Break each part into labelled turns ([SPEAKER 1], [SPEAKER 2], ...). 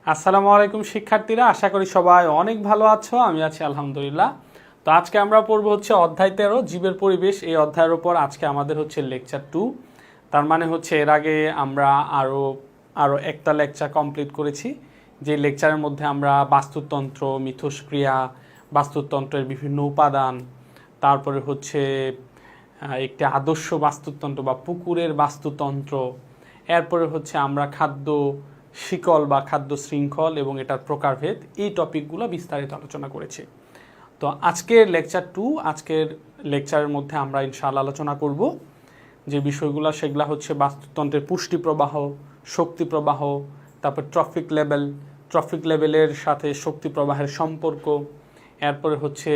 [SPEAKER 1] আসসালামু আলাইকুম শিক্ষার্থীরা, আশা করি সবাই অনেক ভালো আছো। আমি আছি আলহামদুলিল্লাহ। তো আজকে আমরা পড়ব হচ্ছে অধ্যায় 13 জীবের পরিবেশ। এই অধ্যায়ের উপর আজকে আমাদের হচ্ছে লেকচার 2। তার মানে হচ্ছে এর আগে আমরা আরও একটা লেকচার কমপ্লিট করেছি, যে লেকচারের মধ্যে আমরা বাস্তুতন্ত্র, মিথস্ক্রিয়া, বাস্তুতন্ত্রের বিভিন্ন উপাদান, তারপরে হচ্ছে একটি আদর্শ বাস্তুতন্ত্র বা পুকুরের বাস্তুতন্ত্র, এরপরে হচ্ছে আমরা খাদ্য শিকল বা খাদ্য শৃঙ্খল এবং এটার প্রকারভেদ, এই টপিকগুলো বিস্তারিত আলোচনা করেছি। তো আজকের লেকচার 2, আজকের লেকচারের মধ্যে আমরা ইনশাআল্লাহ আলোচনা করব যে বিষয়গুলো, সেগুলো হচ্ছে বাস্তুতন্ত্রের পুষ্টি প্রবাহ, শক্তি প্রবাহ, তারপর ট্রফিক লেভেলের সাথে শক্তি প্রবাহের সম্পর্ক, এরপরে হচ্ছে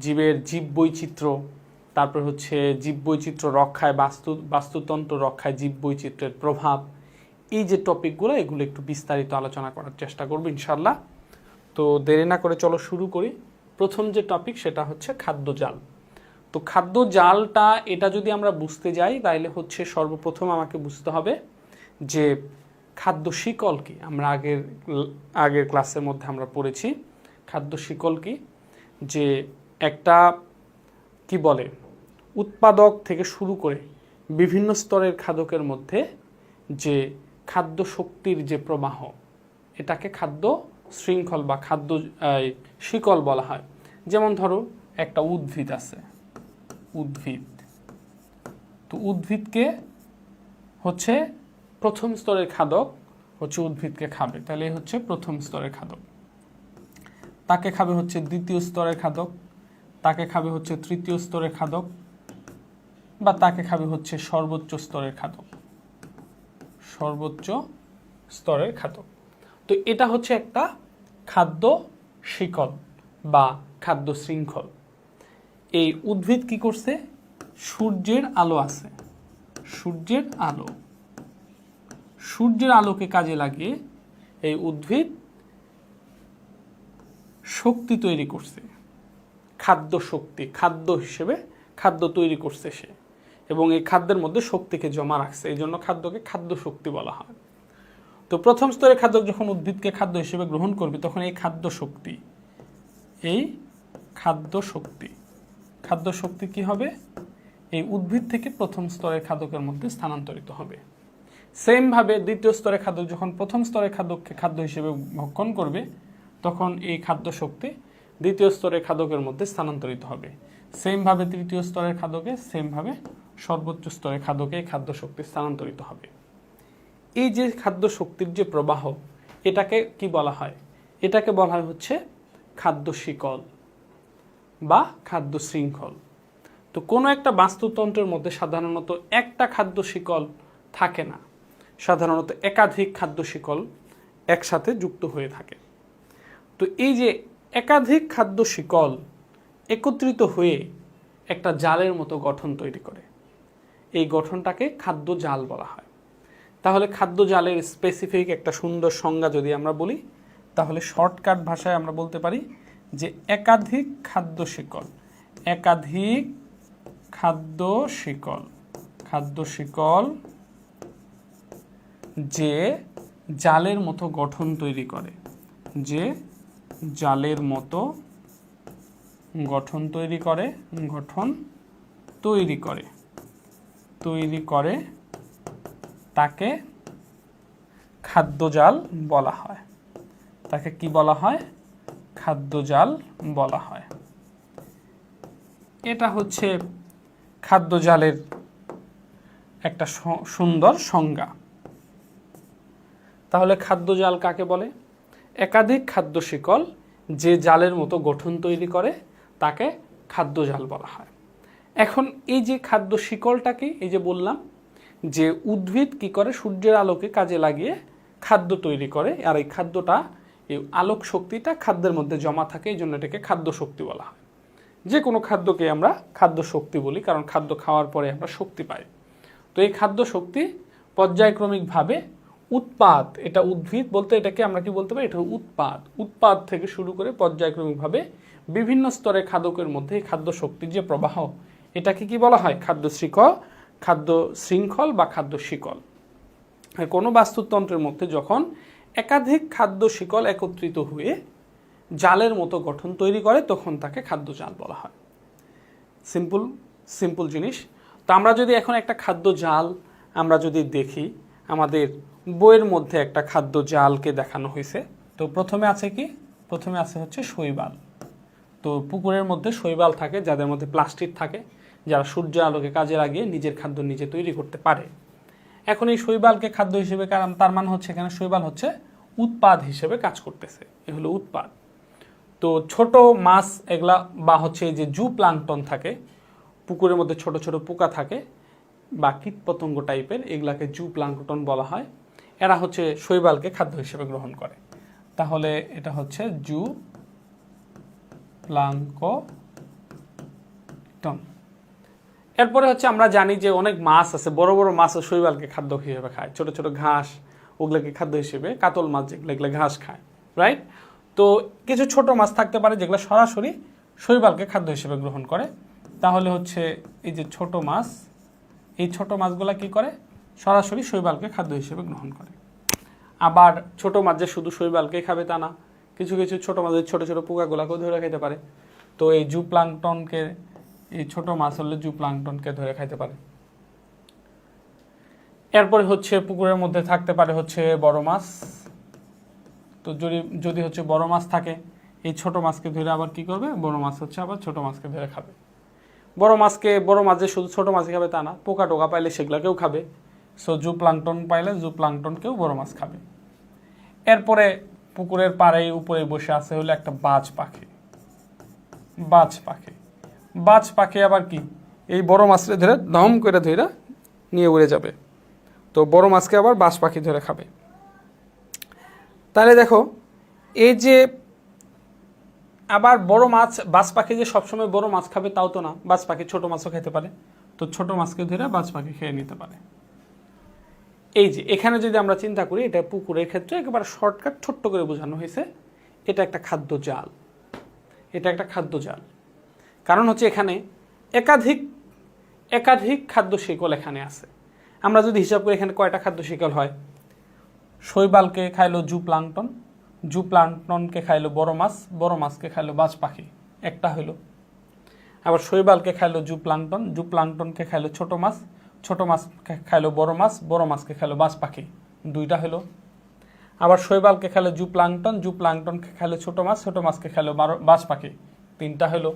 [SPEAKER 1] জীবের জীব বৈচিত্র্য, তারপর হচ্ছে জীব বৈচিত্র্য রক্ষায় বাস্তুতন্ত্র রক্ষায় জীব বৈচিত্র্যের প্রভাব। এই যে টপিকগুলো, এগুলো একটু বিস্তারিত আলোচনা করার চেষ্টা করব ইনশাআল্লাহ। তো দেরি না করে চলো শুরু করি। প্রথম যে টপিক সেটা হচ্ছে খাদ্য জাল। তো খাদ্য জালটা এটা যদি আমরা বুঝতে যাই তাহলে হচ্ছে সর্বপ্রথম আমাকে বুঝতে হবে যে খাদ্য শিকল কি। আমরা আগের ক্লাসের মধ্যে আমরা পড়েছি খাদ্য শিকল কি, যে একটা কি বলে উৎপাদক থেকে শুরু করে বিভিন্ন স্তরের খাদকের মধ্যে যে খাদ্য শক্তির যে প্রবাহ, এটাকে খাদ্য শৃঙ্খল বা খাদ্য শিকল বলা হয়। যেমন ধরো একটা উদ্ভিদ আছে, তো উদ্ভিদকে হচ্ছে প্রথম স্তরের খাদক হচ্ছে উদ্ভিদকে খাবে, তাহলে হচ্ছে প্রথম স্তরের খাদক। তাকে খাবে হচ্ছে দ্বিতীয় স্তরের খাদক, তাকে খাবে হচ্ছে তৃতীয় স্তরের খাদক, বা তাকে খাবে হচ্ছে সর্বোচ্চ স্তরের খাদক। তো এটা হচ্ছে একটা খাদ্য শিকল বা খাদ্য শৃঙ্খল। এই উদ্ভিদ কি করছে? সূর্যের আলো আছে, সূর্যের আলোকে কাজে লাগিয়ে এই উদ্ভিদ শক্তি তৈরি করছে, খাদ্য শক্তি, খাদ্য হিসেবে খাদ্য তৈরি করছে সে, এবং এই খাদ্যের মধ্যে শক্তিকে জমা রাখছে, এই জন্য খাদ্যকে খাদ্য শক্তি বলা হয়। তো প্রথম স্তরের খাদ্য যখন উদ্ভিদকে খাদ্য হিসেবে গ্রহণ করবে, তখন এই খাদ্য শক্তি কি হবে? এই উদ্ভিদ থেকে প্রথম স্তরের খাদকের মধ্যে স্থানান্তরিত হবে। সেমভাবে দ্বিতীয় স্তরের খাদক যখন প্রথম স্তরের খাদককে খাদ্য হিসেবে ভক্ষণ করবে, তখন এই খাদ্য শক্তি দ্বিতীয় স্তরের খাদকের মধ্যে স্থানান্তরিত হবে। সেমভাবে তৃতীয় স্তরের খাদকে, সেমভাবে সর্বোচ্চ স্তরের খাদকে এই খাদ্য শক্তি স্থানান্তরিত হবে। এই যে খাদ্য শক্তির যে প্রবাহ, এটাকে কি বলা হয়? এটাকে বলা হয় হচ্ছে খাদ্য শিকল বা খাদ্য শৃঙ্খল। তো কোনো একটা বাস্তুতন্ত্রের মধ্যে সাধারণত একটা খাদ্য শিকল থাকে না, সাধারণত একাধিক খাদ্য শিকল একসাথে যুক্ত হয়ে থাকে। তো এই যে একাধিক খাদ্য শিকল একত্রিত হয়ে একটা জালের মতো গঠন তৈরি করে, এই গঠনটাকে খাদ্য জাল বলা হয়। তাহলে খাদ্য জালের স্পেসিফিক একটা সুন্দর সংজ্ঞা যদি আমরা বলি, তাহলে শর্টকাট ভাষায় আমরা বলতে পারি যে একাধিক খাদ্য শিকল যে জালের মতো গঠন তৈরি করে, তাকে খাদ্য জাল বলা হয়। তাকে কি বলা হয়? খাদ্য জাল বলা হয়। এটা হচ্ছে খাদ্য জালের একটা সুন্দর সংজ্ঞা। তাহলে খাদ্য জাল কাকে বলে? একাধিক খাদ্য শিকল যে জালের মতো গঠন তৈরি করে, তাকে খাদ্য জাল বলা হয়। এখন এই যে খাদ্য শিকলটাকে, এই যে বললাম যে উদ্ভিদ কি করে, সূর্যের আলোকে কাজে লাগিয়ে খাদ্য তৈরি করে, আর এই খাদ্যটা, এই আলোক শক্তিটা খাদ্যের মধ্যে জমা থাকে, এই জন্য এটাকে খাদ্য শক্তি বলা হয়। যে কোনো খাদ্যকে আমরা খাদ্য শক্তি বলি, কারণ খাদ্য খাওয়ার পরে আমরা শক্তি পাই। তো এই খাদ্য শক্তি পর্যায়ক্রমিকভাবে উৎপাদ, এটা উদ্ভিদ বলতে এটাকে আমরা কি বলতে পারি? এটা উৎপাদ থেকে শুরু করে পর্যায়ক্রমিকভাবে বিভিন্ন স্তরে খাদকের মধ্যে এই খাদ্য শক্তির যে প্রবাহ, এটাকে কি বলা হয়? খাদ্য শৃঙ্খল বা খাদ্য শিকল। আর কোনো বাস্তুতন্ত্রের মধ্যে যখন একাধিক খাদ্য শিকল একত্রিত হয়ে জালের মতো গঠন তৈরি করে তখন তাকে খাদ্য জাল বলা হয়। সিম্পল জিনিস। তো আমরা যদি এখন একটা খাদ্য জাল আমরা যদি দেখি, আমাদের বইয়ের মধ্যে একটা খাদ্য জালকে দেখানো হয়েছে। তো প্রথমে আছে কি? প্রথমে আছে হচ্ছে শৈবাল। তো পুকুরের মধ্যে শৈবাল থাকে যাদের মধ্যে প্লাস্টিক থাকে, যারা সূর্য আলোকে কাজে লাগিয়ে নিজের খাদ্য নিজে তৈরি করতে পারে। এখন এই শৈবালকে খাদ্য হিসেবে, কারণ তার মানে হচ্ছে এখানে শৈবাল হচ্ছে উৎপাদ হিসেবে কাজ করতেছে, এ হলো উৎপাদ। তো ছোট মাছ এগুলা বা হচ্ছে এই যে জু প্লাঙ্কটন থাকে, পুকুরের মধ্যে ছোট ছোট পোকা থাকে বা কীটপতঙ্গ টাইপের, এগুলাকে জু প্লাঙ্কটন বলা হয়। এরা হচ্ছে শৈবালকে খাদ্য হিসেবে গ্রহণ করে। তাহলে এটা হচ্ছে জু প্লাঙ্কটন। এরপরে হচ্ছে আমরা জানি যে অনেক মাছ আছে, বড় বড় মাছ শৈবালকে খাদ্য হিসেবে খায়। ছোট ছোট ঘাস ওগুলোকে খাদ্য হিসেবে, কাতল মাছ যেগুলো এগুলো ঘাস খায়, রাইট? তো কিছু ছোট মাছ থাকতে পারে যেগুলো সরাসরি শৈবালকে খাদ্য হিসেবে গ্রহণ করে। তাহলে হচ্ছে এই যে ছোট মাছ, এই ছোট মাছগুলা কি করে? সরাসরি শৈবালকে খাদ্য হিসেবে গ্রহণ করে। আবার ছোট মাছ যে শুধু শৈবালকে খাবে তা না, কিছু কিছু ছোট মাছের ছোট ছোট পোকাগুলাকেও ধরে খেতে পারে। তো এই জু প্লাঙ্কটনকে, এই ছোট মাছ হলে জু প্লাঙ্কটনকে ধরে খাইতে পারে। এরপরে হচ্ছে পুকুরের মধ্যে থাকতে পারে হচ্ছে বড় মাছ। তো যদি হচ্ছে বড় মাছ থাকে, এই ছোট মাছকে ধরে আবার কি করবে? বড় মাছ হচ্ছে আবার ছোট মাছকে ধরে খাবে। বড় মাছ যে শুধু ছোট মাছই খাবে তা না, পোকা টোকা পাইলে সেগুলোকেও খাবে। সো জু প্লাঙ্কটন পাইলে জু প্লাঙ্কটনকেও বড় মাছ খাবে। এরপরে পুকুরের পাড়ে উপরে বসে আছে হলো একটা বাজ পাখি। বাজ পাখি আবার কি? এই বড় মাছকে ধরে দম করে ধরে নিয়ে উড়ে যাবে। তো বড় মাছকে আবার বাজ পাখি ধরে খাবে। তাহলে দেখো, এই যে আবার বড় মাছ, বাজ পাখি যে সবসময় বড় মাছ খাবে তাও তো না, বাজ পাখি ছোট মাছও খেতে পারে। তো ছোট মাছকে ধরে বাজ পাখি খেয়ে নিতে পারে। এই যে এখানে যদি আমরা চিন্তা করি, এটা পুকুরের ক্ষেত্রে একেবারে শর্টকাট ছোট্ট করে বোঝানো হয়েছে, এটা একটা খাদ্য জাল। এটা একটা খাদ্য জাল, কারণ হচ্ছে এখানে একাধিক খাদ্য শিকল এখানে আছে। আমরা যদি হিসাব করি এখানে কয়টা খাদ্য শিকল হয়? শৈবালকে খাইলো জু প্লাঙ্কটন, জু প্লাঙ্কটনকে খাইলো বড় মাছ, বড় মাছকে খাইলো বাজ পাখি, একটা হইলো। আবার শৈবালকে খাইলো জু প্লাঙ্কটন, জু প্লাঙ্কটনকে খাইলো ছোট মাছ, ছোট মাছ খাইলো বড় মাছ, বড় মাছকে খাইলো বাজ পাখি, দুইটা হইলো। আবার শৈবালকে খাইলো জু প্লাঙ্কটন, জু প্লাঙ্কটনকে খাইলো ছোট মাছ, ছোট মাছকে খাইলো বাজ পাখি, তিনটা হইলো।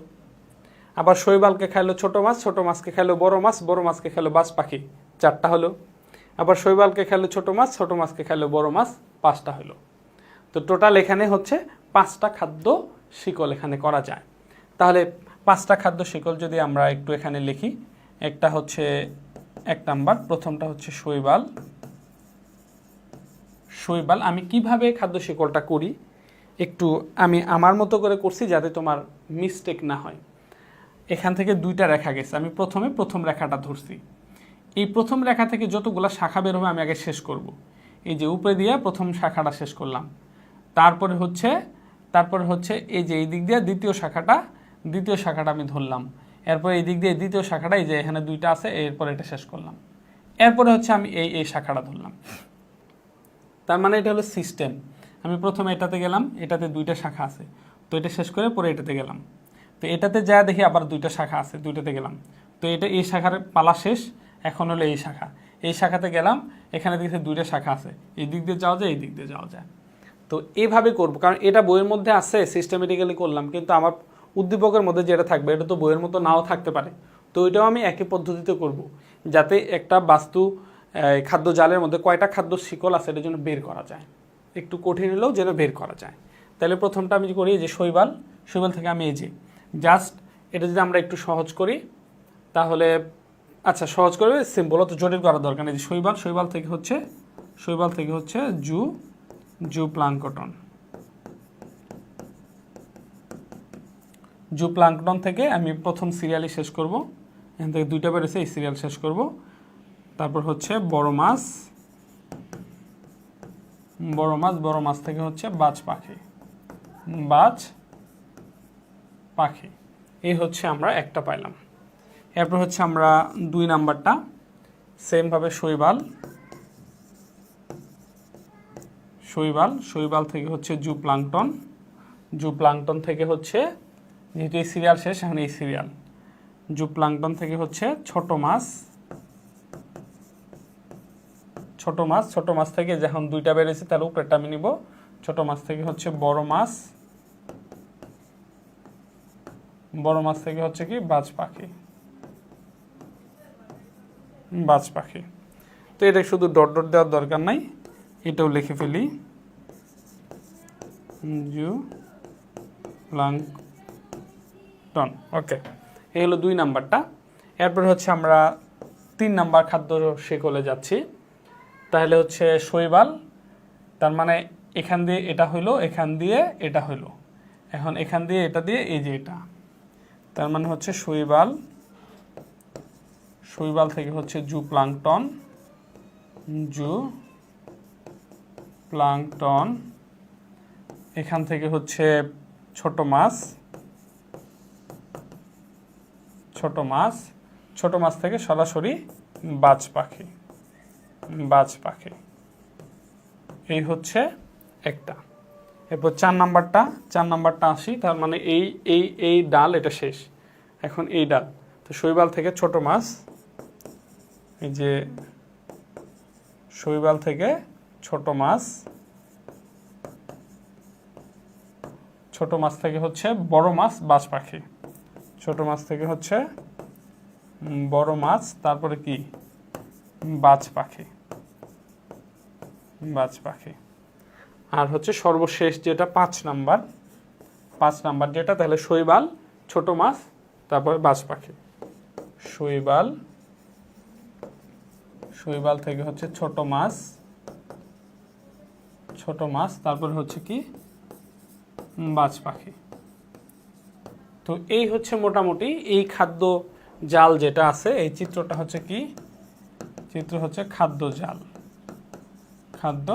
[SPEAKER 1] আবার শৈবালকে খাইলো ছোট মাছ, ছোট মাছকে খাইলো বড় মাছ, বড় মাছকে খাইলো বাজ পাখি, চারটা হলো। আবার শৈবালকে খাইলো ছোট মাছ, ছোট মাছকে খাইলো বড় মাছ, পাঁচটা হলো। তো টোটাল এখানে হচ্ছে 5টা খাদ্য শিকল এখানে করা যায়। তাহলে 5টা খাদ্য শিকল যদি আমরা একটু এখানে লিখি, একটা হচ্ছে 1 নাম্বার, প্রথমটা হচ্ছে শৈবাল। আমি কিভাবে খাদ্য শিকলটা করি একটু আমি আমার মতো করে করছি যাতে তোমার মিস্টেক না হয়। এখান থেকে 2টা রেখা গেছে, আমি প্রথম রেখাটা ধরছি। এই প্রথম রেখা থেকে যতগুলো শাখা বের হবে আমি আগে শেষ করব। এই যে উপরে দিয়ে প্রথম শাখাটা শেষ করলাম, তারপরে হচ্ছে এই যে এই দিক দিয়ে দ্বিতীয় শাখাটা আমি ধরলাম। এরপর এই দিক দিয়ে দ্বিতীয় শাখাটা, এই যে এখানে 2টা আছে, এরপর এটা শেষ করলাম। এরপরে হচ্ছে আমি এই শাখাটা ধরলাম। তার মানে এটা হলো সিস্টেম। আমি প্রথমে এটাতে গেলাম, এটাতে 2টা শাখা আছে, তো এটা শেষ করে পরে এটাতে গেলাম। তো এটাতে যা দেখি আবার 2টা শাখা আছে, 2টাতে গেলাম। তো এটা এই শাখার পালা শেষ, এখন হলো এই শাখাতে গেলাম, এখানে দেখছি 2টা শাখা আছে, এই দিক দিয়ে যাওয়া যায়, এই দিক দিয়ে যাওয়া যায়। তো এইভাবে করবো, কারণ এটা বইয়ের মধ্যে আছে, সিস্টেমেটিক্যালি করলাম, কিন্তু আমার উদ্দীপকের মধ্যে যেটা থাকবে এটা তো বইয়ের মতো নাও থাকতে পারে। তো এটাও আমি একই পদ্ধতিতে করব, যাতে একটা খাদ্য জালের মধ্যে কয়টা খাদ্য শিকল আছে এটার জন্য বের করা যায়, একটু কঠিন হলেও যেন বের করা যায়। তাহলে প্রথমটা আমি করি যে শৈবাল থেকে আমি এই যে জাস্ট এটা যদি আমরা একটু সহজ করি, তাহলে আচ্ছা সহজ করবে, সিম্পল, অত জটিল করার দরকার নেই। যে শৈবাল থেকে হচ্ছে জু প্লাঙ্কটন। জু প্লাঙ্কটন থেকে আমি প্রথম সিরিয়ালই শেষ করব, এখান থেকে 2টা বেরোছে, এই সিরিয়াল শেষ করব। তারপর হচ্ছে বড় মাছ থেকে হচ্ছে বাজ পাখি, এই হচ্ছে আমরা একটা পাইলাম। এরপর হচ্ছে আমরা 2 নাম্বারটা সেমভাবে শৈবাল, শৈবাল, শৈবাল থেকে হচ্ছে জুপ্লাঙ্কটন, জুপ্লাঙ্কটন থেকে হচ্ছে, যেহেতু এই সিরিয়াল শেষ এখন এই সিরিয়াল, জুপ্লাঙ্কটন থেকে হচ্ছে ছোট মাছ, ছোট মাছ, ছোট মাছ থেকে যখন দুইটা বেড়েছে তাহলে উপরেরটা আমি নিব, ছোট মাছ থেকে হচ্ছে বড় মাছ, বড় মাছ থেকে হচ্ছে কি বাজ পাখি, বাজ পাখি। তো এটা শুধু ডট ডট দেওয়ার দরকার নাই, এটাও লিখে ফেলি, জুপ্লাঙ্কটন। ওকে, এই হলো 2 নাম্বারটা। এরপরে হচ্ছে আমরা 3 নাম্বার খাদ্য শিকলে যাচ্ছি। তাহলে হচ্ছে শৈবাল, তার মানে এখান দিয়ে এটা হইলো, এখান দিয়ে এটা হইলো, এখন এখান দিয়ে এটা দিয়ে এই যে এটা, তার মানে হচ্ছে শৈবাল, শৈবাল থেকে হচ্ছে জুপ্লাঙ্কটন, জুপ্লাঙ্কটন, এখান থেকে হচ্ছে ছোট মাছ, ছোট মাছ, ছোট মাছ থেকে সরাসরি বাজ পাখি, বাজ পাখি। এই হচ্ছে একটা। এরপর 4 নাম্বারটা, 4 নাম্বারটা আসি, তার মানে এই এই এই ডাল এটা শেষ, এখন এই ডাল। তো শৈবাল থেকে ছোট মাছ, এই যে শৈবাল থেকে ছোট মাছ, ছোট মাছ থেকে হচ্ছে বড় মাছ বাজ পাখি, ছোট মাছ থেকে হচ্ছে বড় মাছ, তারপরে কি বাজ পাখি, বাজ পাখি। আর হচ্ছে সর্বশেষ যেটা 5 নাম্বার, 5 নাম্বার যেটা, তাহলে শৈবাল, ছোট মাছ, তারপরে বাজ পাখি। শৈবাল, শৈবাল থেকে হচ্ছে ছোট মাছ, ছোট মাছ, তারপরে হচ্ছে কি বাজ পাখি। তো এই হচ্ছে মোটামুটি এই খাদ্য জাল যেটা আছে, এই চিত্রটা হচ্ছে কি, চিত্র হচ্ছে খাদ্য জাল, খাদ্য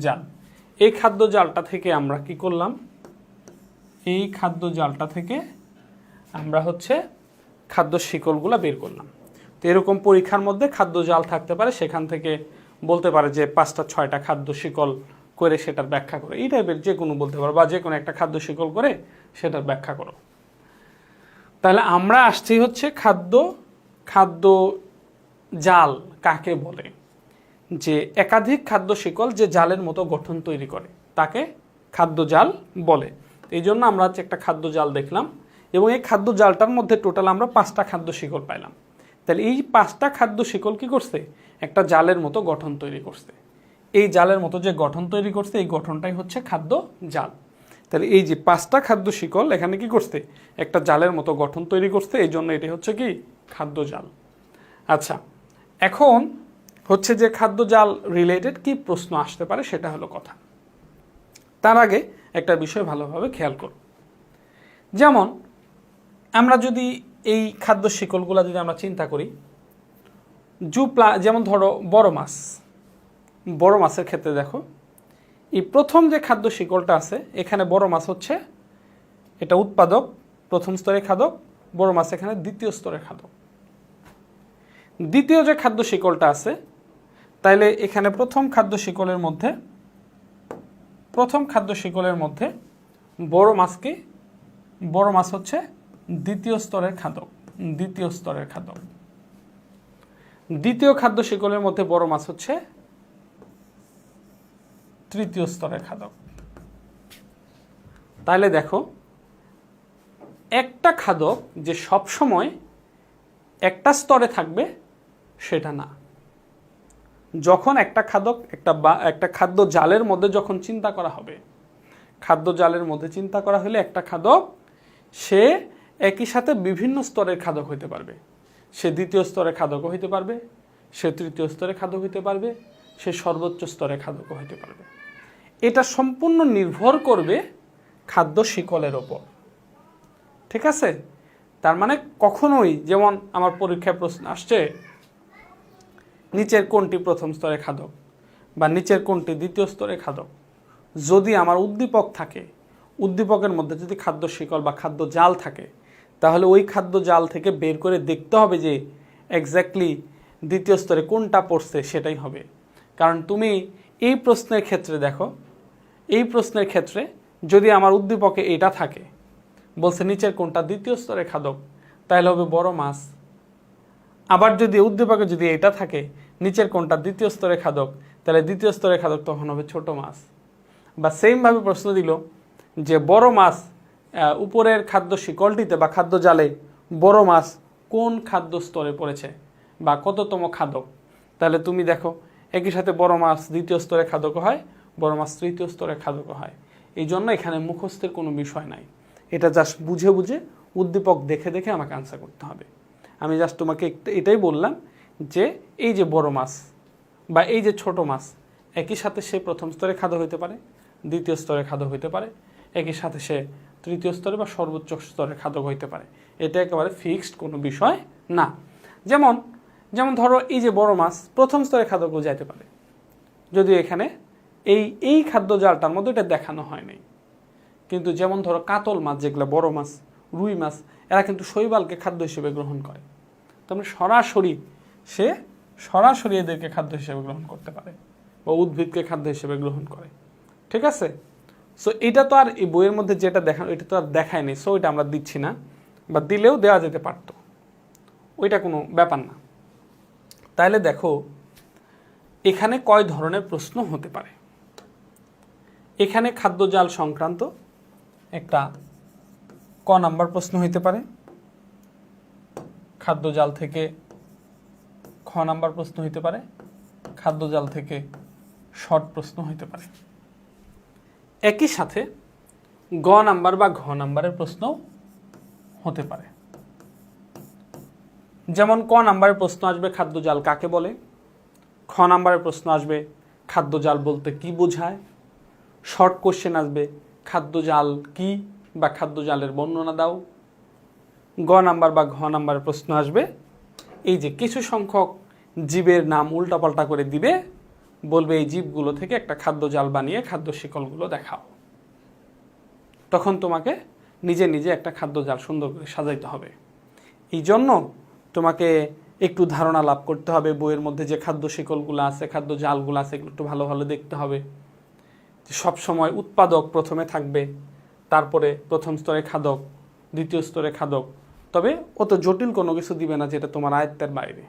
[SPEAKER 1] জাল। এই খাদ্য জালটা থেকে আমরা কি করলাম, এই খাদ্য জালটা থেকে আমরা হচ্ছে খাদ্য শিকলগুলো বের করলাম। তো এরকম পরীক্ষার মধ্যে খাদ্য জাল থাকতে পারে, সেখান থেকে বলতে পারে যে 5টা 6টা খাদ্য শিকল করে সেটার ব্যাখ্যা করো, এই টাইপের যে কোনো বলতে পারো, বা যে কোনো একটা খাদ্য শিকল করে সেটার ব্যাখ্যা করো। তাহলে আমরা আসছি হচ্ছে খাদ্য জাল কাকে বলে, যে একাধিক খাদ্য শিকল যে জালের মতো গঠন তৈরি করে তাকে খাদ্য জাল বলে। এই জন্য আমরা হচ্ছে একটা খাদ্য জাল দেখলাম, এবং এই খাদ্য জালটার মধ্যে টোটাল আমরা 5টা খাদ্য শিকল পাইলাম। তাহলে এই 5টা খাদ্য শিকল কি করছে, একটা জালের মতো গঠন তৈরি করছে। এই জালের মতো যে গঠন তৈরি করছে, এই গঠনটাই হচ্ছে খাদ্য জাল। তাহলে এই যে 5টা খাদ্য শিকল এখানে কি করছে, একটা জালের মতো গঠন তৈরি করছে, এই জন্য এটি হচ্ছে কি খাদ্য জাল। আচ্ছা, এখন হচ্ছে যে খাদ্য জাল রিলেটেড কি প্রশ্ন আসতে পারে সেটা হলো কথা। তার আগে একটা বিষয় ভালোভাবে খেয়াল করো, যেমন আমরা যদি এই খাদ্য শিকলগুলো যদি আমরা চিন্তা করি, যেমন ধরো বড় মাছ, বড় মাছের ক্ষেত্রে দেখো এই প্রথম যে খাদ্য শিকলটা আছে, এখানে বড় মাছ হচ্ছে এটা উৎপাদক, প্রথম স্তরের খাদক, বড় মাছ এখানে দ্বিতীয় স্তরের খাদক। দ্বিতীয় যে খাদ্য শিকলটা আছে, তাইলে এখানে প্রথম খাদ্য শিকলের মধ্যে বড় মাছকে, বড় মাছ হচ্ছে দ্বিতীয় স্তরের খাদক, দ্বিতীয় স্তরের খাদক। দ্বিতীয় খাদ্য শিকলের মধ্যে বড় মাছ হচ্ছে তৃতীয় স্তরের খাদক। তাহলে দেখো একটা খাদক যে সব সময় একটা স্তরে থাকবে সেটা না। যখন একটা খাদক একটা খাদ্য জালের মধ্যে যখন চিন্তা করা হবে, খাদ্য জালের মধ্যে চিন্তা করা হলে একটা খাদক সে একই সাথে বিভিন্ন স্তরের খাদক হইতে পারবে। সে দ্বিতীয় স্তরের খাদকও হইতে পারবে, সে তৃতীয় স্তরের খাদক হইতে পারবে, সে সর্বোচ্চ স্তরের খাদকও হইতে পারবে। এটা সম্পূর্ণ নির্ভর করবে খাদ্য শিকলের ওপর, ঠিক আছে? তার মানে কখনোই, যেমন আমার পরীক্ষায় প্রশ্ন আসছে নিচের কোনটি প্রথম স্তরের খাদক বা নিচের কোনটি দ্বিতীয় স্তরের খাদক, যদি আমার উদ্দীপক থাকে, উদ্দীপকের মধ্যে যদি খাদ্য শিকল বা খাদ্য জাল থাকে, তাহলে ওই খাদ্য জাল থেকে বের করে দেখতে হবে যে এক্স্যাক্টলি দ্বিতীয় স্তরে কোনটা পড়ছে সেটাই হবে। কারণ তুমি এই প্রশ্নের ক্ষেত্রে দেখো, এই প্রশ্নের ক্ষেত্রে যদি আমার উদ্দীপকে এটা থাকে, বলছে নিচের কোনটা দ্বিতীয় স্তরের খাদক, তাহলে হবে বড় মাছ। আবার যদি উদ্দীপকে যদি এটা থাকে নিচের কোনটা দ্বিতীয় স্তরের খাদক, তাহলে দ্বিতীয় স্তরের খাদক তখন হবে ছোট মাছ। বা সেমভাবে প্রশ্ন দিল যে বড় মাছ উপরের খাদ্য শিকলটিতে বা খাদ্য জালে বড় মাছ কোন খাদ্য স্তরে পড়েছে বা কততম খাদক, তাহলে তুমি দেখো একই সাথে বড় মাছ দ্বিতীয় স্তরে খাদক হয়, বড় মাছ তৃতীয় স্তরে খাদক হয়। এই জন্য এখানে মুখস্থের কোনো বিষয় নাই, এটা জাস্ট বুঝে বুঝে উদ্দীপক দেখে দেখে আমাকে আনসার করতে হবে। আমি জাস্ট তোমাকে এটাই বললাম যে এই যে বড় মাছ বা এই যে ছোট মাছ একই সাথে সে প্রথম স্তরে খাদক হইতে পারে, দ্বিতীয় স্তরে খাদক হইতে পারে, একই সাথে সে তৃতীয় স্তরে বা সর্বোচ্চ স্তরে খাদক হইতে পারে। এটা একেবারে ফিক্সড কোনো বিষয় না। যেমন যেমন ধরো এই যে বড় মাছ প্রথম স্তরে খাদকও যাইতে পারে, যদিও এখানে এই খাদ্য জালটার মধ্যে এটা দেখানো হয় নাই। কিন্তু যেমন ধরো কাতল মাছ, যেগুলো বড় মাছ, রুই মাছ, এরা কিন্তু শৈবালকে খাদ্য হিসেবে গ্রহণ করে। তারপরে সরাসরি এদেরকে খাদ্য হিসেবে গ্রহণ করতে পারে বা উদ্ভিদকে খাদ্য হিসেবে গ্রহণ করে। ঠিক আছে? সো এটা তো আর এই বইয়ের মধ্যে যেটা দেখানো এটা তো আর দেখায়নি, সো এটা আমরা দিচ্ছি না, বা দিলেও দেওয়া যেতে পারতো, ওইটা কোনো ব্যাপার না। তাহলে দেখো এখানে কয় ধরনের প্রশ্ন হতে পারে। এখানে খাদ্য জাল সংক্রান্ত একটা ক নাম্বার প্রশ্ন হইতে পারে, খাদ্য জাল থেকে খ নাম্বার প্রশ্ন হইতে পারে, খাদ্য জাল থেকে শর্ট প্রশ্ন হইতে পারে। একই সাথে গ নাম্বার বা ঘ নাম্বারের প্রশ্ন হতে পারে। যেমন ক নাম্বারের প্রশ্ন আসবে খাদ্য জাল কাকে বলে, খ নাম্বারের প্রশ্ন আসবে খাদ্য জাল বলতে কি বোঝায়, শর্ট কোশ্চেন আসবে খাদ্য জাল কি বা খাদ্য জালের বর্ণনা দাও। গ নাম্বার বা ঘ নাম্বারের প্রশ্ন আসবে এই যে কিছু সংখ্যক জীবের নাম উল্টাপাল্টা করে দিবে, বলবে এই জীবগুলো থেকে একটা খাদ্য জাল বানিয়ে খাদ্য শিকলগুলো দেখাও। তখন তোমাকে নিজে নিজে একটা খাদ্য জাল সুন্দর করে সাজাইতে হবে। এই জন্য তোমাকে একটু ধারণা লাভ করতে হবে বইয়ের মধ্যে যে খাদ্য শিকলগুলো আছে, খাদ্য জালগুলো আছে, এগুলো একটু ভালো ভালো দেখতে হবে। সব সময় উৎপাদক প্রথমে থাকবে, তারপরে প্রথম স্তরে খাদক, দ্বিতীয় স্তরে খাদক। তবে অত জটিল কোনো কিছু দিবে না যেটা তোমার আয়ত্তের বাইরে,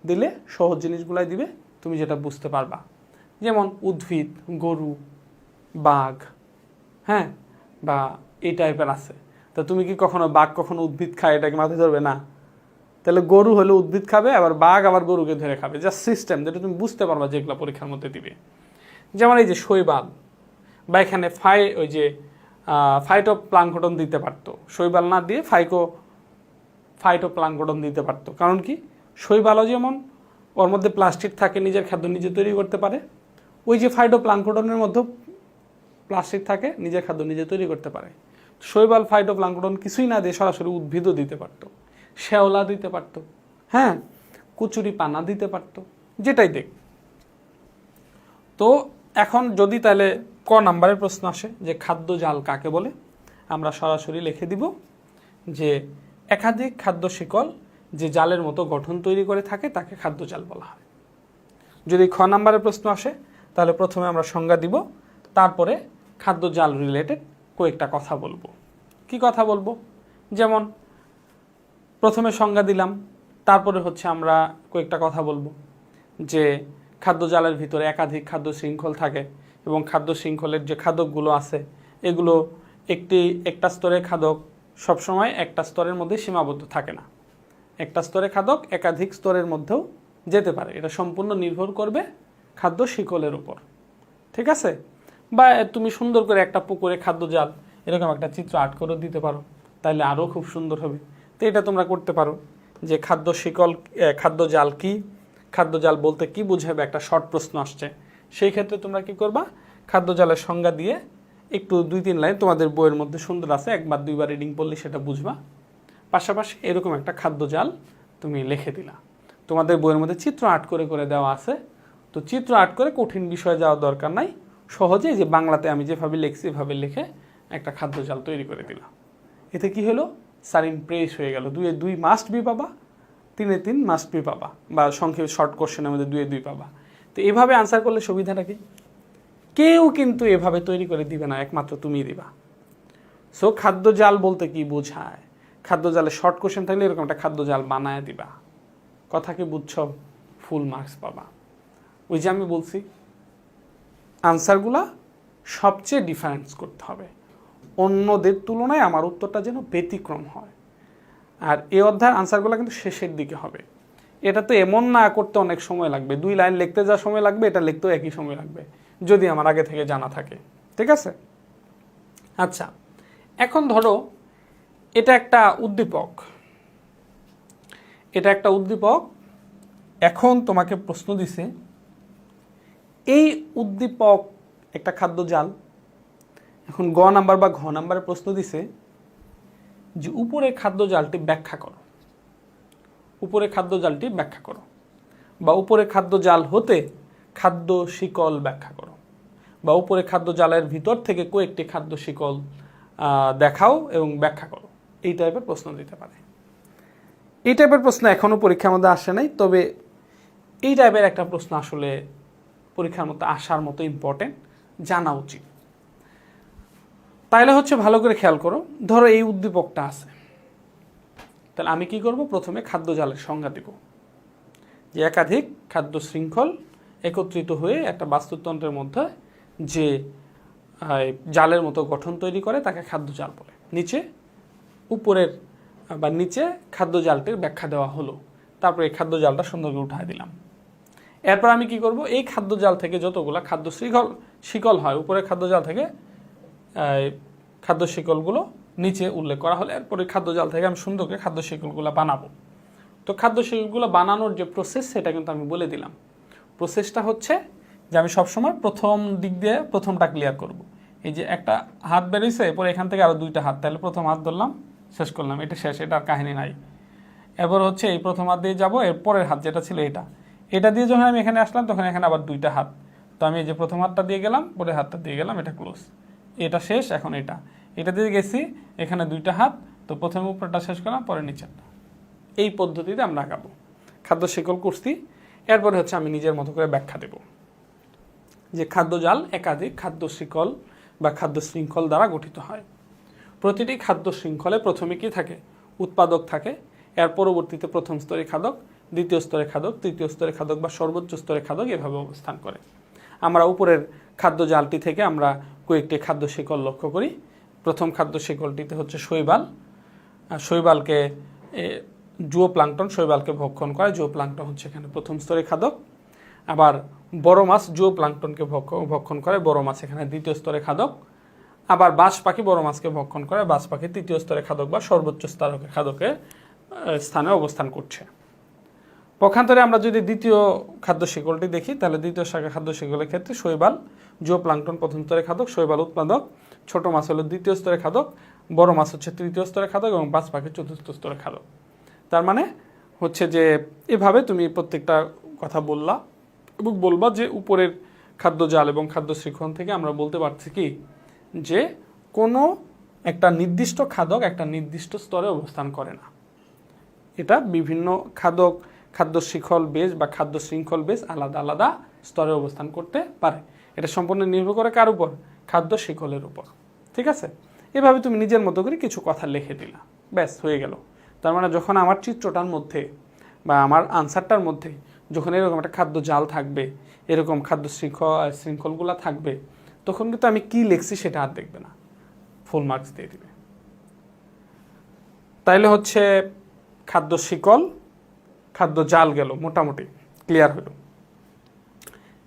[SPEAKER 1] দিলে সহজ জিনিসগুলাই দিবে, তুমি যেটা বুঝতে পারবা। যেমন উদ্ভিদ, গরু, বাঘ, হ্যাঁ, বা এই টাইপের আছে। তা তুমি কি কখনো বাঘ কখনো উদ্ভিদ খায় এটাকে মাথায় ধরবে না? তাহলে গরু হলে উদ্ভিদ খাবে, আবার বাঘ আবার গরুকে ধরে খাবে, জাস্ট সিস্টেম যেটা তুমি বুঝতে পারবা যেগুলো পরীক্ষার মধ্যে দিবে। যেমন এই যে শৈবাল, বা এখানে ওই যে ফাইটোপ্লাঙ্কটন দিতে পারতো, শৈবাল না দিয়ে ফাইটোপ্লাঙ্কটন দিতে পারতো। কারণ কি, শৈবালও যেমন ওর মধ্যে প্লাস্টিক থাকে, নিজের খাদ্য নিজে তৈরি করতে পারে, ওই যে ফাইটোপ্লাঙ্কটনের মধ্যে প্লাস্টিক থাকে, নিজের খাদ্য নিজে তৈরি করতে পারে। শৈবাল ফাইটোপ্লাঙ্কটন কিছুই না দিয়ে সরাসরি উদ্ভিদও দিতে পারতো, শ্যাওলা দিতে পারতো, হ্যাঁ, কুচুরি পানা দিতে পারতো, যেটাই দেখ। তো এখন যদি তাহলে ক নাম্বারের প্রশ্ন আসে যে খাদ্য জাল কাকে বলে, আমরা সরাসরি লিখে দিব যে একাধিক খাদ্য শিকল যে জালের মতো গঠন তৈরি করে থাকে তাকে খাদ্য জাল বলা হয়। যদি খ নাম্বারের প্রশ্ন আসে তাহলে প্রথমে আমরা সংজ্ঞা দিব, তারপরে খাদ্য জাল রিলেটেড কয়েকটা কথা বলবো। কি কথা বলবো? যেমন প্রথমে সংজ্ঞা দিলাম, তারপরে হচ্ছে আমরা কয়েকটা কথা বলবো যে খাদ্য জালের ভিতরে একাধিক খাদ্য শৃঙ্খল থাকে এবং খাদ্য শৃঙ্খলের যে খাদকগুলো আছে এগুলো একটা স্তরের খাদক সবসময় একটা স্তরের মধ্যে সীমাবদ্ধ থাকে না, একটা স্তরে খাদক একাধিক স্তরের মধ্যেও যেতে পারে, এটা সম্পূর্ণ নির্ভর করবে খাদ্য শিকলের উপর। ঠিক আছে? বা তুমি সুন্দর করে একটা পুকুরে খাদ্য জাল এরকম একটা চিত্র আর্ট করে দিতে পারো, তাহলে আরও খুব সুন্দর হবে। তো এটা তোমরা করতে পারো যে খাদ্য শিকল, খাদ্য জাল কি, খাদ্য জাল বলতে কি বোঝাবে, একটা শর্ট প্রশ্ন আসছে, সেই ক্ষেত্রে তোমরা কি করবা, খাদ্য জালের সংজ্ঞা দিয়ে একটু 2-3 লাইন তোমাদের বইয়ের মধ্যে সুন্দর আছে, একবার 2বার রিডিং পড়লে সেটা বুঝবা। পাশাপাশি এরকম একটা খাদ্য জাল তুমি লিখে দিলা। তোমাদের বইয়ের মধ্যে চিত্র আর্ট করে করে দেওয়া আছে, তো চিত্র আর্ট করে কঠিন বিষয়ে যাওয়ার দরকার নাই, সহজেই যে বাংলাতে আমি যেভাবে লিখছি এভাবে লিখে একটা খাদ্য জাল তৈরি করে দিলাম। এতে কি হলো, স্যার ইমপ্রেস হয়ে গেল, 2-2 মাস্ট বি পাবা, 3-3 মাস্ট বি পাবা, বা সংক্ষেপে শর্ট কোশ্চেনের মধ্যে 2-2 পাবা। তো এভাবে আনসার করলে সুবিধাটা কি? কেউ কিন্তু এভাবে তৈরি করে দিবে না, একমাত্র তুমিই দিবা। সো খাদ্য জাল বলতে কি বোঝায়? খাদ্য জালে শর্ট কোশ্চেন থাকলে এরকম একটা খাদ্য জাল বানায় দিবা। কথা কি বুঝছো? ফুল মার্কস পাবা। ওই যে আমি বলছি আনসারগুলা সবচেয়ে ডিফারেন্স করতে হবে, অন্যদের তুলনায় আমার উত্তরটা যেন ব্যতিক্রম হয়। আর এই অধ্যায়ের আনসারগুলো কিন্তু শেষের দিকে হবে। এটা তো এমন না করতে অনেক সময় লাগবে, 2 লাইন লিখতে যা সময় লাগবে এটা লিখতেও একই সময় লাগবে, যদি আমার আগে থেকে জানা থাকে। ঠিক আছে? আচ্ছা, এখন ধরো এটা একটা উদ্দীপক, এটা একটা উদ্দীপক। এখন তোমাকে প্রশ্ন দিছে, এই উদ্দীপক একটা খাদ্য জাল। এখন গ নাম্বার বা ঘ নাম্বারের প্রশ্ন দিছে যে উপরে খাদ্য জালটি ব্যাখ্যা করো, উপরে খাদ্য জালটি ব্যাখ্যা করো, বা উপরে খাদ্য জাল হতে খাদ্য শিকল ব্যাখ্যা করো, বা উপরে খাদ্য জালের ভিতর থেকে কয়েকটি খাদ্য শিকল দেখাও এবং ব্যাখ্যা করো। এই টাইপের প্রশ্ন দিতে পারে। এই টাইপের প্রশ্ন এখনও পরীক্ষার মধ্যে আসে নাই, তবে এই টাইপের একটা প্রশ্ন আসলে পরীক্ষার মধ্যে আসার মতো ইম্পর্টেন্ট, জানা উচিত। তাইলে হচ্ছে ভালো করে খেয়াল করো, ধরো এই উদ্দীপকটা আছে, তাহলে আমি কি করব? প্রথমে খাদ্য জালের সংজ্ঞা দিব, যে একাধিক খাদ্য শৃঙ্খল একত্রিত হয়ে একটা বাস্তুতন্ত্রের মধ্যে যে জালের মতো গঠন তৈরি করে তাকে খাদ্য জাল বলে। নিচে উপরের বা নিচে খাদ্য জালটির ব্যাখ্যা দেওয়া হলো, তারপরে এই খাদ্য জালটা সুন্দর করে উঠায় দিলাম। এরপর আমি কি করব? এই খাদ্য জাল থেকে যতগুলো খাদ্য শিকল হয়, উপরে খাদ্য জাল থেকে খাদ্য শিকলগুলো নিচে উল্লেখ করা হলে এরপরে খাদ্য জাল থেকে আমি সুন্দর করে খাদ্য শিকলগুলো বানাবো। তো খাদ্য শিকলগুলো বানানোর যে প্রসেস সেটা কিন্তু আমি বলে দিলাম। প্রসেসটা হচ্ছে যে আমি সবসময় প্রথম দিক দিয়ে প্রথমটা ক্লিয়ার করব। এই যে একটা হাত বেরিয়েছে, এরপর এখান থেকে আরও 2টা হাত, তাহলে প্রথম হাত ধরলাম, শেষ করলাম, এটা শেষ, এটা আর কাহিনী নাই। এরপর হচ্ছে এই প্রথম হাত দিয়ে যাবো, এর পরের হাত যেটা ছিল এটা দিয়ে যখন আমি এখানে আসলাম তখন এখানে আবার 2টা হাত। তো আমি এই যে প্রথম হাতটা দিয়ে গেলাম, পরের হাতটা দিয়ে গেলাম, এটা ক্লোজ, এটা শেষ। এখন এটা দিয়ে গেছি, এখানে 2টা হাত, তো প্রথমে উপরটা শেষ করলাম, পরে নিচেরটা। এই পদ্ধতিতে আমরা আগাবো। খাদ্য শিকল করছি, এরপরে হচ্ছে আমি নিজের মতো করে ব্যাখ্যা দেব যে খাদ্য জাল একাধিক খাদ্য শিকল বা খাদ্য শৃঙ্খল দ্বারা গঠিত হয়। প্রতিটি খাদ্য শৃঙ্খলে প্রথমে কি থাকে? উৎপাদক থাকে, এর পরবর্তীতে প্রথম স্তরে খাদক, দ্বিতীয় স্তরে খাদক, তৃতীয় স্তরে খাদক বা সর্বোচ্চ স্তরে খাদক এভাবে অবস্থান করে। আমরা উপরের খাদ্য জালটি থেকে আমরা কয়েকটি খাদ্য শিকল লক্ষ্য করি। প্রথম খাদ্য শিকলটিতে হচ্ছে শৈবাল, শৈবালকে জুওপ্লাঙ্কটন শৈবালকে ভক্ষণ করে, জুওপ্লাঙ্কটন হচ্ছে এখানে প্রথম স্তরে খাদক। আবার বড় মাছ জুওপ্লাঙ্কটনকে ভক্ষণ করে, বড় মাছ এখানে দ্বিতীয় স্তরে খাদক। আবার বাজ পাখি বড় মাছকে ভক্ষণ করে, বাজ পাখি তৃতীয় স্তরে খাদক বা সর্বোচ্চ স্তরে খাদকের স্থানে অবস্থান করছে। পক্ষান্তরে আমরা যদি দ্বিতীয় খাদ্য শিকলটি দেখি, তাহলে দ্বিতীয় শাখা খাদ্য শিকলের ক্ষেত্রে শৈবাল জুওপ্লাঙ্কটন প্রথম স্তরে খাদক, শৈবাল উৎপাদক, ছোট মাছ হলো দ্বিতীয় স্তরে খাদক, বড় মাছ হচ্ছে তৃতীয় স্তরে খাদক এবং বাজ পাখি চতুর্থ স্তরে খাদক। তার মানে হচ্ছে যে এভাবে তুমি প্রত্যেকটা কথা বললা এবং বলবা যে উপরের খাদ্য জাল এবং খাদ্য শৃঙ্খল থেকে আমরা বলতে পারছি কি যে কোনো একটা নির্দিষ্ট খাদক একটা নির্দিষ্ট স্তরে অবস্থান করে না। এটা বিভিন্ন খাদ্য শিকল বেস বা খাদ্য শৃঙ্খল বেস আলাদা আলাদা স্তরে অবস্থান করতে পারে। এটা সম্পূর্ণ নির্ভর করে কার উপর? খাদ্য শিকলের উপর। ঠিক আছে? এভাবে তুমি নিজের মতো করে কিছু কথা লিখে দিলা, ব্যাস হয়ে গেল। তার মানে যখন আমার চিত্রটার মধ্যে বা আমার আনসারটার মধ্যে যখন এরকম একটা খাদ্য জাল থাকবে, এরকম খাদ্য শৃঙ্খলগুলো থাকবে, তখন কিন্তু আমি কি লিখছি সেটা আর দেখবে না, ফুল মার্কস দিয়ে দিবে। তাইলে হচ্ছে খাদ্য শিকল খাদ্য জাল গেল, মোটামুটি ক্লিয়ার হলো।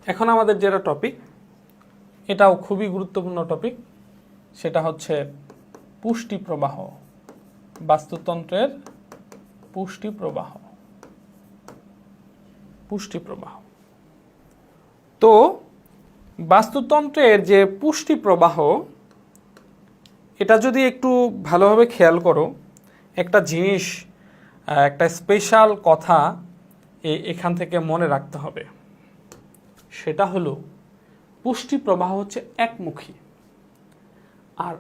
[SPEAKER 1] এখন আমাদের যেটা টপিক, এটাও খুবই গুরুত্বপূর্ণ টপিক, সেটা হচ্ছে পুষ্টি প্রবাহ, বাস্তুতন্ত্রের পুষ্টি প্রবাহ। পুষ্টি প্রবাহ, তো বাস্তুতন্ত্রের যে পুষ্টি প্রবাহ, এটা যদি একটু ভালোভাবে খেয়াল করো, একটা জিনিস, একটা স্পেশাল কথা এখান থেকে মনে রাখতে হবে। সেটা হলো পুষ্টি প্রবাহ হচ্ছে একমুখী, আর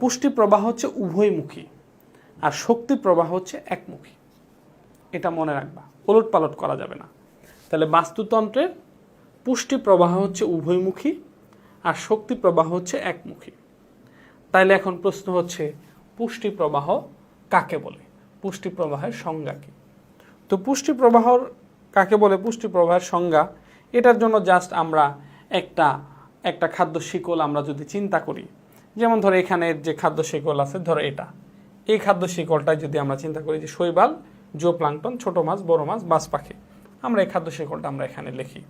[SPEAKER 1] পুষ্টি প্রবাহ হচ্ছে উভয়মুখী, আর শক্তি প্রবাহ হচ্ছে একমুখী। এটা মনে রাখবা, ওলট পালট করা যাবে না। তাহলে বাস্তুতন্ত্রের পুষ্টি প্রবাহ হচ্ছে উভয়মুখী আর শক্তি প্রবাহ হচ্ছে একমুখী। তাইলে এখন প্রশ্ন হচ্ছে পুষ্টি প্রবাহ কাকে বলে, পুষ্টি প্রবাহের সংজ্ঞা কি? তো পুষ্টি প্রবাহ কাকে বলে, পুষ্টি প্রবাহের সংজ্ঞা, এটার জন্য জাস্ট আমরা একটা খাদ্য শিকল আমরা যদি চিন্তা করি, যেমন ধরো এখানের যে খাদ্য শিকল আছে, ধরো এই খাদ্য শিকলটায় যদি আমরা চিন্তা করি যে শৈবাল, জুওপ্লাঙ্কটন, ছোট মাছ, বড় মাছ, বাজ পাখি, আমরা এই খাদ্য শিকলটা আমরা এখানে লিখি।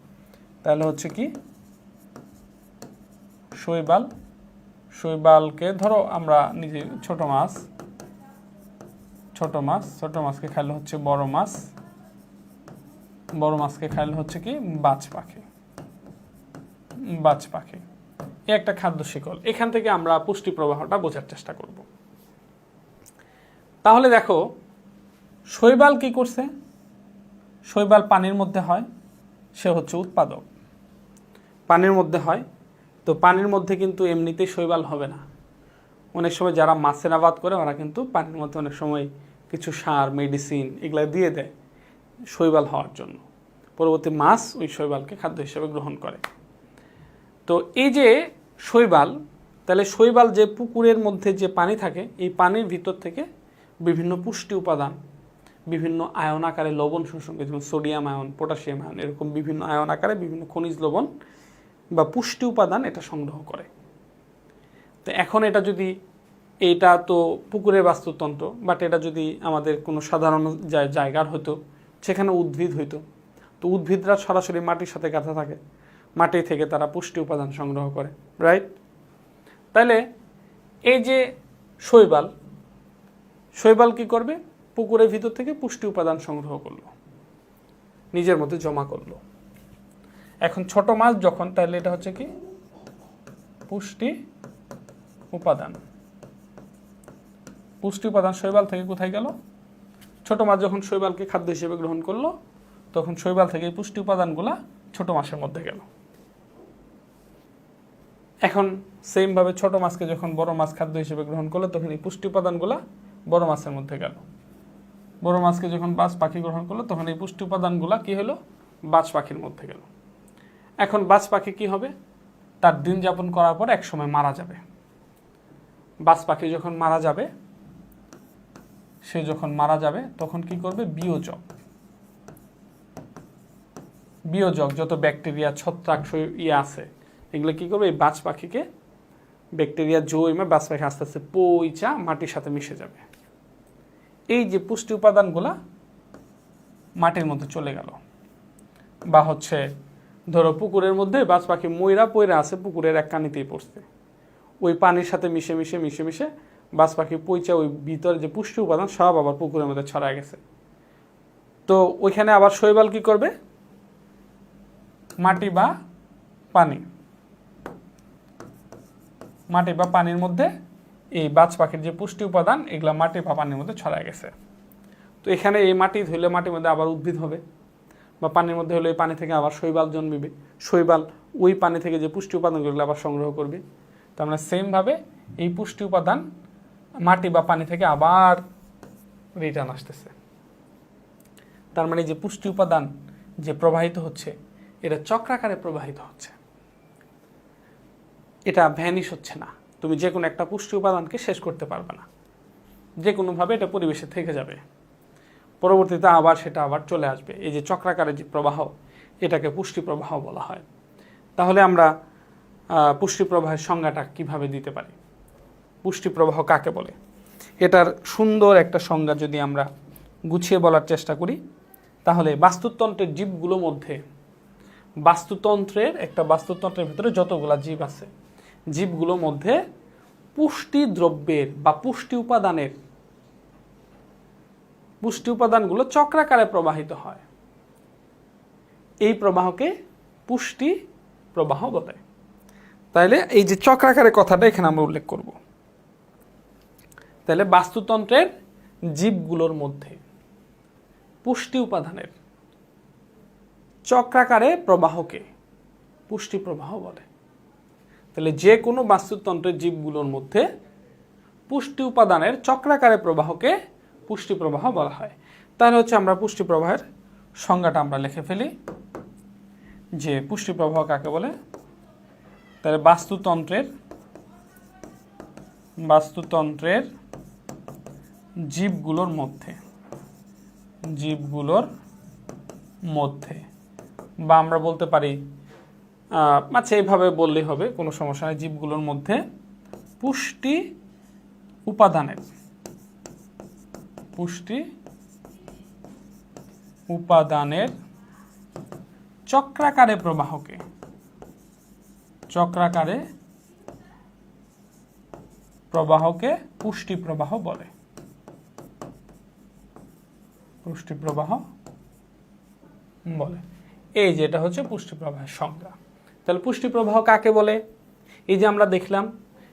[SPEAKER 1] তাহলে হচ্ছে কি শৈবালকে ধরো আমরা নিজে ছোট মাছকে খাইলে হচ্ছে বড় মাছ, বড় মাছকে খাইলে হচ্ছে কি বাজ পাখি। এই একটা খাদ্য শিকল। এখান থেকে আমরা পুষ্টি প্রবাহটা বোঝার চেষ্টা করব। তাহলে দেখো শৈবাল কি করছে, শৈবাল পানির মধ্যে হয়, সে হচ্ছে উৎপাদক, পানির মধ্যে হয়। তো পানির মধ্যে কিন্তু এমনিতেই শৈবাল হবে না, অনেক সময় যারা মাছের আবাদ করে ওরা কিন্তু পানির মধ্যে অনেক সময় কিছু সার, মেডিসিন এগুলো দিয়ে দেয় শৈবাল হওয়ার জন্য। পরবর্তী মাছ ওই শৈবালকে খাদ্য হিসেবে গ্রহণ করে। তো এই যে শৈবাল, তাহলে শৈবাল যে পুকুরের মধ্যে যে পানি থাকে, এই পানির ভিতর থেকে বিভিন্ন পুষ্টি উপাদান, বিভিন্ন আয়ন আকারে লবণ শোষণ করে, যেমন সোডিয়াম আয়ন, পটাশিয়াম আয়ন, এরকম বিভিন্ন আয়ন আকারে বিভিন্ন খনিজ লবণ বা পুষ্টি উপাদান এটা সংগ্রহ করে। তো এখন এটা তো পুকুরের বাস্তুতন্ত্র, বাট এটা যদি আমাদের কোনো সাধারণ জায়গার হতো, সেখানে উদ্ভিদ হইতো, তো উদ্ভিদরা সরাসরি মাটির সাথে গাঁথা থাকে, মাটি থেকে তারা পুষ্টি উপাদান সংগ্রহ করে, রাইট? তাহলে এই যে শৈবাল কি করবে, পুকুরের ভিতর থেকে পুষ্টি উপাদান সংগ্রহ করলো, নিজের মধ্যে জমা করলো। এখন ছোট মাছ যখন, তাহলে এটা হচ্ছে কি পুষ্টি উপাদান শৈবাল থেকে কোথায় গেল? ছোট মাছ যখন শৈবালকে খাদ্য হিসেবে গ্রহণ করলো, তখন শৈবাল থেকে এই পুষ্টি উপাদানগুলা ছোট মাছের মধ্যে গেল। এখন সেম ভাবে ছোট মাছকে যখন বড় মাছ খাদ্য হিসেবে গ্রহণ করলো, তখন এই পুষ্টি উপাদানগুলা বড় মাছের মধ্যে গেল। বড় মাছকে যখন বাজ পাখি গ্রহণ করলো, তখন এই পুষ্টি উপাদানগুলা কি হলো? বাজ পাখির মধ্যে গেল। এখন বাজ পাখি কি হবে? তার দিন যাপন করার পর এক সময় মারা যাবে। বাজ পাখি যখন মারা যাবে, তখন কি করবে? বিয়োজক যত ব্যাকটেরিয়া, ছত্রাক আছে, এগুলো কি করবে? এই বাজ পাখিকে ব্যাকটেরিয়া জৈমে বাজ পাখি আস্তে আস্তে পইচা মাটির সাথে মিশে যাবে। এই যে পুষ্টি উপাদানগুলা মাটির মধ্যে চলে গেল। বা হচ্ছে ধরো পুকুরের মধ্যে বাজ পাখি ময়রা পয়রা আছে, পুকুরের এক কানিতেই পড়ছে, ওই পানির সাথে মিশে বাজ পাখি পইচা ওই ভিতরে যে পুষ্টি উপাদান সব আবার পুকুরের মধ্যে ছড়ায় গেছে। তো ওইখানে আবার শৈবাল কি করবে? মাটি বা পানির মধ্যে এই বাজ পাখির যে পুষ্টি উপাদান, এগুলা মাটি বা পানির মধ্যে ছড়ায় গেছে। তো এখানে এই মাটি ধুইলে মাটির মধ্যে আবার উদ্ভিদ হবে, বা পানির মধ্যে হলে এই পানি থেকে আবার শৈবাল জন্মিবে। শৈবাল ওই পানি থেকে যে পুষ্টি উপাদানগুলো আবার সংগ্রহ করবে। তার মানে সেমভাবে এই পুষ্টি উপাদান মাটি বা পানি থেকে আবার রিটার্ন আসতেছে। তার মানে যে পুষ্টি উপাদান যে প্রবাহিত হচ্ছে, এটা চক্রাকারে প্রবাহিত হচ্ছে, এটা ভ্যানিশ হচ্ছে না। তুমি যে কোনো একটা পুষ্টি উপাদানকে শেষ করতে পারবে না, যে কোনোভাবে এটা পরিবেশে থেকে যাবে, পরবর্তীতে সেটা আবার চলে আসবে। এই যে চক্রাকারের যে প্রবাহ, এটাকে পুষ্টি প্রবাহ বলা হয়। তাহলে আমরা পুষ্টি প্রবাহের সংজ্ঞাটা কিভাবে দিতে পারি? পুষ্টি প্রবাহ কাকে বলে? এটার সুন্দর একটা সংজ্ঞা যদি আমরা গুছিয়ে বলার চেষ্টা করি, তাহলে বাস্তুতন্ত্রের জীবগুলোর মধ্যে, বাস্তুতন্ত্রের ভিতরে যতগুলা জীব আছে, জীবগুলোর মধ্যে পুষ্টি দ্রব্যের বা পুষ্টি উপাদানগুলো চক্রাকারে প্রবাহিত হয়। এই প্রবাহকে পুষ্টি প্রবাহ বলে। তাইলে এই যে চক্রাকারের কথাটা এখানে আমরা উল্লেখ করব। তাহলে বাস্তুতন্ত্রের জীবগুলোর মধ্যে পুষ্টি উপাদানের চক্রাকারে প্রবাহকে পুষ্টি প্রবাহ বলে। তাহলে যে কোনো বাস্তুতন্ত্রের জীবগুলোর মধ্যে পুষ্টি উপাদানের চক্রাকারে প্রবাহকে পুষ্টি প্রবাহ বলা হয়। তাহলে হচ্ছে আমরা পুষ্টি প্রবাহের সংজ্ঞাটা আমরা লিখে ফেলি। যে পুষ্টি প্রবাহ কাকে বলে, তাহলে বাস্তুতন্ত্রের জীবগুলোর মধ্যে বা আমরা বলতে পারি আচ্ছা এইভাবে বললেই হবে, কোনো সমস্যা নেই, জীবগুলোর মধ্যে পুষ্টি উপাদানের চক্রাকারে প্রবাহকে পুষ্টি প্রবাহ বলে। এই যে এটা হচ্ছে পুষ্টি প্রবাহের সংজ্ঞা। তাহলে পুষ্টি প্রবাহ কাকে বলে? এই যে আমরা দেখলাম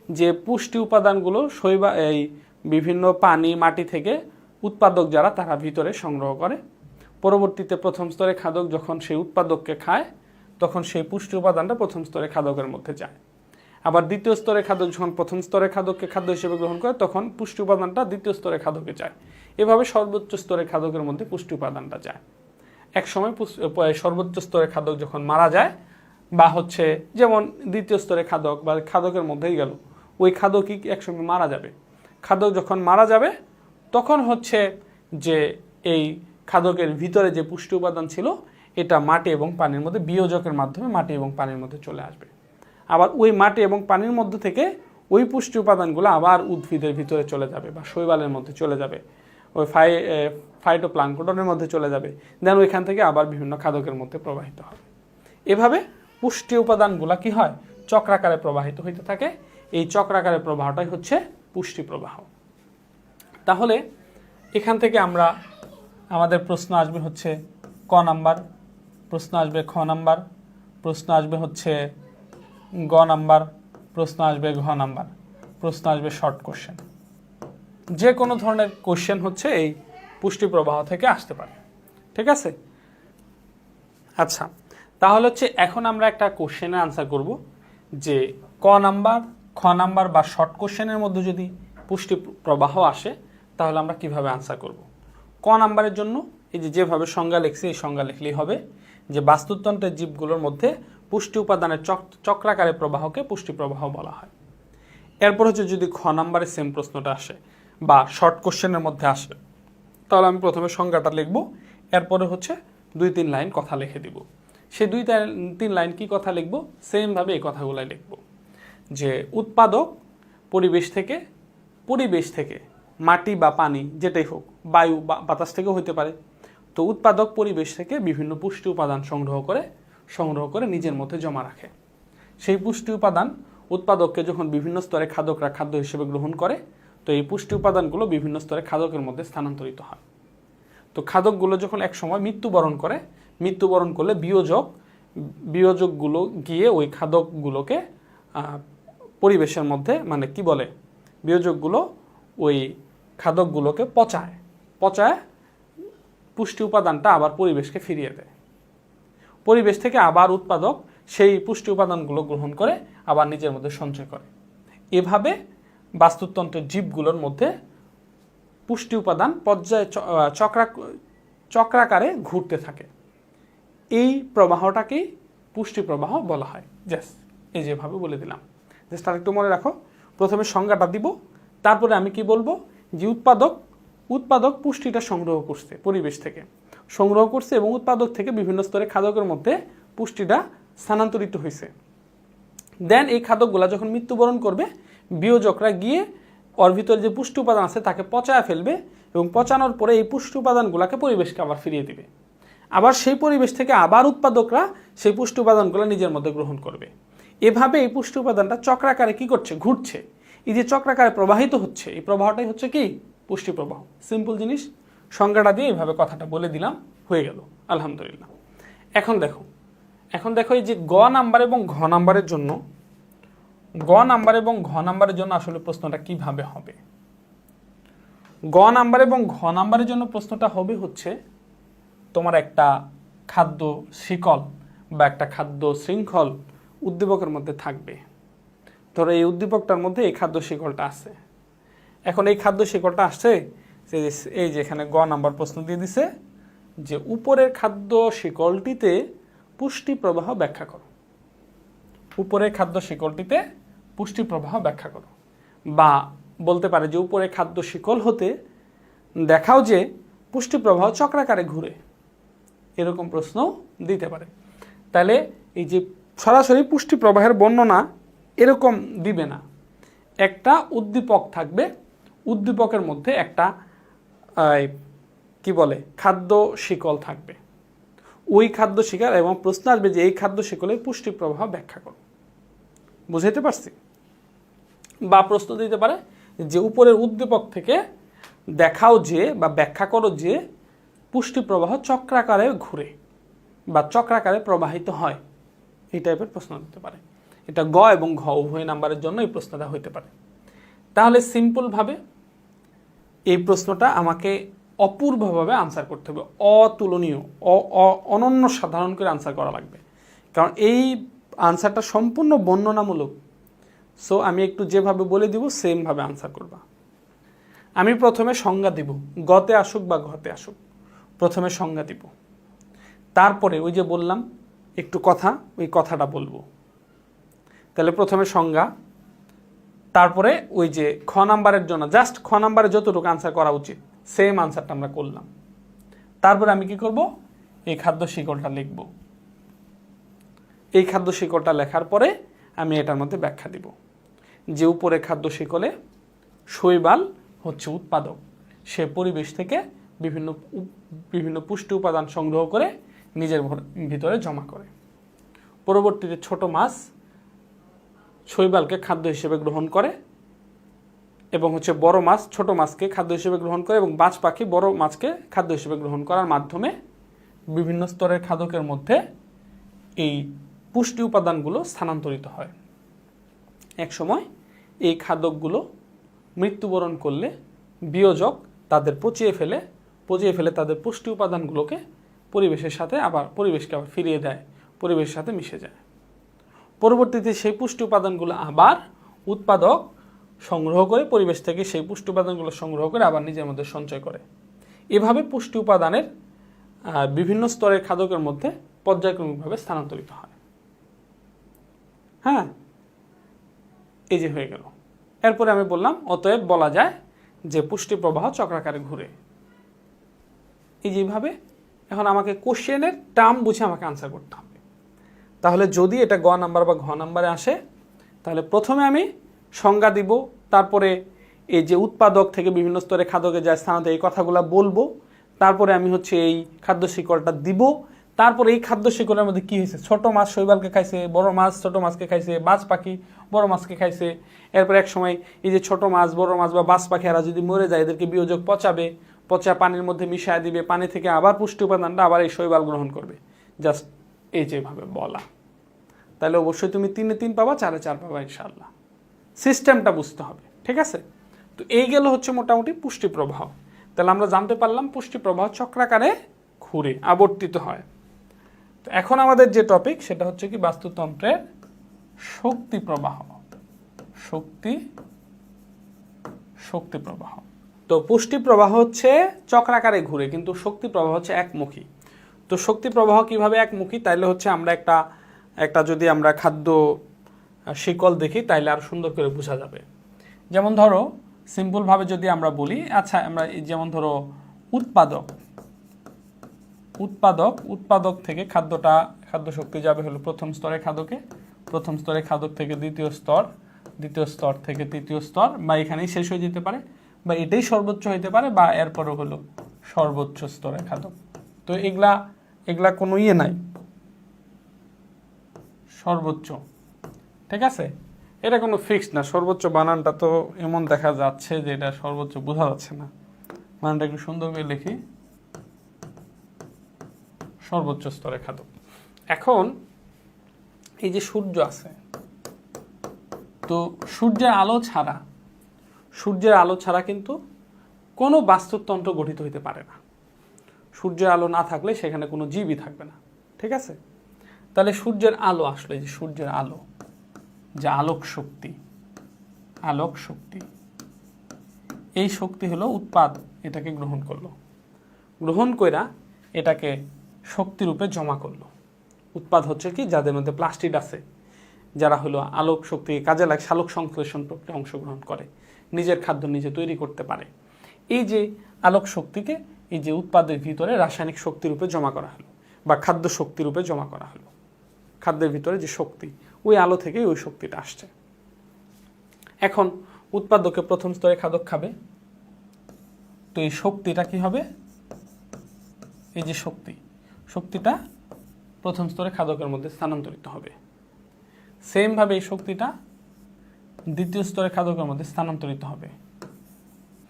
[SPEAKER 1] যে পুষ্টি উপাদানগুলো এই বিভিন্ন পানি মাটি থেকে উৎপাদক যারা তারা ভিতরে সংগ্রহ করে, পরবর্তীতে প্রথম স্তরে খাদক যখন সেই উৎপাদককে খায় তখন সেই পুষ্টি উপাদানটা প্রথম স্তরে খাদকের মধ্যে যায়। আবার দ্বিতীয় স্তরে খাদক যখন প্রথম স্তরে খাদককে খাদ্য হিসেবে গ্রহণ করে তখন পুষ্টি উপাদানটা দ্বিতীয় স্তরে খাদকে যায়। এভাবে সর্বোচ্চ স্তরে খাদকের মধ্যে পুষ্টি উপাদানটা যায়। এক সময় সর্বোচ্চ স্তরে খাদক যখন মারা যায় বা হচ্ছে যেমন দ্বিতীয় স্তরে খাদক বা খাদকের মধ্যেই গেল, ওই খাদকই একসময় মারা যাবে। খাদক যখন মারা যাবে তখন হচ্ছে যে এই খাদকের ভিতরে যে পুষ্টি উপাদান ছিল এটা মাটি এবং পানির মধ্যে বিয়োজকের মাধ্যমে মাটি এবং পানির মধ্যে চলে আসবে। আবার ওই মাটি এবং পানির মধ্যে থেকে ওই পুষ্টি উপাদানগুলো আবার উদ্ভিদের ভিতরে চলে যাবে বা শৈবালের মধ্যে চলে যাবে, ওই ফাইটোপ্লাঙ্কটনের মধ্যে চলে যাবে, দেন ওইখান থেকে আবার বিভিন্ন খাদকের মধ্যে প্রবাহিত হবে। এভাবে পুষ্টি উপাদানগুলা কি হয়, চক্রাকারে প্রবাহিত হইতে থাকে। এই চক্রাকারে প্রবাহটাই হচ্ছে পুষ্টি প্রবাহ। তাহলে এখান থেকে আমাদের প্রশ্ন আসবে হচ্ছে ক নাম্বার, প্রশ্ন আসবে খ নাম্বার, প্রশ্ন আসবে হচ্ছে গ নাম্বার, প্রশ্ন আসবে ঘ নাম্বার, প্রশ্ন আসবে শর্ট কোশ্চেন। যে কোনো ধরনের কোশ্চেন হচ্ছে এই পুষ্টি প্রবাহ থেকে আসতে পারে। ঠিক আছে? আচ্ছা, তাহলে হচ্ছে এখন আমরা একটা কোশ্চেনের আনসার করব যে ক নাম্বার, খ নাম্বার বা শর্ট কোশ্চেনের মধ্যে যদি পুষ্টি প্রবাহ আসে তাহলে আমরা কিভাবে আনসার করব। ক নাম্বারের জন্য এই যেভাবে সংজ্ঞা লিখছি এই সংজ্ঞা লিখলেই হবে যে বাস্তুতন্ত্রের জীবগুলোর মধ্যে পুষ্টি উপাদানের চক্রাকারে প্রবাহকে পুষ্টি প্রবাহ বলা হয়। এরপর হচ্ছে যদি খ নাম্বারে সেম প্রশ্নটা আসে বা শর্ট কোশ্চেনের মধ্যে আসে তাহলে আমি প্রথমে সংজ্ঞাটা লিখব, এরপরে হচ্ছে 2-3 লাইন কথা লিখে দিব। সেই 2-3 লাইন কি কথা লিখব, সেমভাবে এই কথাগুলাই লিখব যে উৎপাদক পরিবেশ থেকে মাটি বা পানি যেটাই হোক, বায়ু বা বাতাস থেকেও হতে পারে, তো উৎপাদক পরিবেশ থেকে বিভিন্ন পুষ্টি উপাদান সংগ্রহ করে নিজের মধ্যে জমা রাখে। সেই পুষ্টি উপাদান উৎপাদককে যখন বিভিন্ন স্তরে খাদকরা খাদ্য হিসেবে গ্রহণ করে তো এই পুষ্টি উপাদানগুলো বিভিন্ন স্তরে খাদকের মধ্যে স্থানান্তরিত হয়। তো খাদকগুলো যখন এক সময় মৃত্যুবরণ করলে বিয়োজকগুলো গিয়ে ওই খাদকগুলোকে পরিবেশের মধ্যে মানে কি বলে, বিয়োজকগুলো ওই খাদকগুলোকে পচায় পুষ্টি উপাদানটা আবার পরিবেশকে ফিরিয়ে দেয়। পরিবেশ থেকে আবার উৎপাদক সেই পুষ্টি উপাদানগুলো গ্রহণ করে আবার নিজের মধ্যে সঞ্চয় করে। এভাবে বাস্তুতন্ত্রের জীবগুলোর মধ্যে পুষ্টি উপাদান পর্যায়ে চক্রাকারে ঘুরতে থাকে। এই প্রবাহটাকেই পুষ্টি প্রবাহ বলা হয়। এই যেভাবে বলে দিলাম, জাস্ট আরেকটু মনে রাখো, প্রথমে সংজ্ঞাটা দিব, তারপরে আমি কি বলবো যে উৎপাদক পুষ্টিটা সংগ্রহ করছে পরিবেশ থেকে এবং উৎপাদক থেকে বিভিন্ন স্তরে খাদকের মধ্যে পুষ্টিটা স্থানান্তরিত হয়েছে। দেন এই খাদকগুলা যখন মৃত্যুবরণ করবে বিয়োজকরা গিয়ে ওর ভিতরে যে পুষ্টি উপাদান আছে তাকে পচায় ফেলবে এবং পচানোর পরে এই পুষ্টি উপাদানগুলোকে পরিবেশকে আবার ফিরিয়ে দিবে। আবার সেই পরিবেশ থেকে আবার উৎপাদকরা সেই পুষ্টি উপাদানগুলো নিজের মধ্যে গ্রহণ করবে। এভাবে এই পুষ্টি উপাদানটা চক্রাকারে কি করছে, ঘুরছে। এই যে চক্রাকারে প্রবাহিত হচ্ছে এই প্রবাহটাই হচ্ছে কি পুষ্টি প্রবাহ। সিম্পল জিনিস, সংজ্ঞাটা দিয়ে এইভাবে কথাটা বলে দিলাম, হয়ে গেল আলহামদুলিল্লাহ। এখন দেখো এই যে গ নাম্বার এবং ঘ নাম্বারের জন্য আসলে প্রশ্নটা কিভাবে হবে। গ নাম্বার এবং ঘ নাম্বারের জন্য প্রশ্নটা হবে হচ্ছে তোমার একটা খাদ্য শিকল বা একটা খাদ্য শৃঙ্খল উদ্দীপকের মধ্যে থাকবে। ধরো এই উদ্দীপকটার মধ্যে এই খাদ্য শিকলটা আছে। এখন এই খাদ্য শিকলটা আসছে এই যে এখানে গ নাম্বার প্রশ্ন দিয়ে দিছে যে উপরের খাদ্য শিকলটিতে পুষ্টি প্রবাহ ব্যাখ্যা করো। উপরের খাদ্য শিকলটিতে পুষ্টি প্রবাহ ব্যাখ্যা করো। বা বলতে পারে যে উপরে খাদ্য শিকল হতে দেখাও যে পুষ্টি প্রবাহ চক্রাকারে ঘুরে, এরকম প্রশ্ন দিতে পারে। তাহলে এই যে সরাসরি পুষ্টি প্রবাহের বর্ণনা এরকম দিবে না, একটা উদ্দীপক থাকবে, উদ্দীপকের মধ্যে একটা কি বলে খাদ্য শিকল থাকবে, ওই খাদ্য শিকল এবং প্রশ্ন আসবে যে এই খাদ্য শিকলের পুষ্টি প্রবাহ ব্যাখ্যা করো। বুঝাইতে পারছি? বা প্রশ্ন দিতে পারে যে উপরের উদ্দীপক থেকে দেখাও যে বা ব্যাখ্যা করো যে পুষ্টি প্রবাহ চক্রাকারে ঘুরে বা চক্রাকারে প্রবাহিত হয়, এই টাইপের প্রশ্ন দিতে পারে। এটা গ এবং ঘ উভয় নাম্বারের জন্য এই প্রশ্নটা হইতে পারে। তাহলে সিম্পলভাবে এই প্রশ্নটা আমাকে অপূর্বভাবে আনসার করতে হবে, অতুলনীয়, অনন্য সাধারণ করে আনসার করা লাগবে, কারণ এই আনসারটা সম্পূর্ণ বর্ণনামূলক। সো আমি একটু যেভাবে বলে দিব সেমভাবে আনসার করবা। আমি প্রথমে সংজ্ঞা দিব, গতে আসুক বা ঘতে আসুক, প্রথমে সংজ্ঞা দিব, তারপরে ওই যে বললাম একটু কথা, ওই কথাটা বলবো। তাহলে প্রথমে সংজ্ঞা, তারপরে ওই যে খ নাম্বারের জন্য জাস্ট খ নাম্বারে যতটুকু আনসার করা উচিত সেম আনসারটা আমরা করলাম। তারপরে আমি কি করব, এই খাদ্য শিকলটা লিখব। এই খাদ্য শিকলটা লেখার পরে আমি এটার মধ্যে ব্যাখ্যা দিব যে উপরে খাদ্য শিকলে শৈবাল হচ্ছে উৎপাদক, সে পরিবেশ থেকে বিভিন্ন পুষ্টি উপাদান সংগ্রহ করে নিজের ভিতরে জমা করে। পরবর্তীতে ছোট মাছ শৈবালকে খাদ্য হিসেবে গ্রহণ করে এবং হচ্ছে বড় মাছ ছোট মাছকে খাদ্য হিসেবে গ্রহণ করে এবং বাজ পাখি বড় মাছকে খাদ্য হিসেবে গ্রহণ করার মাধ্যমে বিভিন্ন স্তরের খাদকের মধ্যে এই পুষ্টি উপাদানগুলো স্থানান্তরিত হয়। একসময় এই খাদকগুলো মৃত্যুবরণ করলে বিয়োজক তাদের পচিয়ে ফেলে তাদের পুষ্টি উপাদানগুলোকে পরিবেশের সাথে পরিবেশকে আবার ফিরিয়ে দেয়, পরিবেশের সাথে মিশে যায়। পরবর্তীতে সেই পুষ্টি উপাদানগুলো আবার উৎপাদক সংগ্রহ করে পরিবেশ থেকে সেই পুষ্টি উপাদানগুলো সংগ্রহ করে আবার নিজের মধ্যে সঞ্চয় করে। এভাবে পুষ্টি উপাদানের বিভিন্ন স্তরের খাদকের মধ্যে পর্যায়ক্রমিকভাবে স্থানান্তরিত হয়। হ্যাঁ, এই যে হয়ে গেল। এরপরে আমি বললাম অতএব বলা যায় যে পুষ্টি প্রবাহ চক্রাকারে ঘুরে। এই যেভাবে এখন আমাকে কোশ্চেনের টার্ম বুঝে আমাকে আনসার করতে হবে। তাহলে যদি এটা গ নাম্বার বা ঘ নাম্বারে আসে তাহলে প্রথমে আমি সংজ্ঞা দিব, তারপরে এই যে উৎপাদক থেকে বিভিন্ন স্তরে খাদকে যায় স্থানান্তর এই কথাগুলো বলবো, তারপরে আমি হচ্ছে এই খাদ্য শিকলটা দিব, তারপরে এই খাদ্য শিকলের মধ্যে কি হয়েছে, ছোট মাছ শৈবালকে খাইছে, বড় মাছ ছোট মাছকে খাইছে, বাজ পাখি বড় মাছকে খাইছে। এরপর এক সময় এই যে ছোট মাছ বড় মাছ বা বাজ পাখি এরা যদি মরে যায় এদেরকে বিয়োজক পচাবে, পচা পানির মধ্যে মিশিয়ে দিবে, পানি থেকে আবার পুষ্টি উপাদানটা আবার এই শৈবাল গ্রহণ করবে। জাস্ট এই যেভাবে বলা, তাহলে অবশ্যই তুমি 3-এ 3 পাবা, 4-এ 4 পাবা ইনশাআল্লাহ। সিস্টেমটা বুঝতে হবে, ঠিক আছে? তো এই গেল হচ্ছে মোটামুটি পুষ্টি প্রবাহ। তাহলে আমরা জানতে পারলাম পুষ্টি প্রবাহ চক্রাকারে ঘুরে আবর্তিত হয়। তো এখন আমাদের যে টপিক সেটা হচ্ছে কি বাস্তুতন্ত্রের শক্তি প্রবাহ। শক্তি প্রবাহ। তো পুষ্টি প্রবাহ হচ্ছে চক্রাকারে ঘুরে, কিন্তু শক্তি প্রবাহ হচ্ছে একমুখী। তো শক্তি প্রবাহ কিভাবে একমুখী, তাইলে হচ্ছে আমরা একটা যদি আমরা খাদ্য শিকল দেখি তাইলে আর সুন্দর করে বোঝা যাবে। যেমন ধরো সিম্পলভাবে যদি আমরা বলি, আচ্ছা আমরা যেমন ধরো উৎপাদক থেকে খাদ্য শক্তি যাবে হলো প্রথম স্তরে খাদকে, প্রথম স্তরে খাদক থেকে দ্বিতীয় স্তর থেকে তৃতীয় স্তর, বা এখানেই শেষ হয়ে যেতে পারে, বা এটাই সর্বোচ্চ হইতে পারে, বা এরপরও হলো সর্বোচ্চ স্তরে খাদক। তো এগুলা কোনো নাই, সর্বোচ্চ, ঠিক আছে? এটা কোনো ফিক্সড না। সর্বোচ্চ বানানটা তো এমন দেখা যাচ্ছে যে এটা সর্বোচ্চ বোঝা যাচ্ছে না, বানানটা একটু সুন্দর করে লিখি, সর্বোচ্চ স্তরে খাদক। এখন এই যে সূর্য আছে, তো সূর্যের আলো ছাড়া কিন্তু কোনো বাস্তুতন্ত্র গঠিত হইতে পারে না। সূর্যের আলো না থাকলে সেখানে কোনো জীবই থাকবে না, ঠিক আছে? তাহলে সূর্যের আলো আসলে, যে সূর্যের আলো, যে আলোক শক্তি, এই শক্তি হলো উৎপাদ এটাকে গ্রহণ কইরা এটাকে শক্তিরূপে জমা করলো। উৎপাদ হচ্ছে কি যাদের মধ্যে প্লাস্টিড আছে, যারা হলো আলোক শক্তিকে কাজে লাগে, সালোক সংশ্লেষণ প্রক্রিয়ায় অংশগ্রহণ করে, নিজের খাদ্য নিজে তৈরি করতে পারে। এই যে আলোক শক্তিকে এই যে উৎপাদের ভিতরে রাসায়নিক শক্তি রূপে জমা করা হলো বা খাদ্য শক্তি রূপে জমা করা হলো, খাদ্যের ভিতরে যে শক্তি, ওই আলো থেকেই ওই শক্তিটা আসছে। এখন উৎপাদকে প্রথম স্তরে খাদক খাবে, তো এই শক্তিটা কি হবে, এই যে শক্তিটা প্রথম স্তরে খাদকের মধ্যে স্থানান্তরিত হবে। সেমভাবে এই শক্তিটা দ্বিতীয় স্তরে খাদকের মধ্যে স্থানান্তরিত হবে,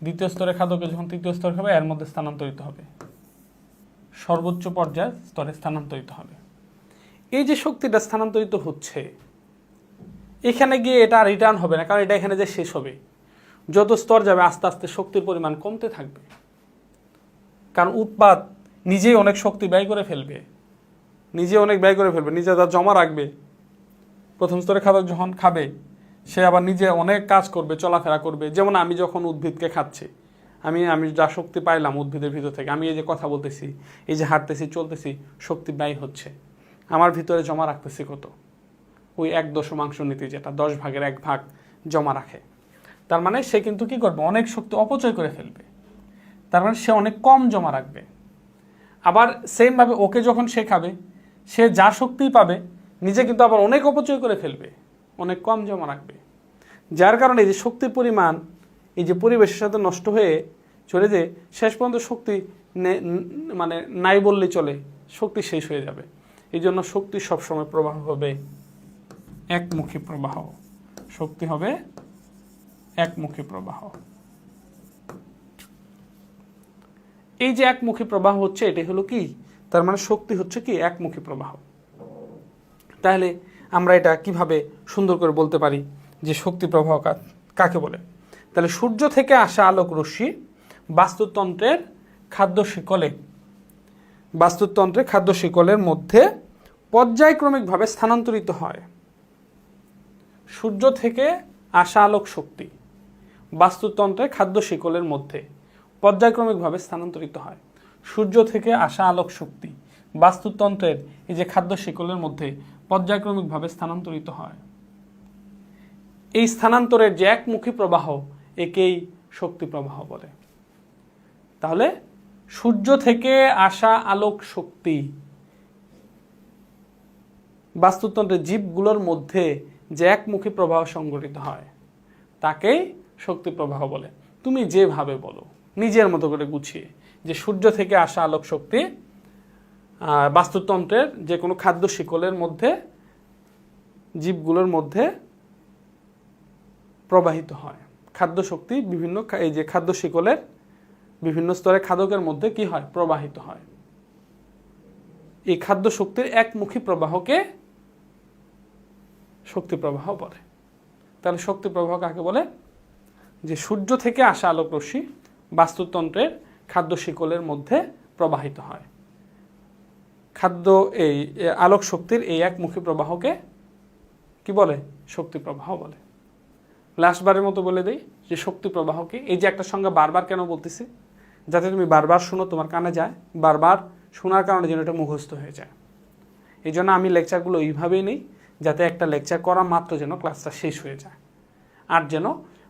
[SPEAKER 1] দ্বিতীয় স্তরে খাদকে যখন তৃতীয় স্তর খাবে এর মধ্যে স্থানান্তরিত হবে, সর্বোচ্চ পর্যায়ের স্তরে স্থানান্তরিত হবে। এই যে শক্তিটা স্থানান্তরিত হচ্ছে, এখানে গিয়ে এটা রিটার্ন হবে না, কারণ এটা এখানে যে শেষ হবে, যত স্তর যাবে আস্তে আস্তে শক্তির পরিমাণ কমতে থাকবে, কারণ উৎপাদ নিজেই অনেক শক্তি ব্যয় করে ফেলবে, নিজে তার জমা রাখবে। প্রথম স্তরে খাদক যখন খাবে সে আবার নিজে অনেক কাজ করবে, চলাফেরা করবে। যেমন আমি যখন উদ্ভিদকে খাচ্ছি, আমি যা শক্তি পাইলাম উদ্ভিদের ভিতর থেকে, আমি এই যে কথা বলতেছি, এই যে হাঁটতেছি, চলতেছি, শক্তি ব্যয় হচ্ছে, আমার ভিতরে জমা রাখতেছি কত, ওই 1/10 নীতি, যেটা 10 ভাগের 1 ভাগ জমা রাখে। তার মানে সে কিন্তু কি করবে, অনেক শক্তি অপচয় করে ফেলবে, তার মানে সে অনেক কম জমা রাখবে। আবার সেমভাবে ওকে যখন সে খাবে, সে যা শক্তি পাবে নিজে কিন্তু আবার অনেক অপচয় করে ফেলবে, অনেক কম জমা রাখবে। যার কারণে এই যে শক্তির পরিমাণ এই যে পরিবেশের সাথে নষ্ট হয়ে চলে যে শেষ পর্যন্ত শক্তি মানে নাই বললেই চলে, শক্তি শেষ হয়ে যাবে। এই জন্য শক্তি সবসময় প্রবাহ হবে একমুখী প্রবাহ, শক্তি হবে একমুখী প্রবাহ। এই যে একমুখী প্রবাহ হচ্ছে, এটাই হলো কি, তার মানে শক্তি হচ্ছে কি একমুখী প্রবাহ। তাহলে আমরা এটা কিভাবে সুন্দর করে বলতে পারি যে শক্তি প্রবাহ কাকে বলে? তাহলে সূর্য থেকে আসা আলোক রশ্মি বাস্তুতন্ত্রের খাদ্য শিকলের মধ্যে পর্যায়ক্রমিকভাবে স্থানান্তরিত হয়। সূর্য থেকে আসা আলোক শক্তি বাস্তুতন্ত্রের খাদ্য শিকলের মধ্যে পর্যায়ক্রমিকভাবে স্থানান্তরিত হয়। সূর্য থেকে আসা আলোক শক্তি বাস্তুতন্ত্রের এই যে খাদ্য শিকলের মধ্যে পর্যায়ক্রমিকভাবে স্থানান্তরিত হয়। এই স্থানান্তরের যে একমুখী প্রবাহ, একেই শক্তি প্রবাহ বলে। তাহলে সূর্য থেকে আসা আলোক শক্তি বাস্তুতন্ত্রের জীবগুলোর মধ্যে যে একমুখী প্রবাহ সংঘটিত হয়, তাকেই শক্তি প্রবাহ বলে। তুমি যেভাবে বলো নিজের মতো করে গুছিয়ে, যে সূর্য থেকে আসা আলোক শক্তি বাস্তুতন্ত্রের যে কোনো খাদ্য শিকলের মধ্যে, জীবগুলোর মধ্যে প্রবাহিত হয়। খাদ্য শক্তি বিভিন্ন এই যে খাদ্য শিকলের বিভিন্ন স্তরে খাদকের মধ্যে কি হয়, প্রবাহিত হয়। এই খাদ্য শক্তির একমুখী প্রবাহকে শক্তি প্রবাহ বলে। তাহলে শক্তি প্রবাহ কাকে বলে? যে সূর্য থেকে আসা আলোক রশ্মি বাস্তুতন্ত্রের খাদ্য শিকলের মধ্যে প্রবাহিত হয়। এই আলোক শক্তির এই একমুখী প্রবাহকে কি বলে? শক্তি প্রবাহ বলে। লাস্টবারের মতো বলে দেই যে শক্তি প্রবাহকে, এই যে একটা সংজ্ঞা বারবার কেন বলতেছি, যাতে তুমি বারবার শুনো, তোমার কানে যায়, বারবার শোনার কারণে যেন এটা মুখস্থ হয়ে যায়। এই জন্য আমি লেকচারগুলো এইভাবেই নেই, যাতে একটা লেকচার করা মাত্র যেন ক্লাসটা শেষ হয়ে যায়, আর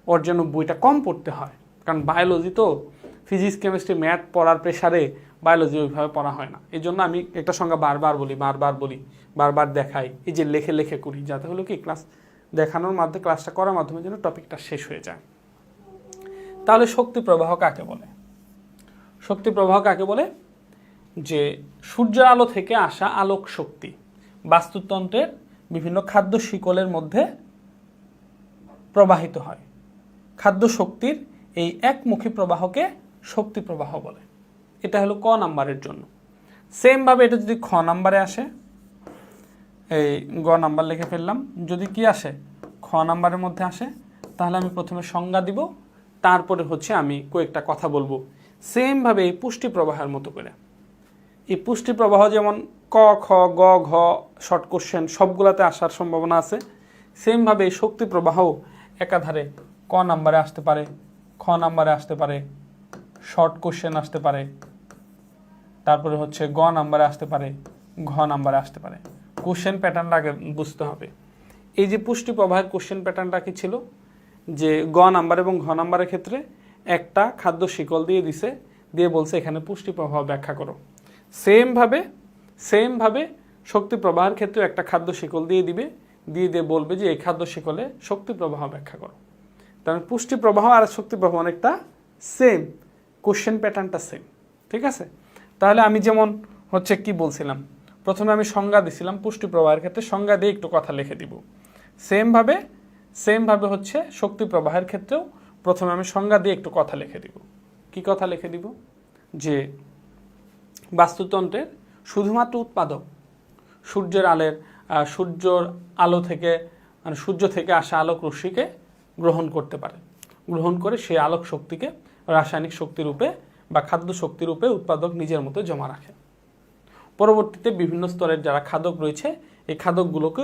[SPEAKER 1] ওর যেন বইটা কম পড়তে হয়। কারণ বায়োলজি তো ফিজিক্স, কেমিস্ট্রি, ম্যাথ পড়ার প্রেশারে বায়োলজি ওইভাবে পড়া হয় না। এই জন্য আমি একটা সংজ্ঞা বারবার দেখাই, এই যে লেখে করি, যাতে হলো কি ক্লাস দেখানোর মাধ্যমে, ক্লাসটা করার মাধ্যমে যেন টপিকটা শেষ হয়ে যায়। তাহলে শক্তি প্রবাহ কাকে বলে? শক্তি প্রবাহ কাকে বলে? যে সূর্যের আলো থেকে আসা আলোক শক্তি বাস্তুতন্ত্রের বিভিন্ন খাদ্য শিকলের মধ্যে প্রবাহিত হয়। খাদ্য শক্তির এই একমুখী প্রবাহকে শক্তি প্রবাহ বলে। এটা হলো ক নাম্বারের জন্য। সেমভাবে এটা যদি খ নাম্বারে আসে, এই গ নাম্বার লিখে ফেললাম, যদি কি আসে খ নাম্বারের মধ্যে আসে, তাহলে আমি প্রথমে সংজ্ঞা দিব, তারপরে হচ্ছে আমি কয়েকটা কথা বলবো। সেমভাবে এই পুষ্টি প্রবাহের মতো করে, এই পুষ্টি প্রবাহ যেমন ক, খ, গ, ঘ শর্ট কোশ্চেন সবগুলাতে আসার সম্ভাবনা আছে, সেমভাবে এই শক্তি প্রবাহও একাধারে ক নাম্বারে আসতে পারে, খ নাম্বারে আসতে পারে, শর্ট কোশ্চেন আসতে পারে, তারপরে হচ্ছে গ নাম্বারে আসতে পারে, ঘ নাম্বারে আসতে পারে। কোশ্চেন প্যাটার্নটা আগে বুঝতে হবে। এই যে পুষ্টি প্রবাহের কোশ্চেন প্যাটার্নটা কি ছিল, যে গ নাম্বার এবং ঘ নাম্বারের ক্ষেত্রে একটা খাদ্য শিকল দিয়ে দিছে, দিয়ে বলছে এখানে পুষ্টি প্রবাহ ব্যাখ্যা করো। সেমভাবে শক্তি প্রবাহের ক্ষেত্রে একটা খাদ্য শিকল দিয়ে দিবে, দিয়ে বলবে যে এই খাদ্য শিকলে শক্তি প্রবাহ ব্যাখ্যা করো। তার পুষ্টি প্রবাহ আর শক্তি প্রবাহ অনেকটা সেম, কোশ্চেন প্যাটার্নটা সেম, ঠিক আছে। তাহলে আমি যেমন হচ্ছে কি বলছিলাম, প্রথমে আমি সংজ্ঞা দিছিলাম, পুষ্টি প্রবাহের ক্ষেত্রে সংজ্ঞা দিয়ে একটু কথা লিখে দিব। সেমভাবে হচ্ছে শক্তি প্রবাহের ক্ষেত্রেও প্রথমে আমি সংজ্ঞা দিয়ে একটু কথা লিখে দিব। কি কথা লিখে দিব, যে বাস্তুতন্ত্রের শুধুমাত্র উৎপাদক সূর্যের আলো থেকে, মানে সূর্য থেকে আসা আলোক রশ্মিকে গ্রহণ করতে পারে, গ্রহণ করে সেই আলোক শক্তিকে রাসায়নিক শক্তি রূপে বা খাদ্য শক্তি রূপে উৎপাদক নিজের মতো জমা রাখে। পরবর্তীতে বিভিন্ন স্তরের যারা খাদক রয়েছে, এই খাদকগুলোকে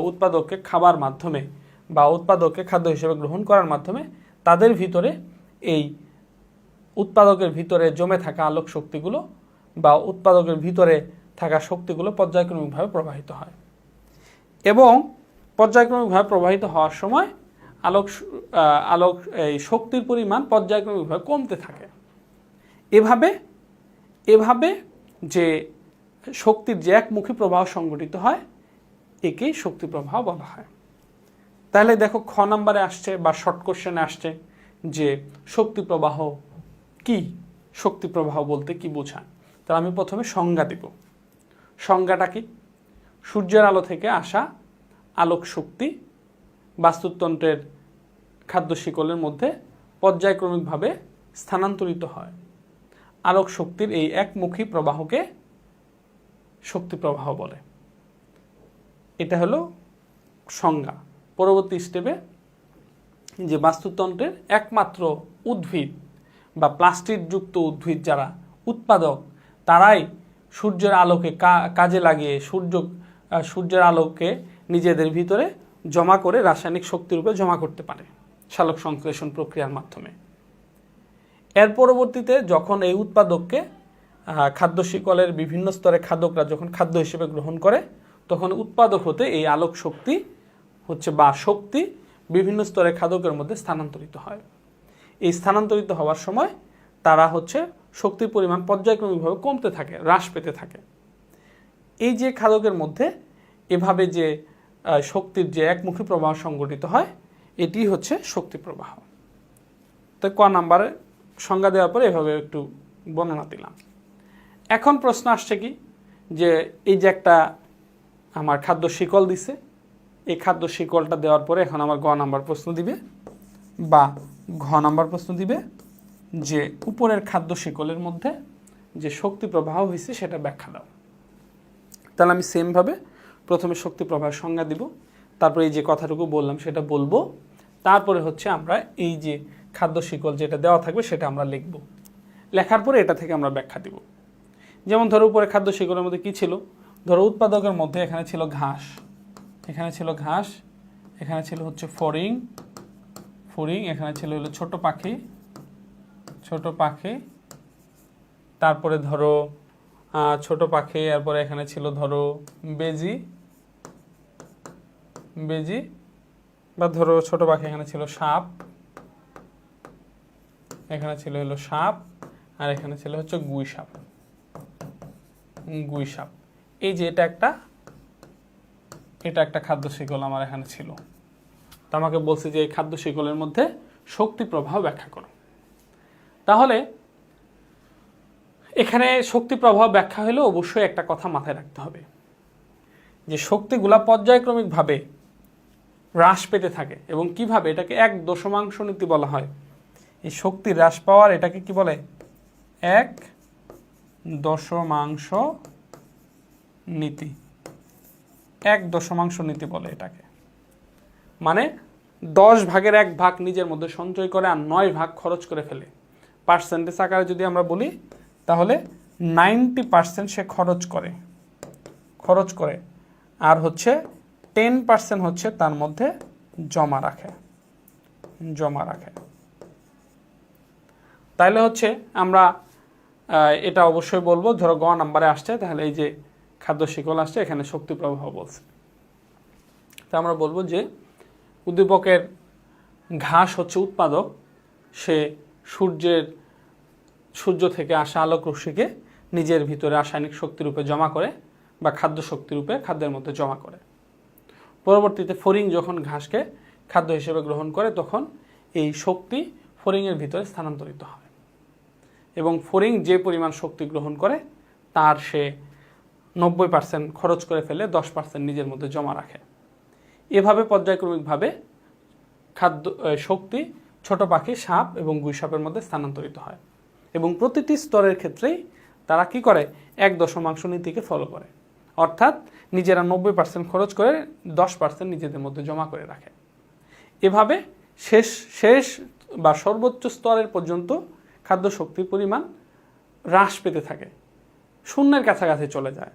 [SPEAKER 1] উৎপাদককে খাবার মাধ্যমে বা উৎপাদককে খাদ্য হিসেবে গ্রহণ করার মাধ্যমে তাদের ভিতরে, এই উৎপাদকের ভিতরে জমে থাকা আলোক শক্তিগুলো বা উৎপাদকের ভিতরে থাকা শক্তিগুলো পর্যায়ক্রমিকভাবে প্রবাহিত হয়, এবং পর্যায়ক্রমিকভাবে প্রবাহিত হওয়ার সময় এই শক্তির পরিমাণ পর্যায়ক্রমিকভাবে কমতে থাকে। এভাবে যে শক্তির যে একমুখী প্রবাহ সংঘটিত হয়, একেই শক্তি প্রবাহ বলা হয়। তাহলে দেখো খ নাম্বারে আসছে বা শর্ট কোশ্চেনে আসছে যে শক্তি প্রবাহ কি, শক্তি প্রবাহ বলতে কি বোঝায়। তাহলে আমি প্রথমে সংজ্ঞা দিব। সংজ্ঞাটা কি, সূর্যের আলো থেকে আসা আলোক শক্তি বাস্তুতন্ত্রের খাদ্য শিকলের মধ্যে পর্যায়ক্রমিকভাবে স্থানান্তরিত হয়। আলোক শক্তির এই একমুখী প্রবাহকে শক্তি প্রবাহ বলে। এটা হলো সংজ্ঞা। পরবর্তী স্টেপে যে বাস্তুতন্ত্রের একমাত্র উদ্ভিদ বা প্লাস্টিকযুক্ত উদ্ভিদ যারা উৎপাদক, তারাই সূর্যের আলোকে কাজে লাগিয়ে সূর্যের আলোকে নিজেদের ভিতরে জমা করে রাসায়নিক শক্তিরূপে জমা করতে পারে সালোক সংশ্লেষণ প্রক্রিয়ার মাধ্যমে। এর পরবর্তীতে যখন এই উৎপাদককে খাদ্য শিকলের বিভিন্ন স্তরে খাদকরা যখন খাদ্য হিসেবে গ্রহণ করে, তখন উৎপাদক হতে এই আলোক শক্তি বা শক্তি বিভিন্ন স্তরে খাদকের মধ্যে স্থানান্তরিত হয়। এই স্থানান্তরিত হওয়ার সময় তারা শক্তির পরিমাণ পর্যায়ক্রমিকভাবে কমতে থাকে, হ্রাস পেতে থাকে। এই যে খাদকের মধ্যে এভাবে যে শক্তির যে একমুখী প্রবাহ সংঘটিত হয়, এটি হচ্ছে শক্তি প্রবাহ। তো ক নাম্বারে সংজ্ঞা দেওয়ার পরে এভাবে একটু বর্ণনা দিলাম। এখন প্রশ্ন আসছে কি, যে এই যে একটা আমার খাদ্য শিকল দিছে, এই খাদ্য শিকলটা দেওয়ার পরে এখন আমার গ নাম্বার প্রশ্ন দিবে বা ঘ নাম্বার প্রশ্ন দিবে যে উপরের খাদ্য শিকলের মধ্যে যে শক্তি প্রবাহ হয়েছে সেটা ব্যাখ্যা দাও। তাহলে আমি সেমভাবে প্রথমে শক্তি প্রবাহের সংজ্ঞা দিব, তারপরে এই যে কথাটুকু বললাম সেটা বলবো, তারপরে আমরা এই যে খাদ্য শিকল যেটা দেওয়া থাকবে সেটা আমরা লিখব। লেখার পরে এটা থেকে আমরা ব্যাখ্যা দিব। যেমন ধরো উপরে খাদ্য শিকলের মধ্যে কি ছিল, ধরো উৎপাদকের মধ্যে এখানে ছিল ঘাস, এখানে ছিল ফড়িং, এখানে ছিল ছোট পাখি, তারপরে ধরো ছোট পাখি, এরপরে এখানে ছিল ধরো বেজি বা ধরো ছোট পাখি, এখানে ছিল সাপ, আর এখানে ছিল গুই সাপ। এই যে এটা একটা খাদ্য শিকল আমার এখানে ছিল। তো আমাকে বলছে যে এই খাদ্য শিকলের মধ্যে শক্তি প্রবাহ ব্যাখ্যা করো। তাহলে এখানে শক্তি প্রবাহ ব্যাখ্যা হলে অবশ্যই একটা কথা মাথায় রাখতে হবে, যে শক্তিগুলা পর্যায়ক্রমিকভাবে হ্রাস পেতে থাকে। এবং কিভাবে, এটাকে এক দশমাংশ নীতি বলা হয়। এই শক্তি হ্রাস পাওয়ার এটাকে কি বলে, এক দশমাংশ নীতি। এক দশমাংশ নীতি বলে এটাকে। মানে 10 ভাগের 1 ভাগ নিজের মধ্যে সঞ্চয় করে আর 9 ভাগ খরচ করে ফেলে। পার্সেন্টেজ আকারে যদি আমরা বলি তাহলে 90% সে খরচ করে আর 10% তার মধ্যে জমা রাখে। তাইলে আমরা এটা অবশ্যই বলবো। ধরো গ নাম্বারে আসছে, তাহলে এই যে খাদ্য শিকল আসছে, এখানে শক্তি প্রবাহ বলছে। তা আমরা বলবো যে উদ্দীপকের ঘাস হচ্ছে উৎপাদক, সে সূর্য থেকে আসা আলোক রশ্মিকে নিজের ভিতরে রাসায়নিক শক্তিরূপে জমা করে বা খাদ্য শক্তিরূপে খাদ্যের মধ্যে জমা করে। পরবর্তীতে ফড়িং যখন ঘাসকে খাদ্য হিসেবে গ্রহণ করে তখন এই শক্তি ফড়িংয়ের ভিতরে স্থানান্তরিত হয় এবং ফড়িং যে পরিমাণ শক্তি গ্রহণ করে তার সে 90% খরচ করে ফেলে, 10% নিজের মধ্যে জমা রাখে। এভাবে পর্যায়ক্রমিকভাবে শক্তি ছোট পাখি, সাপ এবং গুইসাপের মধ্যে স্থানান্তরিত হয় এবং প্রতিটি স্তরের ক্ষেত্রেই তারা কি করে, 1 দশমাংশ নীতিকে ফলো করে, অর্থাৎ নিজেরা 90% খরচ করে 10% নিজেদের মধ্যে জমা করে রাখে। এভাবে শেষ বা সর্বোচ্চ স্তরের পর্যন্ত খাদ্য শক্তির পরিমাণ হ্রাস পেতে থাকে, শূন্যের কাছাকাছি চলে যায়।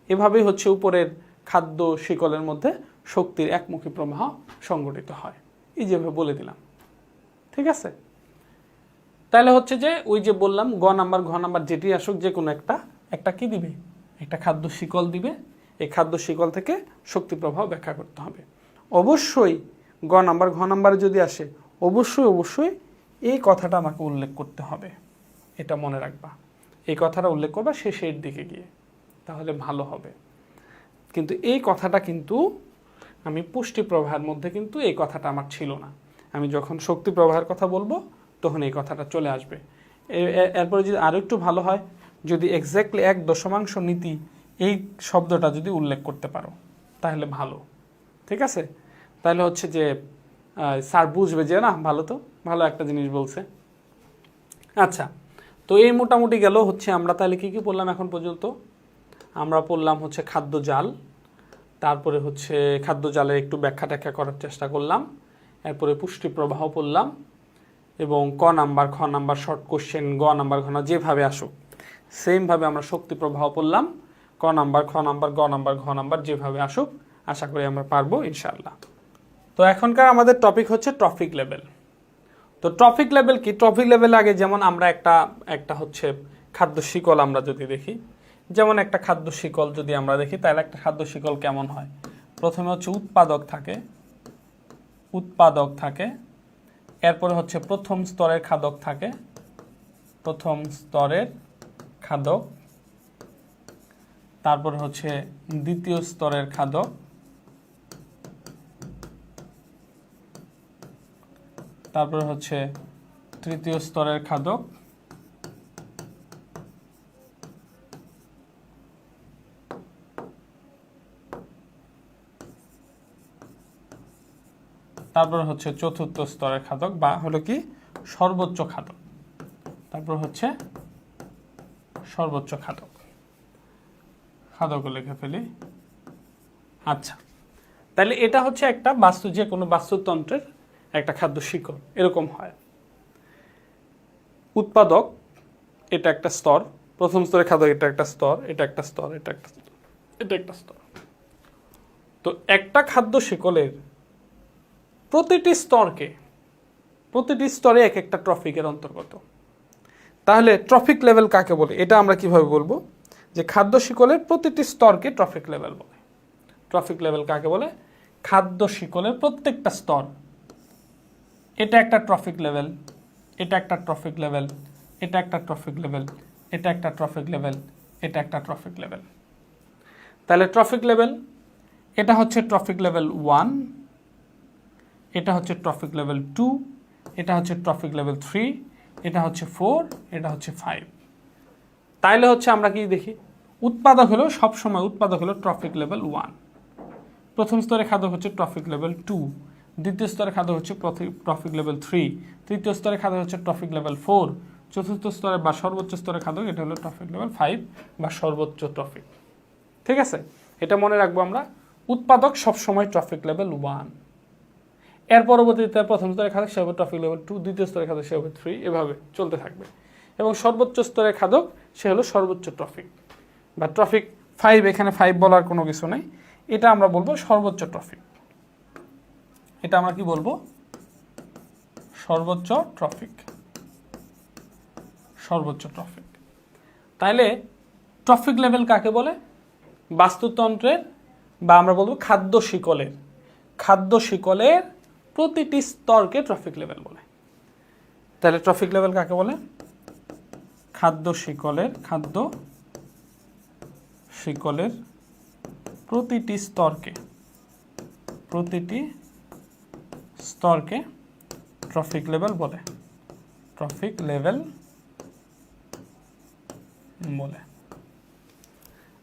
[SPEAKER 1] এভাবেই হচ্ছে উপরের খাদ্য শিকলের মধ্যে শক্তির একমুখী প্রবাহ সংঘটিত হয়। এই যেভাবে বলে দিলাম, ঠিক আছে? তাহলে হচ্ছে যে ওই যে বললাম ঘ নাম্বার যেটি আসুক, যে কোনো একটা কি দিবে, একটা খাদ্য শিকল দিবে। এই খাদ্য শিকল থেকে শক্তি প্রবাহ ব্যাখ্যা করতে হবে। অবশ্যই ঘ নাম্বারে যদি আসে অবশ্যই এই কথাটা আমাকে উল্লেখ করতে হবে, এটা মনে রাখবা। এই কথাটা উল্লেখ করবা শেষের দিকে গিয়ে, তাহলে ভালো হবে। কিন্তু এই কথাটা কিন্তু আমি পুষ্টি প্রবাহের মধ্যে কিন্তু এই কথাটা আমার ছিল না। আমি যখন শক্তি প্রবাহের কথা বলবো তখন এই কথাটা চলে আসবে। এরপরে যদি আরও একটু ভালো হয়, যদি এক্স্যাক্টলি 1 দশমাংশ নীতি এই শব্দটা যদি উল্লেখ করতে পারো তাহলে ভালো, ঠিক আছে? তাহলে হচ্ছে যে স্যার বুঝবে যে না ভালো একটা জিনিস বলছে। আচ্ছা, তো এই মোটামুটি গেল হচ্ছে আমরা তাহলে কি পড়লাম এখন পর্যন্ত? আমরা পড়লাম হচ্ছে খাদ্য জাল, তারপরে হচ্ছে খাদ্য জালের একটু ব্যাখ্যা করার চেষ্টা করলাম, এরপরে পুষ্টি প্রবাহ পড়লাম এবং খ নাম্বার শর্ট কোশ্চেন, গ নাম্বার যেভাবে আসুক সেমভাবে আমরা শক্তি প্রবাহ পড়লাম। খ নাম্বার, ঘ নাম্বার যেভাবে আসুক আশা করি আমরা পারবো ইনশাআল্লাহ। তো এখনকার আমাদের টপিক হচ্ছে ট্রফিক লেভেল। তো ট্রফিক লেভেল কি? ট্রফিক লেভেল আগে যেমন আমরা একটা হচ্ছে খাদ্য শিকল আমরা যদি দেখি, যেমন একটা খাদ্য শিকল যদি আমরা দেখি তাহলে একটা খাদ্য শিকল কেমন হয়? প্রথমে হচ্ছে উৎপাদক থাকে, এরপরে হচ্ছে প্রথম স্তরের খাদক থাকে, তারপরে হচ্ছে দ্বিতীয় স্তরের খাদক, তারপরে হচ্ছে তৃতীয় স্তরের খাদক, তারপর হচ্ছে চতুর্থ স্তরের খাদক বা হলো কি সর্বোচ্চ খাদক, তারপর হচ্ছে সর্বোচ্চ খাদক লিখে ফেলি। আচ্ছা, তাহলে এটা হচ্ছে একটা যে কোনো বাস্তুতন্ত্রের একটা খাদ্য শিকল এরকম হয়। উৎপাদক এটা একটা স্তর, প্রথম স্তরের খাদক এটা একটা স্তর, এটা একটা স্তর, এটা একটা স্তর। তো একটা খাদ্য শিকলের প্রতিটি স্তরে এক একটা ট্রফিকের অন্তর্গত। তাহলে ট্রফিক লেভেল কাকে বলে এটা আমরা কিভাবে বলবো? যে খাদ্য শিকলের প্রতিটি স্তরকে ট্রফিক লেভেল বলে। ট্রফিক লেভেল কাকে বলে? খাদ্য শিকলের প্রত্যেকটা স্তর, এটা একটা ট্রফিক লেভেল, এটা একটা ট্রফিক লেভেল, এটা একটা ট্রফিক লেভেল, এটা একটা ট্রফিক লেভেল, এটা একটা ট্রফিক লেভেল। তাহলে ট্রফিক লেভেল এটা হচ্ছে ট্রফিক লেভেল 1, এটা হচ্ছে ট্রফিক লেভেল 2, এটা হচ্ছে ট্রফিক লেভেল 3, এটা হচ্ছে 4, এটা হচ্ছে 5। তাইলে হচ্ছে আমরা কি দেখি? উৎপাদক হলো ট্রফিক লেভেল 1, প্রথম স্তরের খাদক হচ্ছে ট্রফিক লেভেল 2, দ্বিতীয় স্তরের খাদক হচ্ছে ট্রফিক লেভেল 3, তৃতীয় স্তরের খাদক হচ্ছে ট্রফিক লেভেল 4, চতুর্থ স্তরের বা সর্বোচ্চ স্তরের খাদক এটা হলো ট্রফিক লেভেল 5 বা সর্বোচ্চ ট্রফিক। ঠিক আছে, এটা মনে রাখবো আমরা। উৎপাদক সবসময় ট্রফিক লেভেল 1, এর পরবর্তীতে প্রথম স্তরের খাদক সে হবে ট্রফিক লেভেল 2, দ্বিতীয় স্তরের খাদক সে হবে 3, এভাবে চলতে থাকবে। এবং সর্বোচ্চ স্তরের খাদক সে হলো সর্বোচ্চ ট্রফিক বা ট্রফিক 5, এখানে 5 বলার কোনো কিছু নেই, এটা আমরা বলবো সর্বোচ্চ ট্রফিক। এটা আমরা কি বলবো? সর্বোচ্চ ট্রফিক। তাহলে ট্রফিক লেভেল কাকে বলে? বাস্তুতন্ত্রের বা আমরা বলবো খাদ্য শিকলের প্রতিটি স্তরকে ট্রফিক লেভেল বলে। তাহলে ট্রফিক লেভেল কাকে বলে? খাদ্য শিকলের প্রতিটি স্তরকে ট্রফিক লেভেল বলে।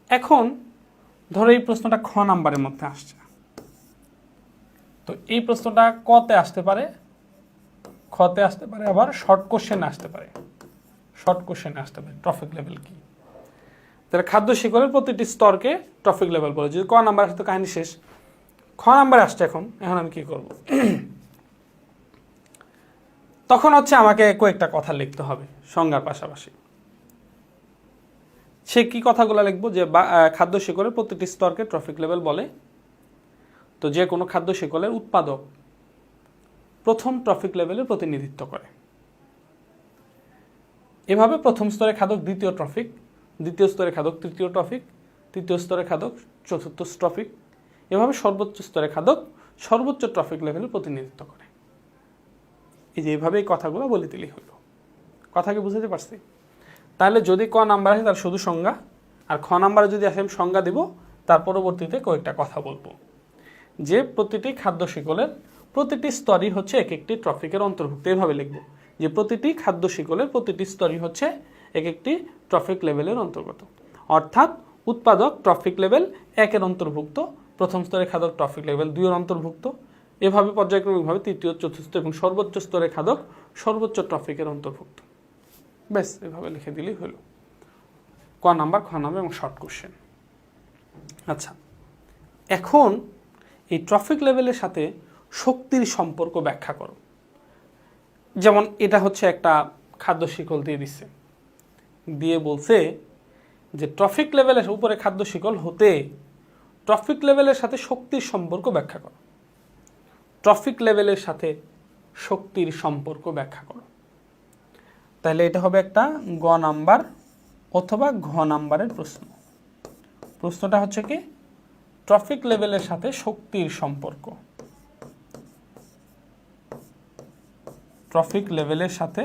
[SPEAKER 1] এখন ধরো এই প্রশ্নটা খ নাম্বারের মধ্যে আসছে, তো এই প্রশ্নটা কতে আসতে পারে, খতে আসতে পারে, আবার শর্ট কোশ্চেনে আসতে পারে। ট্রফিক লেভেল কি? তাহলে খাদ্য শিকলের প্রতিটি স্তরকে ট্রফিক লেভেল বলে। যদি ক নাম্বার আসে তো কাহিনী শেষ। খ নাম্বারে আসছে এখন আমি কি করব? তখন হচ্ছে আমাকে কয়েকটা কথা লিখতে হবে সংজ্ঞার পাশাপাশি। সে কি কথাগুলো লিখবো? যে খাদ্য শিকলের প্রতিটি স্তরকে ট্রফিক লেভেল বলে। তো যে কোনো খাদ্য শিকলের উৎপাদক প্রথম ট্রফিক লেভেলের প্রতিনিধিত্ব করে। এভাবে প্রথম স্তরে খাদক দ্বিতীয় ট্রফিক, দ্বিতীয় স্তরে খাদক তৃতীয় ট্রফিক, তৃতীয় স্তরে খাদক চতুর্থ ট্রফিক, এভাবে সর্বোচ্চ স্তরে খাদক সর্বোচ্চ ট্রফিক লেভেলের প্রতিনিধিত্ব করে। এই যে এইভাবে এই কথাগুলো বলে দিলেই হলো। কথা কি বুঝতে পারছি? তাহলে যদি ক নাম্বার আসে তার শুধু সংজ্ঞা, আর খ নাম্বারে যদি আসে আমি সংজ্ঞা দিব, তার পরবর্তীতে কয়েকটা কথা বলবো। যে প্রতিটি খাদ্য শিকলের প্রতিটি স্তরই হচ্ছে এক একটি ট্রফিকের অন্তর্ভুক্ত। এভাবে লিখবো যে প্রতিটি খাদ্য শিকলের প্রতিটি স্তরই হচ্ছে এক একটি ট্রফিক লেভেলের অন্তর্গত। অর্থাৎ উৎপাদক ট্রফিক লেভেল 1-এর অন্তর্ভুক্ত, প্রথম স্তরে খাদক ট্রফিক লেভেল 2-এর অন্তর্ভুক্ত, এভাবে পর্যায়ক্রমিকভাবে তৃতীয়, চতুর্থ এবং সর্বোচ্চ স্তরে খাদক সর্বোচ্চ ট্রফিকের অন্তর্ভুক্ত। ব্যাস এভাবে লিখে দিলেই হলো ক নাম্বার, খ নাম্বার এবং শর্ট কোশ্চেন। আচ্ছা, এখন এই ট্রফিক লেভেলের সাথে শক্তির সম্পর্ক ব্যাখ্যা করো। যেমন এটা হচ্ছে একটা খাদ্য শিকল দিয়ে দিচ্ছে, দিয়ে বলছে যে ট্রফিক লেভেলের উপরে খাদ্য শিকল হতে ট্রফিক লেভেলের সাথে শক্তির সম্পর্ক ব্যাখ্যা করো। ট্রফিক লেভেলের সাথে শক্তির সম্পর্ক ব্যাখ্যা করো। তাহলে এটা হবে একটা গ নাম্বার অথবা ঘ নাম্বারের প্রশ্ন। প্রশ্নটা হচ্ছে কি? ট্রফিক লেভেলের সাথে শক্তির সম্পর্ক। ট্রফিক লেভেলের সাথে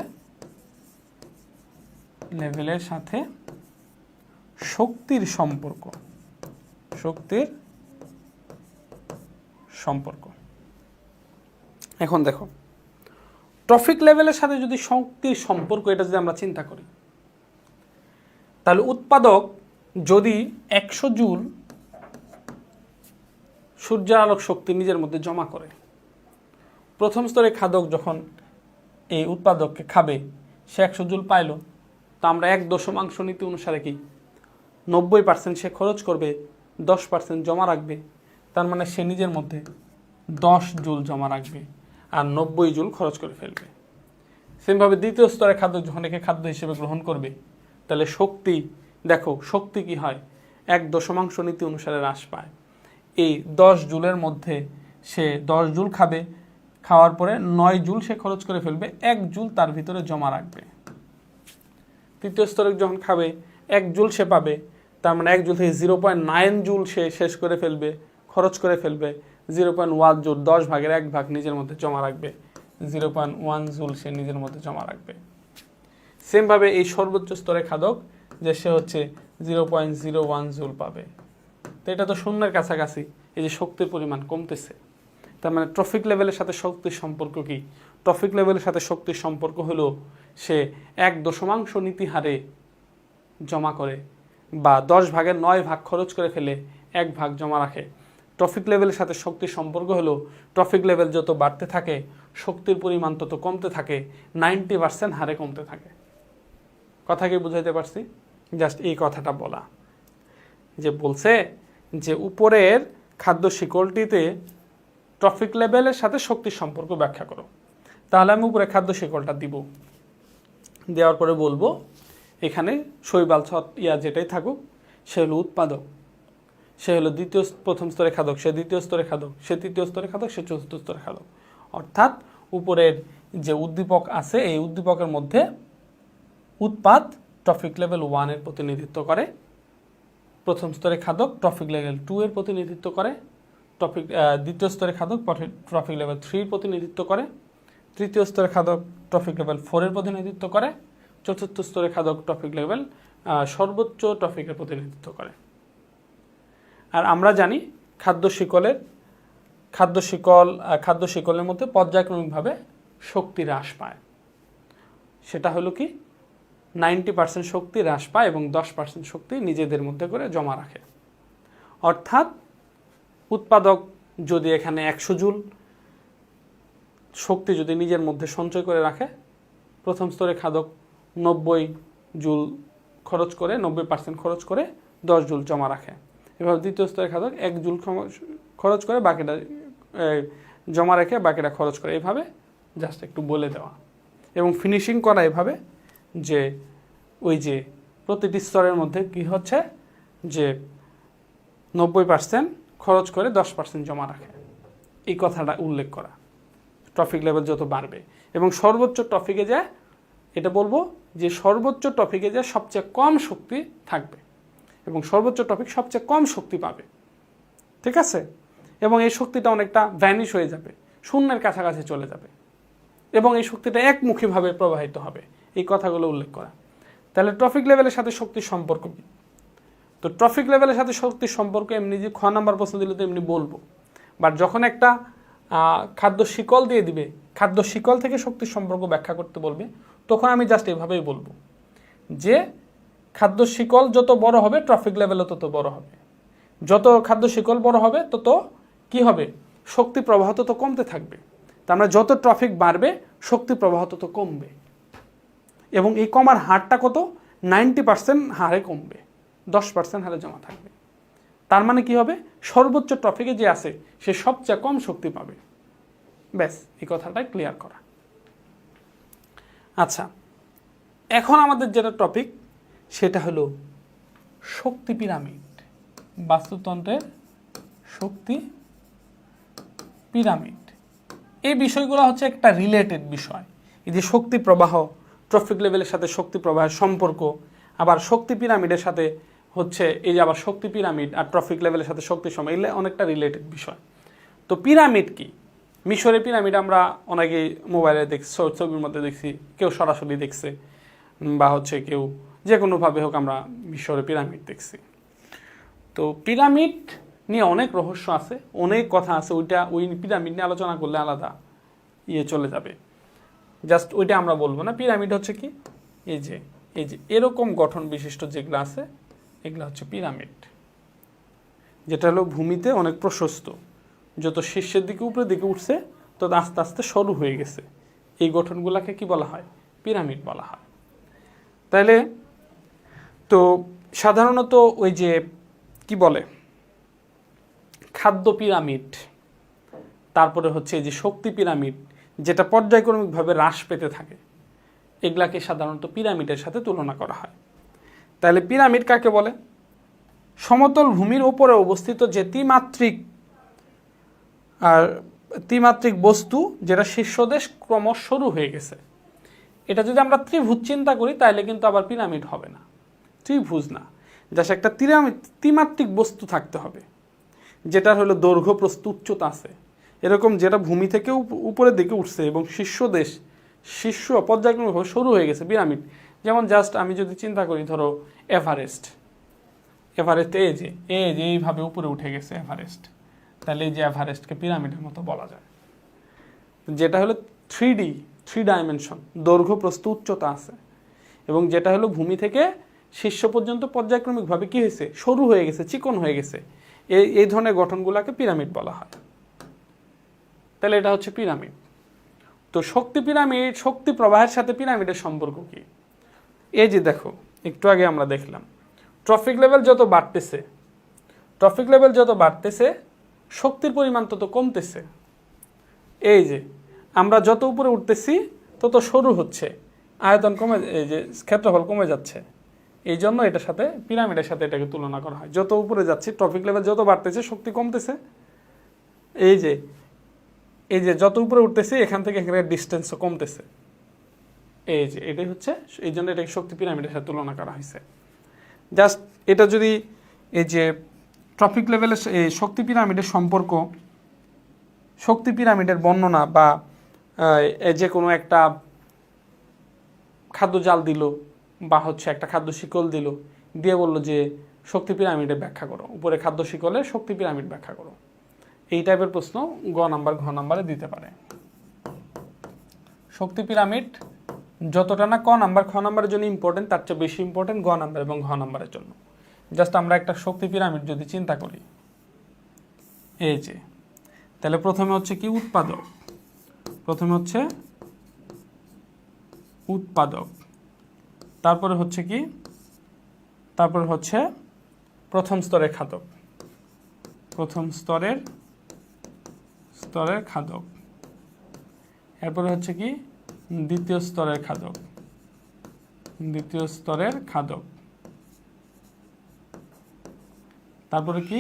[SPEAKER 1] শক্তির সম্পর্ক। এখন দেখো, ট্রফিক লেভেলের সাথে যদি শক্তির সম্পর্ক, এটা যদি আমরা চিন্তা করি, তাহলে উৎপাদক যদি 100 জুল সূর্যের আলোক শক্তি নিজের মধ্যে জমা করে, প্রথম স্তরে খাদক যখন এই উৎপাদককে খাবে সে 100 জুল পাইল, তো আমরা 1/10 নীতি অনুসারে কি 90% সে খরচ করবে, 10% জমা রাখবে। তার মানে সে নিজের মধ্যে 10 জুল জমা রাখবে আর 90 জুল খরচ করে ফেলবে। সেমভাবে দ্বিতীয় স্তরে খাদ্য যখন একে খাদ্য হিসেবে গ্রহণ করবে, তাহলে শক্তি, দেখো শক্তি কি হয়, 1/10 নীতি অনুসারে হ্রাস পায়। এই 10 জুলের মধ্যে সে 10 জুল খাবে, খাওয়ার পরে 9 জুল সে খরচ করে ফেলবে, 1 জুল তার ভিতরে জমা রাখবে। তৃতীয় স্তরে যখন খাবে 1 জুল সে পাবে, তার মানে 1 জুল থেকে 0.9 জুল সে শেষ করে ফেলবে, খরচ করে ফেলবে। 0.1 জুল, 10 ভাগের 1 ভাগ নিজের মধ্যে জমা রাখবে, 0.1 জুল সে নিজের মধ্যে জমা রাখবে। সেমভাবে এই সর্বোচ্চ স্তরে খাদক যে সে হচ্ছে 0.01 জুল পাবে। তো এটা তো শূন্যের কাছাকাছি, এই যে শক্তির পরিমাণ কমতেছে। তার মানে ট্রফিক লেভেলের সাথে শক্তির সম্পর্ক কি? ট্রফিক লেভেলের সাথে শক্তির সম্পর্ক হলো সে 1/10 নীতি হারে জমা করে, বা 10 ভাগের 9 ভাগ খরচ করে ফেলে, 1 ভাগ জমা রাখে। ট্রফিক লেভেলের সাথে শক্তির সম্পর্ক হলো ট্রফিক লেভেল যত বাড়তে থাকে শক্তির পরিমাণ তত কমতে থাকে, 90% হারে কমতে থাকে। কথা কি বুঝাইতে পারছি? জাস্ট এই কথাটা বলা, যে বলছে যে উপরের খাদ্য শিকলটিতে ট্রফিক লেভেলের সাথে শক্তির সম্পর্ক ব্যাখ্যা করো। তাহলে আমি উপরে খাদ্য শিকলটা দিব, দেওয়ার পরে বলবো এখানে শৈবাল যেটাই থাকুক সে হলো উৎপাদক, সে হলো প্রথম স্তরে খাদক, সে দ্বিতীয় স্তরে খাদক, সে তৃতীয় স্তরে খাদক, সে চতুর্থ স্তরে খাদক। অর্থাৎ উপরের যে উদ্দীপক আছে এই উদ্দীপকের মধ্যে উৎপাদ ট্রফিক লেভেল 1 এর প্রতিনিধিত্ব করে, প্রথম স্তরে খাদক ট্রফিক লেভেল 2 এর প্রতিনিধিত্ব করে, দ্বিতীয় স্তরে খাদক ট্রফিক লেভেল 3 এর প্রতিনিধিত্ব করে, তৃতীয় স্তরে খাদক ট্রফিক লেভেল 4 এর প্রতিনিধিত্ব করে, চতুর্থ স্তরে খাদক ট্রফিক লেভেল সর্বোচ্চ ট্রফিকের প্রতিনিধিত্ব করে। আর আমরা জানি খাদ্য শিকলের মধ্যে পর্যায়ক্রমিকভাবে শক্তি হ্রাস পায়। সেটা হলো কি 90% শক্তি হ্রাস পায় এবং 10% শক্তি নিজেদের মধ্যে করে জমা রাখে। অর্থাৎ উৎপাদক যদি এখানে 100 জুল শক্তি যদি নিজের মধ্যে সঞ্চয় করে রাখে, প্রথম স্তরে খাদক 90 জুল খরচ করে 90% খরচ করে 10 জুল জমা রাখে। এভাবে দ্বিতীয় স্তরে খাদক 1 জুল খরচ করে বাকিটা জমা রেখে বাকিটা খরচ করে। এইভাবে জাস্ট একটু বলে দেওয়া এবং ফিনিশিং করা এভাবে যে ওই যে প্রতিটি স্তরের মধ্যে কি হচ্ছে যে 90% খরচ করে 10% জমা রাখে, এই কথাটা উল্লেখ করা। ট্রফিক লেভেল যত বাড়বে এবং সর্বোচ্চ ট্রফিকে যায়, এটা বলবো যে সর্বোচ্চ ট্রফিকে যায় সবচেয়ে কম শক্তি থাকবে এবং সর্বোচ্চ ট্রফিক সবচেয়ে কম শক্তি পাবে, ঠিক আছে? এবং এই শক্তিটা অনেকটা ভ্যানিশ হয়ে যাবে, শূন্যের কাছাকাছি চলে যাবে এবং এই শক্তিটা একমুখীভাবে প্রবাহিত হবে, এই কথাগুলো উল্লেখ করা। তাহলে ট্রফিক লেভেলের সাথে শক্তির সম্পর্ক কী? তো ট্রফিক লেভেলের সাথে শক্তির সম্পর্ক এমনি যে নাম্বার প্রশ্ন দিলে তো এমনি বলবো, বাট যখন একটা খাদ্য শিকল দিয়ে দিবে, খাদ্য শিকল থেকে শক্তির সম্পর্ক ব্যাখ্যা করতে বলবে, তখন আমি জাস্ট এভাবেই বলবো যে খাদ্য শিকল যত বড় হবে ট্রফিক লেভেলও তত বড় হবে। যত খাদ্য শিকল বড় হবে তত কি হবে? শক্তি প্রবাহ তত কমতে থাকবে। তার মানে যত ট্রফিক বাড়বে শক্তি প্রবাহ তত কমবে এবং এই কমার হারটা কত? 90% হারে কমবে, 10% হারে জমা থাকবে। তার মানে কি হবে? সর্বোচ্চ ট্রফিকে যে আছে সে সবচেয়ে কম শক্তি পাবে। ব্যাস, এই কথাটাই ক্লিয়ার করা। আচ্ছা, এখন আমাদের যেটা টপিক সেটা হলো শক্তি পিরামিড, বাস্তুতন্ত্রের শক্তি পিরামিড। এই বিষয়গুলো হচ্ছে একটা রিলেটেড বিষয়। এই যে শক্তি প্রবাহ, ট্রফিক লেভেলের সাথে শক্তি প্রবাহের সম্পর্ক, আবার শক্তি পিরামিডের সাথে হচ্ছে এই যে আবার শক্তি পিরামিড আর ট্রফিক লেভেলের সাথে শক্তি সময়, এগুলো অনেকটা রিলেটেড বিষয়। তো পিরামিড কি? মিশরের পিরামিড আমরা অনেকেই মোবাইলে দেখছি, ছবির মধ্যে দেখছি, কেউ সরাসরি দেখছে বা হচ্ছে কেউ যে কোনোভাবে হোক আমরা মিশরের পিরামিড দেখছি। তো পিরামিড নিয়ে অনেক রহস্য আছে, অনেক কথা আছে, ওই পিরামিড নিয়ে আলোচনা করলে আলাদা চলে যাবে। জাস্ট ওইটা আমরা বলবো না। পিরামিড হচ্ছে কি? এই যে এরকম গঠন বিশিষ্ট যেগুলো আছে এগুলো হচ্ছে পিরামিড, যেটা হলো ভূমিতে অনেক প্রশস্ত, যত শীর্ষের দিকে উপরের দিকে উঠছে তত আস্তে আস্তে সরু হয়ে গেছে। এই গঠনগুলোকে কি বলা হয়? পিরামিড বলা হয়। তাইলে তো সাধারণত ওই যে কি বলে খাদ্য পিরামিড, তারপরে হচ্ছে এই যে শক্তি পিরামিড, যেটা পর্যায়ক্রমিকভাবে হ্রাস পেতে থাকে, এগুলাকে সাধারণত পিরামিডের সাথে তুলনা করা হয়। তাহলে পিরামিড কাকে বলে? সমতল ভূমির উপরে অবস্থিত যে ত্রিমাত্রিক বস্তু, যেটা শীর্ষদেশ ক্রমশ সরু হয়ে গেছে। এটা যদি আমরা ত্রিভুজ চিন্তা করি তাহলে কিন্তু আবার পিরামিড হবে না, ত্রিভুজ না, জাস্ট একটা ত্রিমাত্রিক বস্তু থাকতে হবে, যেটার হলো দৈর্ঘ্য প্রস্থ উচ্চতা আছে এরকম, যেটা ভূমি থেকে উপরের দিকে উঠছে এবং শীর্ষ পর্যায়ক্রমিকভাবে সরু হয়ে গেছে, পিরামিড। যেমন জাস্ট আমি যদি চিন্তা করি, ধরো এভারেস্ট এই যে এইভাবে উপরে উঠে গেছে এভারেস্ট, তাহলে এই যে এভারেস্টকে পিরামিডের মতো বলা যায়, যেটা হলো 3 ডাইমেনশন, দৈর্ঘ্য প্রস্থ উচ্চতা আছে এবং যেটা হলো ভূমি থেকে শীর্ষ পর্যন্ত পর্যায়ক্রমিকভাবে কি হয়েছে? সরু হয়ে গেছে, চিকন হয়ে গেছে। এই ধরনের গঠনগুলোকে পিরামিড বলা হয়। তাহলে এটা হচ্ছে পিরামিড। তো শক্তি প্রবাহের সাথে পিরামিডের সম্পর্ক কি? এই যে দেখো, একটু আগে আমরা দেখলাম ট্রফিক লেভেল যত বাড়তেছে শক্তির পরিমাণ তত কমতেছে। এই যে আমরা যত উপরে উঠতেছি তত সরু হচ্ছে, আয়তন কমে, এই যে ক্ষেত্রফল কমে যাচ্ছে। এই জন্য এটার সাথে পিরামিডের সাথে এটাকে তুলনা করা হয়। যত উপরে যাচ্ছি ট্রফিক লেভেল যত বাড়তেছে শক্তি কমতেছে। এই যে যত উপরে উঠতেছি এখান থেকে এখানে ডিস্টেন্সও কমতেছে। এই যে এটাই হচ্ছে, এই জন্য এটাকে শক্তি পিরামিডের সাথে তুলনা করা হয়েছে। জাস্ট এটা যদি এই যে ট্রফিক লেভেলের শক্তি পিরামিডের সম্পর্ক, শক্তি পিরামিডের বর্ণনা বা যে কোনো একটা খাদ্য জাল দিল বা হচ্ছে একটা খাদ্য শিকল দিল, দিয়ে বললো যে শক্তি পিরামিডের ব্যাখ্যা করো, উপরে খাদ্য শিকলের শক্তি পিরামিড ব্যাখ্যা করো, এই টাইপের প্রশ্ন ঘ নাম্বারে দিতে পারে। শক্তি পিরামিড যতটা না ক নাম্বার খ নাম্বারের জন্য ইম্পর্টেন্ট, তার চেয়ে বেশি ইম্পর্টেন্ট গ নাম্বার এবং ঘ নাম্বারের জন্য। জাস্ট আমরা একটা শক্তি পিরামিড যদি চিন্তা করি, এই যে, তাহলে প্রথমে হচ্ছে কি উৎপাদক, প্রথমে হচ্ছে উৎপাদক, তারপরে হচ্ছে কি, তারপরে হচ্ছে প্রথম স্তরের খাদক, প্রথম স্তরের খাদক, এরপরে হচ্ছে কি দ্বিতীয় স্তরের খাদক, দ্বিতীয় স্তরের খাদক, তারপরে কি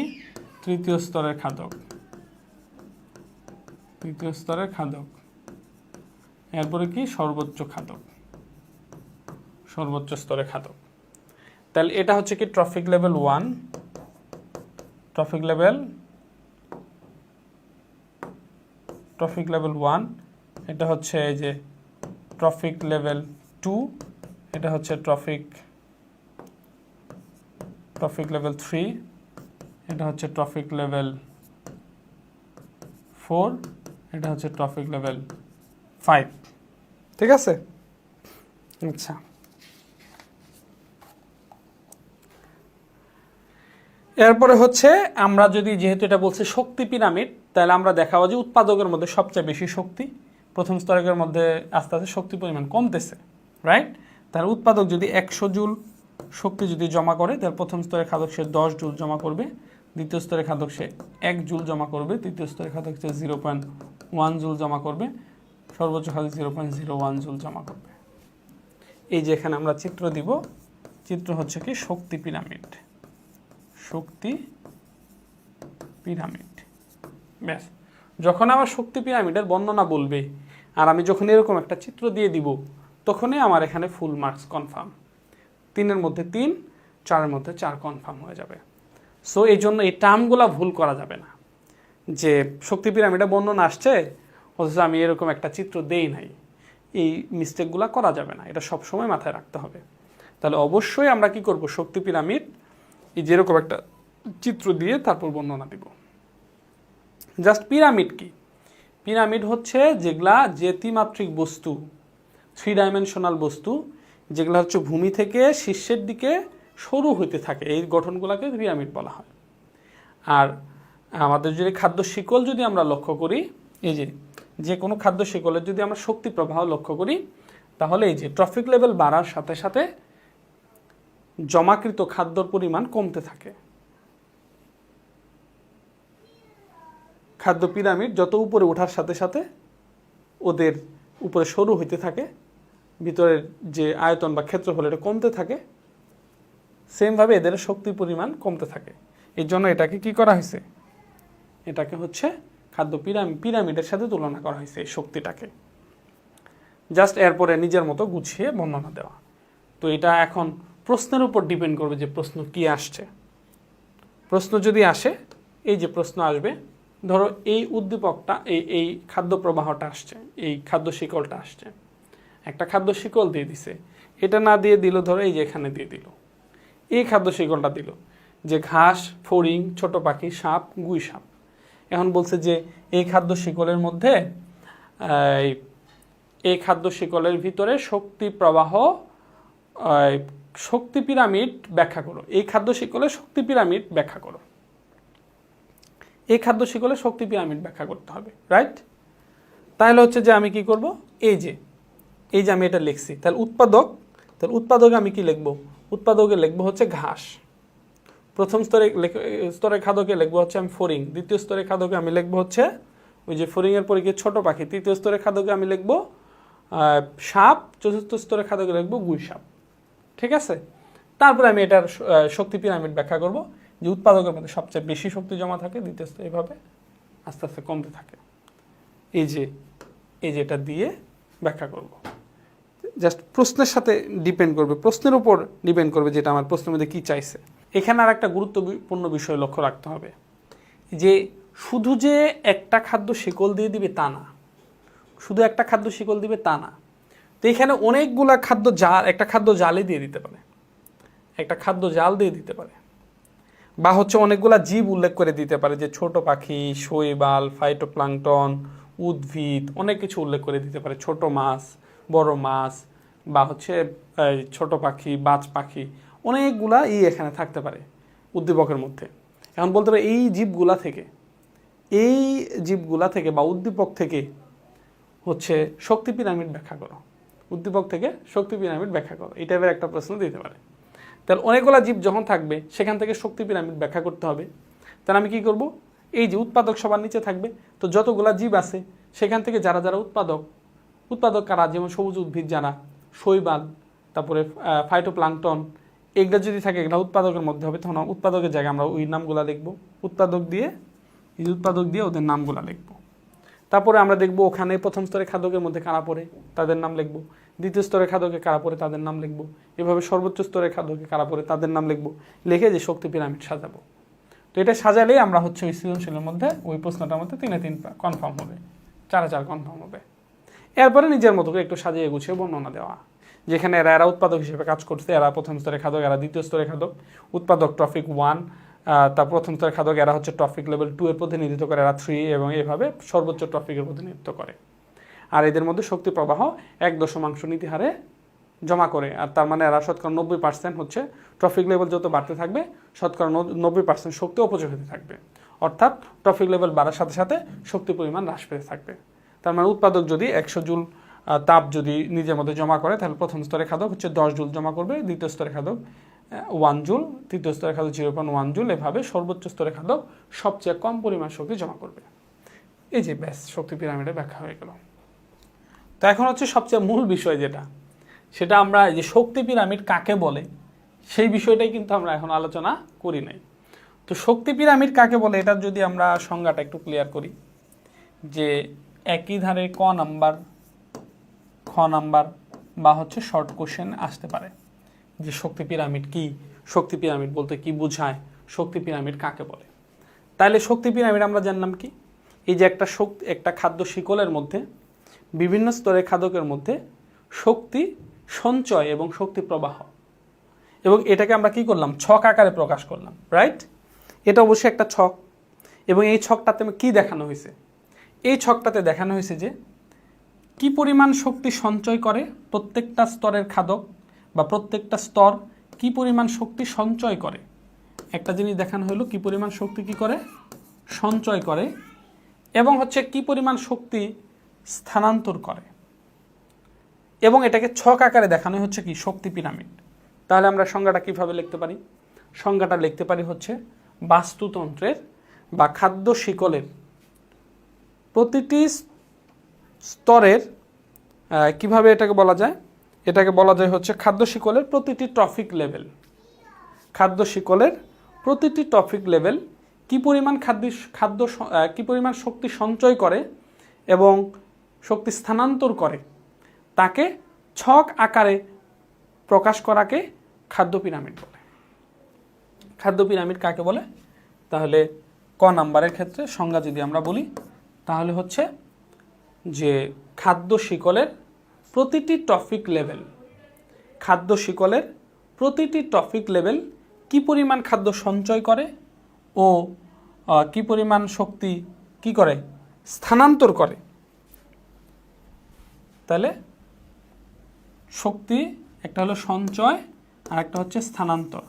[SPEAKER 1] তৃতীয় স্তরের খাদক, তৃতীয় স্তরের খাদক, এরপরে কি সর্বোচ্চ খাদক, সর্বোচ্চ স্তরের খাদক। তাহলে এটা হচ্ছে কি ট্রফিক লেভেল 1, ট্রফিক লেভেল 1, এটা হচ্ছে এই যে ট্রফিক লেভেল 2, এটা হচ্ছে ট্রফিক লেভেল 3, এটা হচ্ছে ট্রফিক লেভেল 4, এটা হচ্ছে ট্রফিক লেভেল 5। ঠিক আছে? আচ্ছা, এরপরে হচ্ছে আমরা যদি, যেহেতু এটা বলছে শক্তি পিরামিড, তাহলে আমরা দেখাবো যে উৎপাদকের মধ্যে সবচেয়ে বেশি শক্তি, প্রথম স্তরের মধ্যে আস্তে আস্তে শক্তি পরিমাণ কমতেছে, রাইট? তাহলে উৎপাদক যদি 100 জুল শক্তি যদি জমা করে, তাহলে প্রথম স্তরের খাদক সে 10 জুল জমা করবে, দ্বিতীয় স্তরের খাদক সে 1 জুল জমা করবে, তৃতীয় স্তরের খাদক সে 0.1 জুল জমা করবে, সর্বোচ্চ খাদক 0.01 জুল জমা করবে। এই যে এখানে আমরা চিত্র দিব, চিত্র হচ্ছে কি শক্তি পিরামিড, শক্তি পিরামিড। ব্যাস, যখন আমার শক্তি পিরামিডের বর্ণনা বলবে আর আমি যখন এরকম একটা চিত্র দিয়ে দিব, তখনই আমার এখানে ফুল মার্কস কনফার্ম। 3-এর মধ্যে 3, 4-এর মধ্যে 4 কনফার্ম হয়ে যাবে। সো এই জন্য এই টার্মগুলো ভুল করা যাবে না, যে শক্তি পিরামিডের বর্ণনা আসছে অথচ আমি এরকম একটা চিত্র দেই নাই, এই মিস্টেকগুলো করা যাবে না, এটা সবসময় মাথায় রাখতে হবে। তাহলে অবশ্যই আমরা কি করব, শক্তি পিরামিড এই যেরকম একটা চিত্র দিয়ে তারপর বর্ণনা দিব। জাস্ট পিরামিড কি? পিরামিড হচ্ছে যেগুলা জ্যোতিমাত্রিক বস্তু, 3 ডাইমেনশনাল বস্তু, যেগুলো হচ্ছে ভূমি থেকে শীর্ষের দিকে সরু হইতে থাকে, এই গঠনগুলোকে পিরামিড বলা হয়। আর আমাদের যদি খাদ্য শিকল যদি আমরা লক্ষ্য করি, এই যে কোনো খাদ্য শিকলের যদি আমরা শক্তি প্রবাহ লক্ষ্য করি, তাহলে এই যে ট্রফিক লেভেল বাড়ার সাথে সাথে জমাকৃত খাদ্যর পরিমাণ কমতে থাকে। খাদ্য পিরামিড যত উপরে ওঠার সাথে সাথে ওদের উপরে সরু হইতে থাকে, ভিতরের যে আয়তন বা ক্ষেত্রফল এটা কমতে থাকে, সেমভাবে এদের শক্তির পরিমাণ কমতে থাকে। এই জন্য এটাকে কি করা হয়েছে, এটাকে হচ্ছে খাদ্য পিরামিডের সাথে তুলনা করা হয়েছে এই শক্তিটাকে। জাস্ট এরপরে নিজের মতো গুছিয়ে বর্ণনা দেওয়া। তো এটা এখন প্রশ্নের উপর ডিপেন্ড করবে যে প্রশ্ন কি আসছে। প্রশ্ন যদি আসে, এই যে প্রশ্ন আসবে, ধরো এই উদ্দীপকটা, এই খাদ্য প্রবাহটা আসছে, এই খাদ্য শিকলটা আসছে, একটা খাদ্য শিকল দিয়ে দিছে, এটা না দিয়ে দিল, ধরো এই যে এখানে দিয়ে দিল, এই খাদ্য শিকলটা দিল যে ঘাস, ফড়িং, ছোট পাখি, সাপ, গুই সাপ। এখন বলছে যে এই খাদ্য শিকলের মধ্যে, এই খাদ্য শিকলের ভিতরে শক্তি প্রবাহ, শক্তি পিরামিড ব্যাখ্যা করো, এই খাদ্য শিকলের শক্তি পিরামিড ব্যাখ্যা করো, এই খাদ্য শিকলের শক্তি পিরামিড ব্যাখ্যা করতে হবে, রাইট? তাহলে হচ্ছে যে আমি কি করব, এই যে আমি এটা লিখছি, তাহলে উৎপাদকে আমি কি লিখবো, উৎপাদকে লিখবো হচ্ছে ঘাস, প্রথম স্তরের খাদকে লিখবো হচ্ছে আমি ফড়িং, দ্বিতীয় স্তরের খাদকে আমি লিখবো হচ্ছে ওই যে ফড়িংয়ের পরে গিয়ে ছোট পাখি, তৃতীয় স্তরের খাদকে আমি লিখবো সাপ, চতুর্থ স্তরের খাদকে লিখবো গুই সাপ। ঠিক আছে? তারপরে আমি এটার শক্তি পিরামিড ব্যাখ্যা করব, যে উৎপাদকের মধ্যে সবচেয়ে বেশি শক্তি জমা থাকে, দ্বিতীয় স্তরে এইভাবে আস্তে আস্তে কমতে থাকে। এই যে এটা দিয়ে ব্যাখ্যা করব। জাস্ট প্রশ্নের সাথে ডিপেন্ড করবে, প্রশ্নের উপর ডিপেন্ড করবে যেটা আমার প্রশ্নের মধ্যে কী চাইছে। এখানে আর একটা গুরুত্বপূর্ণ বিষয় লক্ষ্য রাখতে হবে যে শুধু যে একটা খাদ্য শিকল দিয়ে দিবে তা না, শুধু একটা খাদ্য শিকল দিবে তা না। তো এখানে অনেকগুলা খাদ্য জাল, একটা খাদ্য জালে দিয়ে দিতে পারে, একটা খাদ্য জাল দিয়ে দিতে পারে, বা হচ্ছে অনেকগুলা জীব উল্লেখ করে দিতে পারে যে ছোট পাখি, শৈবাল, ফাইটোপ্লাঙ্কটন, উদ্ভিদ, অনেক কিছু উল্লেখ করে দিতে পারে, ছোট মাছ, বড় মাছ, বা হচ্ছে ছোট পাখি, বাজ পাখি, অনেকগুলা এখানে থাকতে পারে উদ্দীপকের মধ্যে। এখন বলতে পারে এই জীবগুলা থেকে বা উদ্দীপক থেকে হচ্ছে শক্তি পিরামিড ব্যাখ্যা করো, উদ্দীপক থেকে শক্তি পিরামিড ব্যাখ্যা করো, এই টাইপের একটা প্রশ্ন দিতে পারে। তাহলে অনেকগুলো জীব যখন থাকবে সেখান থেকে শক্তি পিরামিড ব্যাখ্যা করতে হবে। তাহলে আমি কি করব, এই যে উৎপাদক সবার নিচে থাকবে, তো যতগুলা জীব আছে সেখান থেকে যারা যারা উৎপাদক কারা, যেমন সবুজ উদ্ভিদ যারা, শৈবাল, তারপরে ফাইটোপ্লাঙ্কটন, এগুলো যদি থাকে এগুলো উৎপাদকের মধ্যে হবে, তখন উৎপাদকের জায়গায় আমরা ওই নামগুলা লিখব, উৎপাদক দিয়ে ওদের নামগুলা লিখব। তারপরে আমরা দেখব ওখানে প্রথম স্তরের খাদকের মধ্যে কারা পড়ে তাদের নাম লিখব, দ্বিতীয় স্তরের খাদকে কারা পড়ে তাদের নাম লিখব, এভাবে সর্বোচ্চ স্তরের খাদকে কারা পড়ে তাদের নাম লিখব, লিখে যে শক্তি পিরামিড সাজাবো। তো এটা সাজালেই আমরা হচ্ছে ওই সৃজনশীলের মধ্যে ওই প্রশ্নটার মধ্যে 3-3 কনফার্ম হবে, 4-4 কনফার্ম হবে। এরপরে নিজের মতো করে একটু সাজিয়ে গুছিয়ে বর্ণনা দেওয়া, যেখানে এরা উৎপাদক হিসেবে কাজ করছে, এরা প্রথম স্তরের খাদক, এরা দ্বিতীয় স্তরের খাদক, উৎপাদক ট্রফিক 1, তার প্রথম স্তরের খাদক এরা হচ্ছে ট্রফিক লেভেল 2 এর প্রতিনিধিত্ব করে, এরা 3, এবং এইভাবে সর্বোচ্চ ট্রফিকের প্রতিনিধিত্ব করে। আর এদের মধ্যে শক্তি প্রবাহ 1 নীতি হারে জমা করে, আর তার মানে এরা শতকরা 90% হচ্ছে ট্রফিক লেভেল যত বাড়তে থাকবে শতকরা 90% শক্তি অপচয় হতে থাকবে, অর্থাৎ ট্রফিক লেভেল বাড়ার সাথে সাথে শক্তির পরিমাণ হ্রাস পেতে থাকবে। তার মানে উৎপাদক যদি 100 জুল তাপ যদি নিজের মধ্যে জমা করে, তাহলে প্রথম স্তরের খাদক হচ্ছে 10 জুল জমা করবে, দ্বিতীয় স্তরের খাদক 1 জুল, তৃতীয় স্তরের খাদক 0.1 জুল, এভাবে সর্বোচ্চ স্তরের খাদক সবচেয়ে কম পরিমাণ শক্তি জমা করবে। এই যে ব্যাস শক্তি পিরামিডে ব্যাখ্যা হয়ে গেল। তো এখন হচ্ছে সবচেয়ে মূল বিষয় যেটা, সেটা আমরা এই যে শক্তি পিরামিড কাকে বলে সেই বিষয়টাই কিন্তু আমরা এখন আলোচনা করি নাই। তো শক্তি পিরামিড কাকে বলে এটার যদি আমরা সংজ্ঞাটা একটু ক্লিয়ার করি, যে একই ধারে ক নাম্বার, খ নাম্বার বা হচ্ছে শর্ট কোশ্চেন আসতে পারে যে শক্তি পিরামিড কি, শক্তি পিরামিড বলতে কি বোঝায়, শক্তি পিরামিড কাকে বলে। তাহলে শক্তি পিরামিড আমরা জানলাম কি, এই যে একটা খাদ্য শিকলের মধ্যে বিভিন্ন স্তরের খাদকের মধ্যে শক্তি সঞ্চয় এবং শক্তি প্রবাহ, এবং এটাকে আমরা কি করলাম, ছক আকারে প্রকাশ করলাম, রাইট? এটা অবশ্যই একটা ছক, এবং এই ছকটাতে কি দেখানো হয়েছে, এই ছকটাতে দেখানো হয়েছে যে কি পরিমাণ শক্তি সঞ্চয় করে প্রত্যেকটা স্তরের খাদক, বা প্রত্যেকটা স্তর কি পরিমাণ শক্তি সঞ্চয় করে। একটা জিনিস দেখানো হলো কি পরিমাণ শক্তি কি করে, সঞ্চয় করে, এবং হচ্ছে কি পরিমাণ শক্তি স্থানান্তর করে, এবং এটাকে ছক আকারে দেখানো হচ্ছে কি শক্তি পিরামিড। তাহলে আমরা সংজ্ঞাটা কিভাবে লিখতে পারি, সংজ্ঞাটা লিখতে পারি হচ্ছে বাস্তুতন্ত্রের বা খাদ্য শিকলের প্রতিটি স্তরের, কিভাবে এটাকে বলা যায়, এটাকে বলা যায় হচ্ছে খাদ্য শিকলের প্রতিটি ট্রফিক লেভেল, খাদ্য শিকলের প্রতিটি ট্রফিক লেভেল কি পরিমাণ কি পরিমাণ শক্তি সঞ্চয় করে এবং শক্তি স্থানান্তর করে, তাকে ছক আকারে প্রকাশ করাকে খাদ্য পিরামিড বলে। খাদ্য পিরামিড কাকে বলে, তাহলে ক নাম্বারের ক্ষেত্রে সংজ্ঞা যদি আমরা বলি, তাহলে হচ্ছে যে খাদ্য শিকলের প্রতিটি ট্রফিক লেভেল, খাদ্য শিকলের প্রতিটি ট্রফিক লেভেল কি পরিমাণ খাদ্য সঞ্চয় করে ও কি পরিমাণ শক্তি কি করে, স্থানান্তর করে। তাহলে শক্তি একটা হলো সঞ্চয় আর একটা হচ্ছে স্থানান্তর,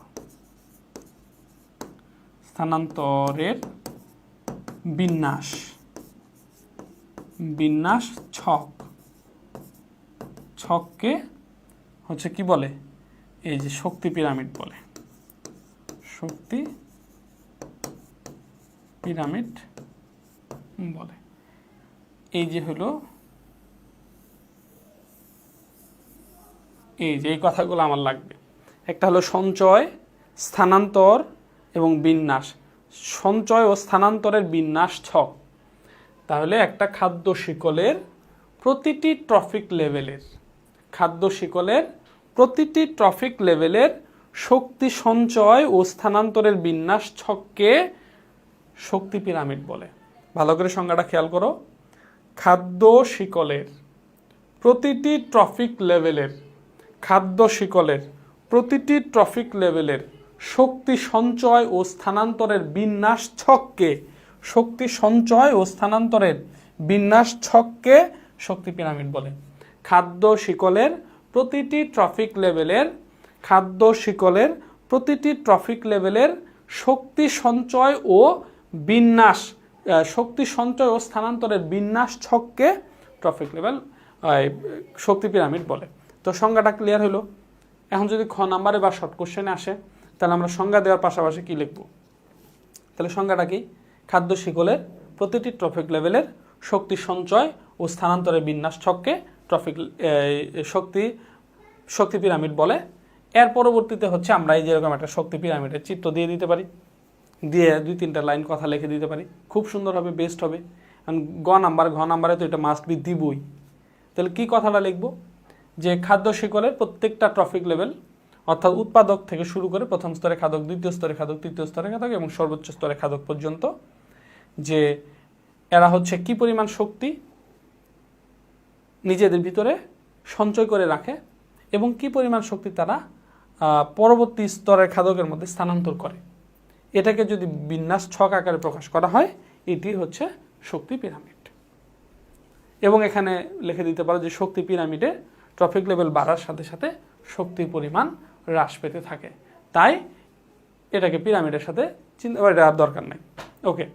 [SPEAKER 1] স্থানান্তরের বিন্যাস ছককে হচ্ছে কি বলে, এই যে শক্তি পিরামিড বলে, শক্তি পিরামিড বলে। এই যে হলো এই যে এই কথাগুলো আমার লাগবে, একটা হলো সঞ্চয়, স্থানান্তর এবং বিন্যাস, সঞ্চয় ও স্থানান্তরের বিন্যাস ছক। তাহলে একটা খাদ্য শিকলের প্রতিটি ট্রফিক লেভেলের, খাদ্য শিকলের প্রতিটি ট্রফিক লেভেলের শক্তি সঞ্চয় ও স্থানান্তরের বিন্যাস ছককে শক্তি পিরামিড বলে। ভালো করে সংজ্ঞাটা খেয়াল করো। খাদ্য শিকলের প্রতিটি ট্রফিক লেভেলের প্রতিটি ট্রফিক লেভেলের শক্তি সঞ্চয় ও স্থানান্তরের বিন্যাস ছককে শক্তি পিরামিড বলে। খাদ্য শিকলের প্রতিটি ট্রফিক লেভেলের শক্তি সঞ্চয় ও স্থানান্তরের বিন্যাস ছককে ট্রফিক লেভেল শক্তি পিরামিড বলে। তো সংজ্ঞাটা ক্লিয়ার হলো। এখন যদি খ নাম্বারে বা শর্ট কোশ্চেনে আসে তাহলে আমরা সংজ্ঞা দেওয়ার পাশাপাশি কি লিখব? তাহলে সংজ্ঞাটা কি? খাদ্য শিকলের প্রতিটি ট্রফিক লেভেলের শক্তি সঞ্চয় ও স্থানান্তরের বিন্যাস ছককে শক্তি পিরামিড বলে। এর পরবর্তীতে হচ্ছে আমরা এই যেরকম একটা শক্তি পিরামিডের চিত্র দিয়ে দিতে পারি, দিয়ে 2-3টা লাইন কথা লিখে দিতে পারি, খুব সুন্দর হবে, বেস্ট হবে। ঘ নাম্বারে তো এটা মাস্ট বি দিবই। তাহলে কি কথাটা লিখব? যে খাদ্য শিকলের প্রত্যেকটা ট্রফিক লেভেল অর্থাৎ উৎপাদক থেকে শুরু করে প্রথম স্তরে খাদক, দ্বিতীয় স্তরে খাদক, তৃতীয় স্তরে খাদক এবং সর্বোচ্চ স্তরে খাদক পর্যন্ত, যে এরা হচ্ছে কি পরিমাণ শক্তি নিজেদের ভিতরে সঞ্চয় করে রাখে এবং কি পরিমাণ শক্তি তারা পরবর্তী স্তরের খাদকের মধ্যে স্থানান্তর করে। এটাকে যদি বিন্যাস ছক আকারে প্রকাশ করা হয়, এটি হচ্ছে শক্তি পিরামিড। এবং এখানে লিখে দিতে পারো যে শক্তি পিরামিডে ট্রফিক লেভেল বাড়ার সাথে সাথে শক্তির পরিমাণ হ্রাস পেতে থাকে, তাই এটাকে পিরামিডের সাথে চিন্তা করার দরকার নেই। ওকে,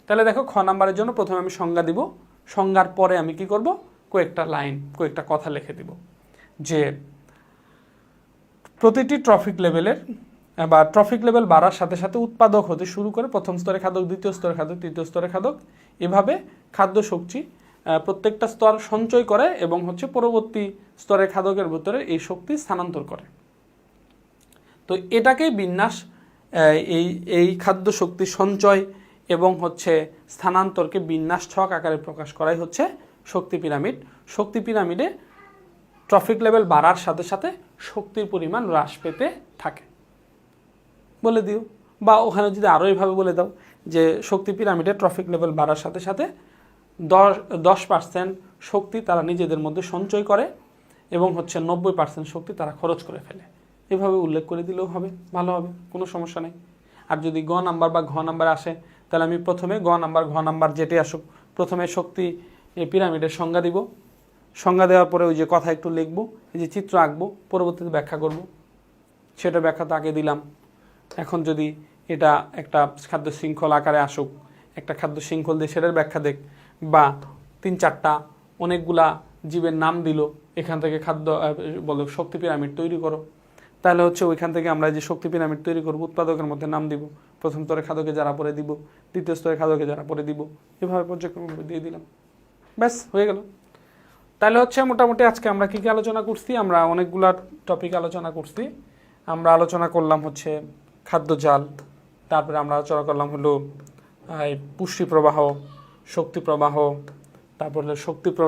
[SPEAKER 1] তাহলে দেখো খ নাম্বারের জন্য প্রথমে আমি সংজ্ঞা দিব, সংজ্ঞার পরে আমি কি করব? কয়েকটা কথা লিখে দিব যে প্রতিটি ট্রফিক লেভেল বাড়ার সাথে সাথে উৎপাদক হতে শুরু করে প্রথম স্তরে খাদক, দ্বিতীয় স্তরে খাদক, তৃতীয় স্তরে খাদক, এভাবে খাদ্য শক্তি প্রত্যেকটা স্তর সঞ্চয় করে এবং হচ্ছে পরবর্তী স্তরের খাদকের ভিতরে এই শক্তি স্থানান্তর করে। তো এটাকেই বিন্যাস, এই খাদ্য শক্তি সঞ্চয় এবং হচ্ছে স্থানান্তরকে বিন্যাস ছক আকারে প্রকাশ করাই হচ্ছে শক্তি পিরামিড। শক্তি পিরামিডে ট্রফিক লেভেল বাড়ার সাথে সাথে শক্তির পরিমাণ হ্রাস পেতে থাকে বলে দিও, বা ওখানে যদি আরও এইভাবে বলে দাও যে শক্তি পিরামিডে ট্রফিক লেভেল বাড়ার সাথে সাথে 10% শক্তি তারা নিজেদের মধ্যে সঞ্চয় করে এবং হচ্ছে 90% শক্তি তারা খরচ করে ফেলে। এভাবে উল্লেখ করে দিলেও হবে, ভালো হবে, কোনো সমস্যা নেই। আর যদি গ নাম্বার বা ঘ নাম্বার আসে তাহলে আমি প্রথমে ঘ নাম্বার যেটি আসুক প্রথমে শক্তি পিরামিডের সংজ্ঞা দিব, সংজ্ঞা দেওয়ার পরে ওই যে কথা একটু লিখবো, এই যে চিত্র আঁকবো, পরবর্তীতে ব্যাখ্যা করব, সেটা ব্যাখ্যা তো আগে দিলাম। এখন যদি এটা একটা খাদ্য শৃঙ্খল আকারে আসুক, একটা খাদ্য শৃঙ্খল দিয়ে সেটার ব্যাখ্যা দেখ, বা 3-4টা অনেকগুলা জীবের নাম দিল, এখান থেকে শক্তি পিরামিড তৈরি করো, তাহলে হচ্ছে ওইখান থেকে আমরা যে শক্তি পিরামিড তৈরি করব উৎপাদকের মধ্যে নাম দিব, প্রথম স্তরে খাদকে যারা পরে দিব, দ্বিতীয় স্তরে খাদকে যারা পরে দিব, এভাবে পর্যায়ক্রমে দিয়ে দিলাম, ব্যাস হয়ে গেল। তাহলে হচ্ছে মোটামুটি আজকে আমরা কী আলোচনা করছি? আমরা অনেকগুলা টপিক আলোচনা করছি। আমরা আলোচনা করলাম হচ্ছে খাদ্য জাল, তারপরে আমরা আলোচনা করলাম হলো পুষ্টি প্রবাহ, শক্তি প্রবাহ, তারপরে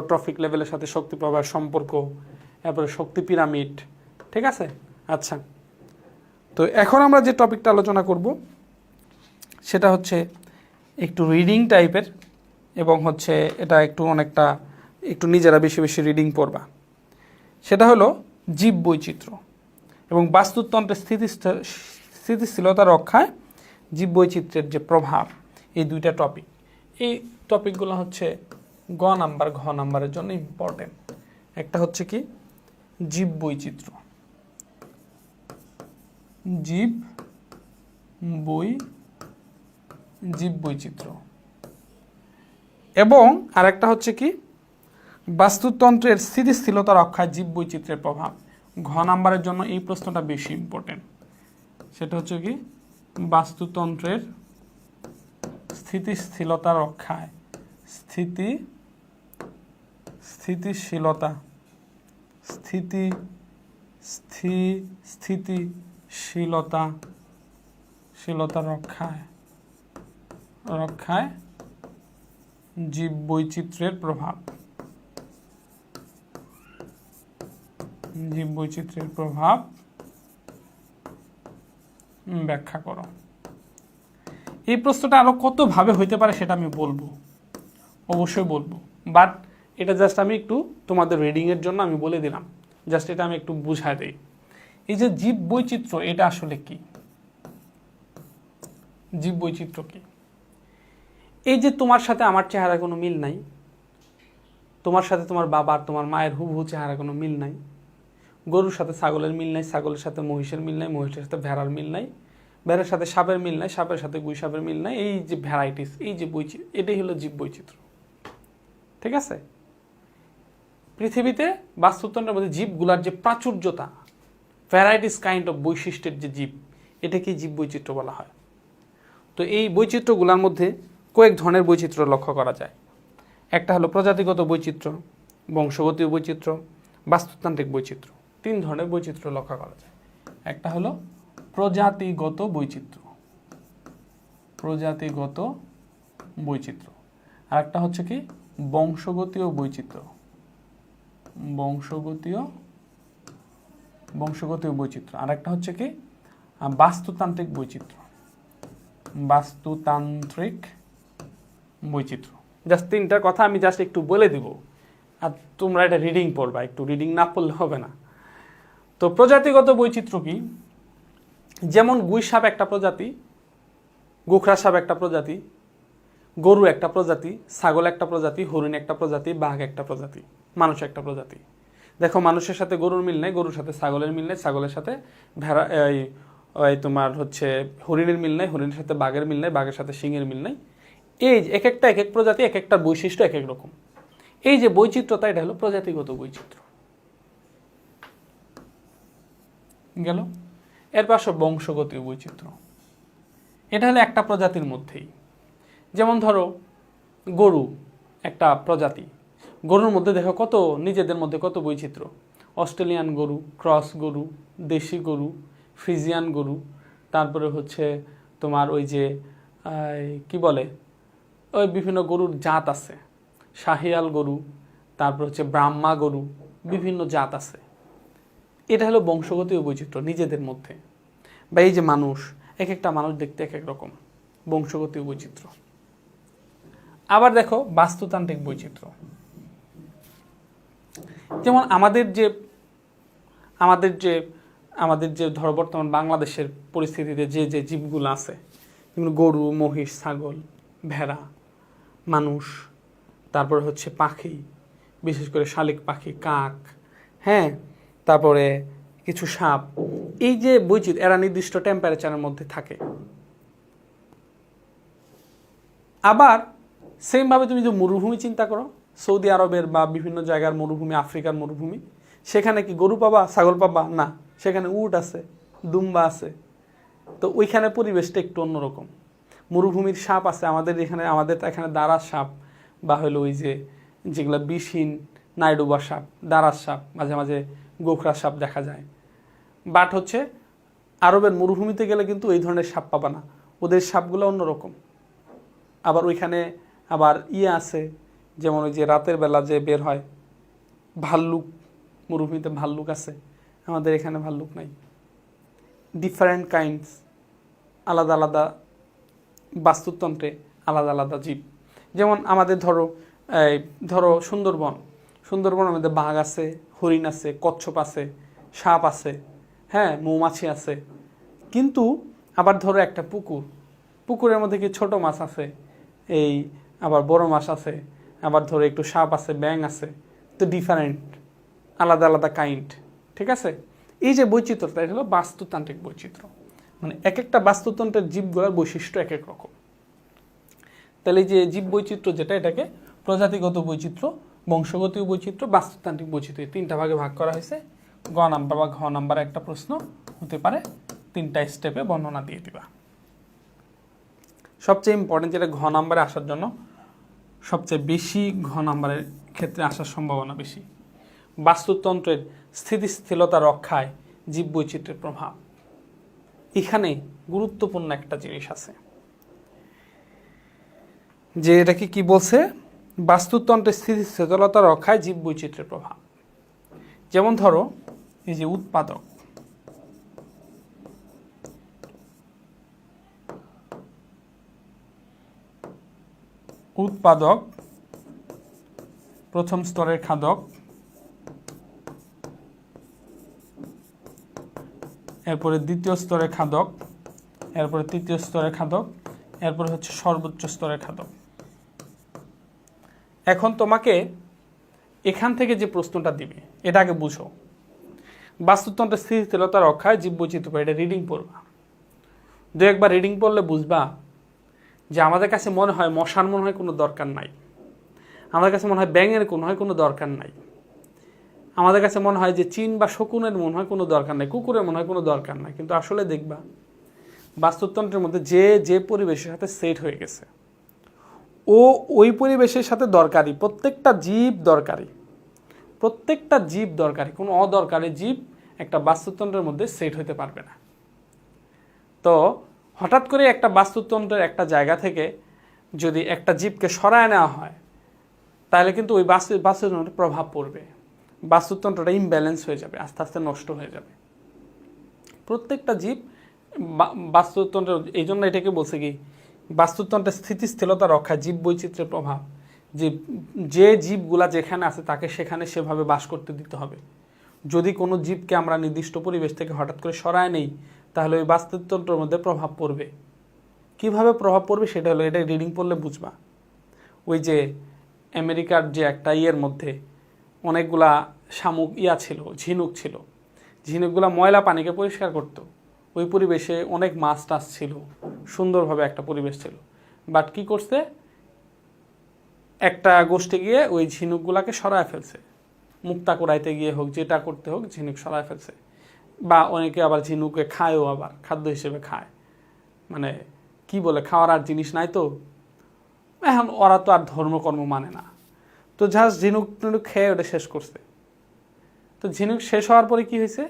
[SPEAKER 1] ট্রফিক লেভেলের সাথে শক্তি প্রবাহের সম্পর্ক, তারপরে শক্তি পিরামিড, ঠিক আছে? আচ্ছা, তো এখন আমরা যে টপিকটা আলোচনা করব সেটা হচ্ছে একটু রিডিং টাইপের, এবং হচ্ছে এটা একটু নিজেরা বেশি বেশি রিডিং পড়বা। সেটা হলো জীব বৈচিত্র্য এবং বাস্তুতন্ত্রের স্থিতিশীলতা রক্ষায় জীব বৈচিত্র্যের যে প্রভাব, এই দুইটা টপিক, এই টপিকগুলো হচ্ছে ঘ নাম্বারের জন্য ইম্পর্টেন্ট। একটা হচ্ছে কি জীব বৈচিত্র্য, জীব বৈচিত্র্য, এবং আরেকটা হচ্ছে কি বাস্তুতন্ত্রের স্থিতিশীলতা রক্ষায় জীব বৈচিত্র্যের প্রভাব। ঘ নাম্বারের জন্য এই প্রশ্নটা বেশি ইম্পর্টেন্ট। সেটা হচ্ছে কি বাস্তুতন্ত্রের স্থিতিশীলতা রক্ষায় স্থিতিশীলতা রক্ষায় জীব বৈচিত্র্যের প্রভাব। জীববৈচিত্র্যের প্রভাব ব্যাখ্যা করো। এই প্রশ্নটা আরো কত ভাবে হইতে পারে সেটা আমি বলবো, অবশ্যই বলবো, বাট এটা জাস্ট আমি একটু তোমাদের রিডিং এর জন্য আমি বলে দিলাম, জাস্ট এটা আমি একটু বুঝায় দেই। এই যে জীব বৈচিত্র্য এটা আসলে কি? জীব বৈচিত্র্য কি? এই যে তোমার সাথে আমার চেহারা কোনো মিল নাই, তোমার সাথে তোমার বাবার তোমার মায়ের হুবহু চেহারা কোনো মিল নাই, গরুর সাথে ছাগলের মিল নাই, ছাগলের সাথে মহিষের মিল নাই, মহিষের সাথে ভেড়ার মিল নাই, ভেড়ার সাথে সাপের মিল নাই, সাপের সাথে গুই সাপের মিল নাই, এই যে ভ্যারাইটিস, এই যে বৈচিত্র্য, এটাই হলো জীব বৈচিত্র্য। ঠিক আছে? পৃথিবীতে বাস্তুতন্ত্রের মধ্যে জীবগুলার যে প্রাচুর্যতা, ভ্যারাইটিস কাইন্ড অফ বৈশিষ্ট্যের যে জীব, এটাকে জীব বৈচিত্র্য বলা হয়। তো এই বৈচিত্র্যগুলোর মধ্যে কয়েক ধরনের বৈচিত্র্য লক্ষ্য করা যায়। একটা হলো প্রজাতিগত বৈচিত্র্য, বংশগতীয় বৈচিত্র্য, বাস্তুতান্ত্রিক বৈচিত্র্য। 3 ধরনের বৈচিত্র্য লক্ষ্য করা যায়। একটা হলো প্রজাতিগত বৈচিত্র্য, প্রজাতিগত বৈচিত্র্য। আর একটা হচ্ছে কি বংশগতীয় বৈচিত্র্য, বংশগতীয় বৈচিত্র্য। আর একটা হচ্ছে কি বাস্তুতান্ত্রিক বৈচিত্র্য, বাস্তুতান্ত্রিক বৈচিত্র্য। জাস্ট 3টার কথা আমি জাস্ট একটু বলে দিব, আর তোমরা এটা রিডিং পড়বা, একটু রিডিং না পড়লে হবে না। তো প্রজাতিগত বৈচিত্র্য কি? যেমন গুই সাপ একটা প্রজাতি, গোখরা সাপ একটা প্রজাতি, গরু একটা প্রজাতি, ছাগল একটা প্রজাতি, হরিণ একটা প্রজাতি, বাঘ একটা প্রজাতি, মানুষ একটা প্রজাতি। দেখো মানুষের সাথে গরুর মিল নাই, গরুর সাথে ছাগলের মিল নাই, ছাগলের সাথে ভেড়া তোমার হচ্ছে হরিণের মিল নাই, হরিণের সাথে বাঘের মিল নাই, বাঘের সাথে সিংহের মিল নাই। এই এক একটা এক এক প্রজাতি, এক একটা বৈশিষ্ট্য এক এক রকম। এই যে বৈচিত্র্যতা, এটা হলো প্রজাতিগত বৈচিত্র্য। গেল। এর পাশে বংশগতীয় বৈচিত্র্য, এটা হলো একটা প্রজাতির মধ্যেই। যেমন ধরো গরু একটা প্রজাতি, গরুর মধ্যে দেখো কত নিজেদের মধ্যে কত বৈচিত্র্য। অস্ট্রেলিয়ান গরু, ক্রস গরু, দেশি গরু, ফ্রিজিয়ান গরু, তারপরে হচ্ছে তোমার ওই যে কি বলে ওই বিভিন্ন গরুর জাত আছে, শাহিয়াল গরু, তারপর হচ্ছে ব্রাহ্মা গরু, বিভিন্ন জাত আছে। এটা হলো বংশগতীয় বৈচিত্র্য নিজেদের মধ্যে। বা এই যে মানুষ, এক একটা মানুষ দেখতে এক এক রকম, বংশগতীয় বৈচিত্র্য। আবার দেখো বাস্তুতান্ত্রিক বৈচিত্র্য, যেমন আমাদের যে ধরো বর্তমান বাংলাদেশের পরিস্থিতিতে যে যে জীবগুলো আছে, যেমন গরু, মহিষ, ছাগল, ভেড়া, মানুষ, তারপরে হচ্ছে পাখি, বিশেষ করে শালিক পাখি, কাক, হ্যাঁ, তারপরে কিছু সাপ, এই যে বৈচিত্র্য, এরা নির্দিষ্ট টেম্পারেচারের মধ্যে থাকে। আবার সেমভাবে তুমি যে মরুভূমি চিন্তা করো, সৌদি আরবের বা বিভিন্ন জায়গার মরুভূমি, আফ্রিকার মরুভূমি, সেখানে কি গরু পাবা, ছাগল পাবা? না, সেখানে উট আছে, দুম্বা আছে। তো ওইখানে পরিবেশটা একটু অন্যরকম। মরুভূমির সাপ আছে, আমাদের এখানে দারাস সাপ, বা হলো ওই যে যেগুলো বিষহীন নাইডুবা সাপ, দারাস সাপ, মাঝে মাঝে গোখরা সাপ দেখা যায়। বাট হচ্ছে আরবের মরুভূমিতে গেলে কিন্তু এই ধরনের সাপ পাবা না, ওদের সাপগুলো অন্যরকম। আবার ওইখানে আবার আছে, যেমন ওই যে রাতের বেলা যে বের হয় ভাল্লুক, মরুভূমিতে ভাল্লুক আছে, আমাদের এখানে ভাল্লুক নাই। ডিফারেন্ট কাইন্ডস, আলাদা আলাদা বাস্তুতন্ত্রে আলাদা আলাদা জীব। যেমন আমাদের ধরো সুন্দরবনের মধ্যে বাঘ আছে, হরিণ আছে, কচ্ছপ আছে, সাপ আছে, হ্যাঁ, মৌমাছি আছে। কিন্তু আবার ধরো একটা পুকুরের মধ্যে কি ছোট মাছ আছে, এই আবার বড় মাছ আছে, আবার ধরো একটু সাপ আছে, ব্যাঙ আছে। তো ডিফারেন্ট, আলাদা আলাদা কাইন্ড। ঠিক আছে? এই যে বৈচিত্র্যটা, এটা হলো বাস্তুতান্ত্রিক বৈচিত্র্য। মানে এক একটা বাস্তুতন্ত্রের জীবগুলোর বৈশিষ্ট্য এক এক রকম। তাহলে এই যে জীব বৈচিত্র্য যেটা, এটাকে প্রজাতিগত বৈচিত্র্য, বংশগতীয় বৈচিত্র্য, বাস্তুতান্ত্রিক বৈচিত্র্য, এই 3টা ভাগে ভাগ করা হয়েছে। গ নাম্বার বা ঘ নাম্বার একটা প্রশ্ন হতে পারে, 3টা স্টেপে বর্ণনা দিয়ে দিবা। সবচেয়ে ইম্পর্টেন্ট যেটা ঘ নাম্বারে আসার জন্য সবচেয়ে বেশি, ঘ নাম্বারের ক্ষেত্রে আসার সম্ভাবনা বেশি, বাস্তুতন্ত্রের স্থিতিশীলতা রক্ষায় জীব বৈচিত্র্যের প্রভাব। এখানে গুরুত্বপূর্ণ একটা জিনিস আছে, যে এটাকে কি বলছে, বাস্তুতন্ত্রের স্থিতিশীলতা রক্ষায় জীব বৈচিত্র্যের প্রভাব। যেমন ধরো এই যে উৎপাদক, উৎপাদক প্রথম স্তরের খাদক, এরপরে দ্বিতীয় স্তরের খাদক, এরপরে তৃতীয় স্তরের খাদক, এরপরে হচ্ছে সর্বোচ্চ স্তরের খাদক। এখন তোমাকে এখান থেকে যে প্রশ্নটা দিবে এটা আগে বুঝো। বাস্তুতন্ত্রের স্থিতিশীলতা রক্ষায় জীববৈচিত্র্য, এটা রিডিং পড়বা। দু একবার রিডিং পড়লে বুঝবা যে আমাদের কাছে মনে হয় মশার মনে হয় কোনো দরকার নাই, আমাদের কাছে মনে হয় ব্যাঙের কোনো দরকার নাই, আমাদের কাছে মনে হয় যে চিন বা শকুনের মনে হয় কোনো দরকার নাই, কুকুরের মনে হয় কোনো দরকার নাই। কিন্তু আসলে দেখবা বাস্তুতন্ত্রের মধ্যে যে যে পরিবেশের সাথে সেট হয়ে গেছে ও ওই পরিবেশের সাথে দরকারি, প্রত্যেকটা জীব দরকারি, প্রত্যেকটা জীব দরকারি। কোনো অদরকারি জীব একটা বাস্তুতন্ত্রের মধ্যে সেট হতে পারবে না। তো হঠাৎ করে একটা বাস্তুতন্ত্রের একটা জায়গা থেকে যদি একটা জীবকে সরায় নেওয়া হয় তাহলে কিন্তু ওই বাস্তুতন্ত্রের প্রভাব পড়বে, বাস্তুতন্ত্রটা ইমব্যালেন্স হয়ে যাবে, আস্তে আস্তে নষ্ট হয়ে যাবে। প্রত্যেকটা জীব বাস্তুতন্ত্রের, এই জন্য এটাকে বলছে কি বাস্তুতন্ত্রের স্থিতিশীলতা রক্ষায় জীব বৈচিত্র্যের প্রভাব, যে জীবগুলা যেখানে আছে তাকে সেখানে সেভাবে বাস করতে দিতে হবে। যদি কোনো জীবকে আমরা নির্দিষ্ট পরিবেশ থেকে হঠাৎ করে সরায় নেই তাহলে ওই বাস্তুতন্ত্রের মধ্যে প্রভাব পড়বে। কিভাবে প্রভাব পড়বে সেটা হলো, এটা রিডিং পড়লে বুঝবা। ওই যে আমেরিকার যে একটা ইয়ের মধ্যে অনেকগুলা শামুক ছিল, ঝিনুক ছিল, ঝিনুকগুলা ময়লা পানিকে পরিষ্কার করতো। ওই পরিবেশে অনেক মাছ টাছ ছিল, সুন্দরভাবে একটা পরিবেশ ছিল। বাট কি করছে, একটা গোষ্ঠী গিয়ে ওই ঝিনুকগুলাকে সরায় ফেলছে, মুক্তা করাইতে গিয়ে হোক, যেটা করতে হোক, ঝিনুক সরায় ফেলছে। বা অনেকে আবার ঝিনুকে খায়ও, আবার খাদ্য হিসেবে খায়। মানে কি বলে, খাওয়ার আর জিনিস নাই তো, এখন ওরা তো আর ধর্মকর্ম মানে না, তো জাস্ট ঝিনুক টিনুক খেয়ে ওটা শেষ করছে। তো ঝিনুক শেষ হওয়ার পরে কি হয়েছে,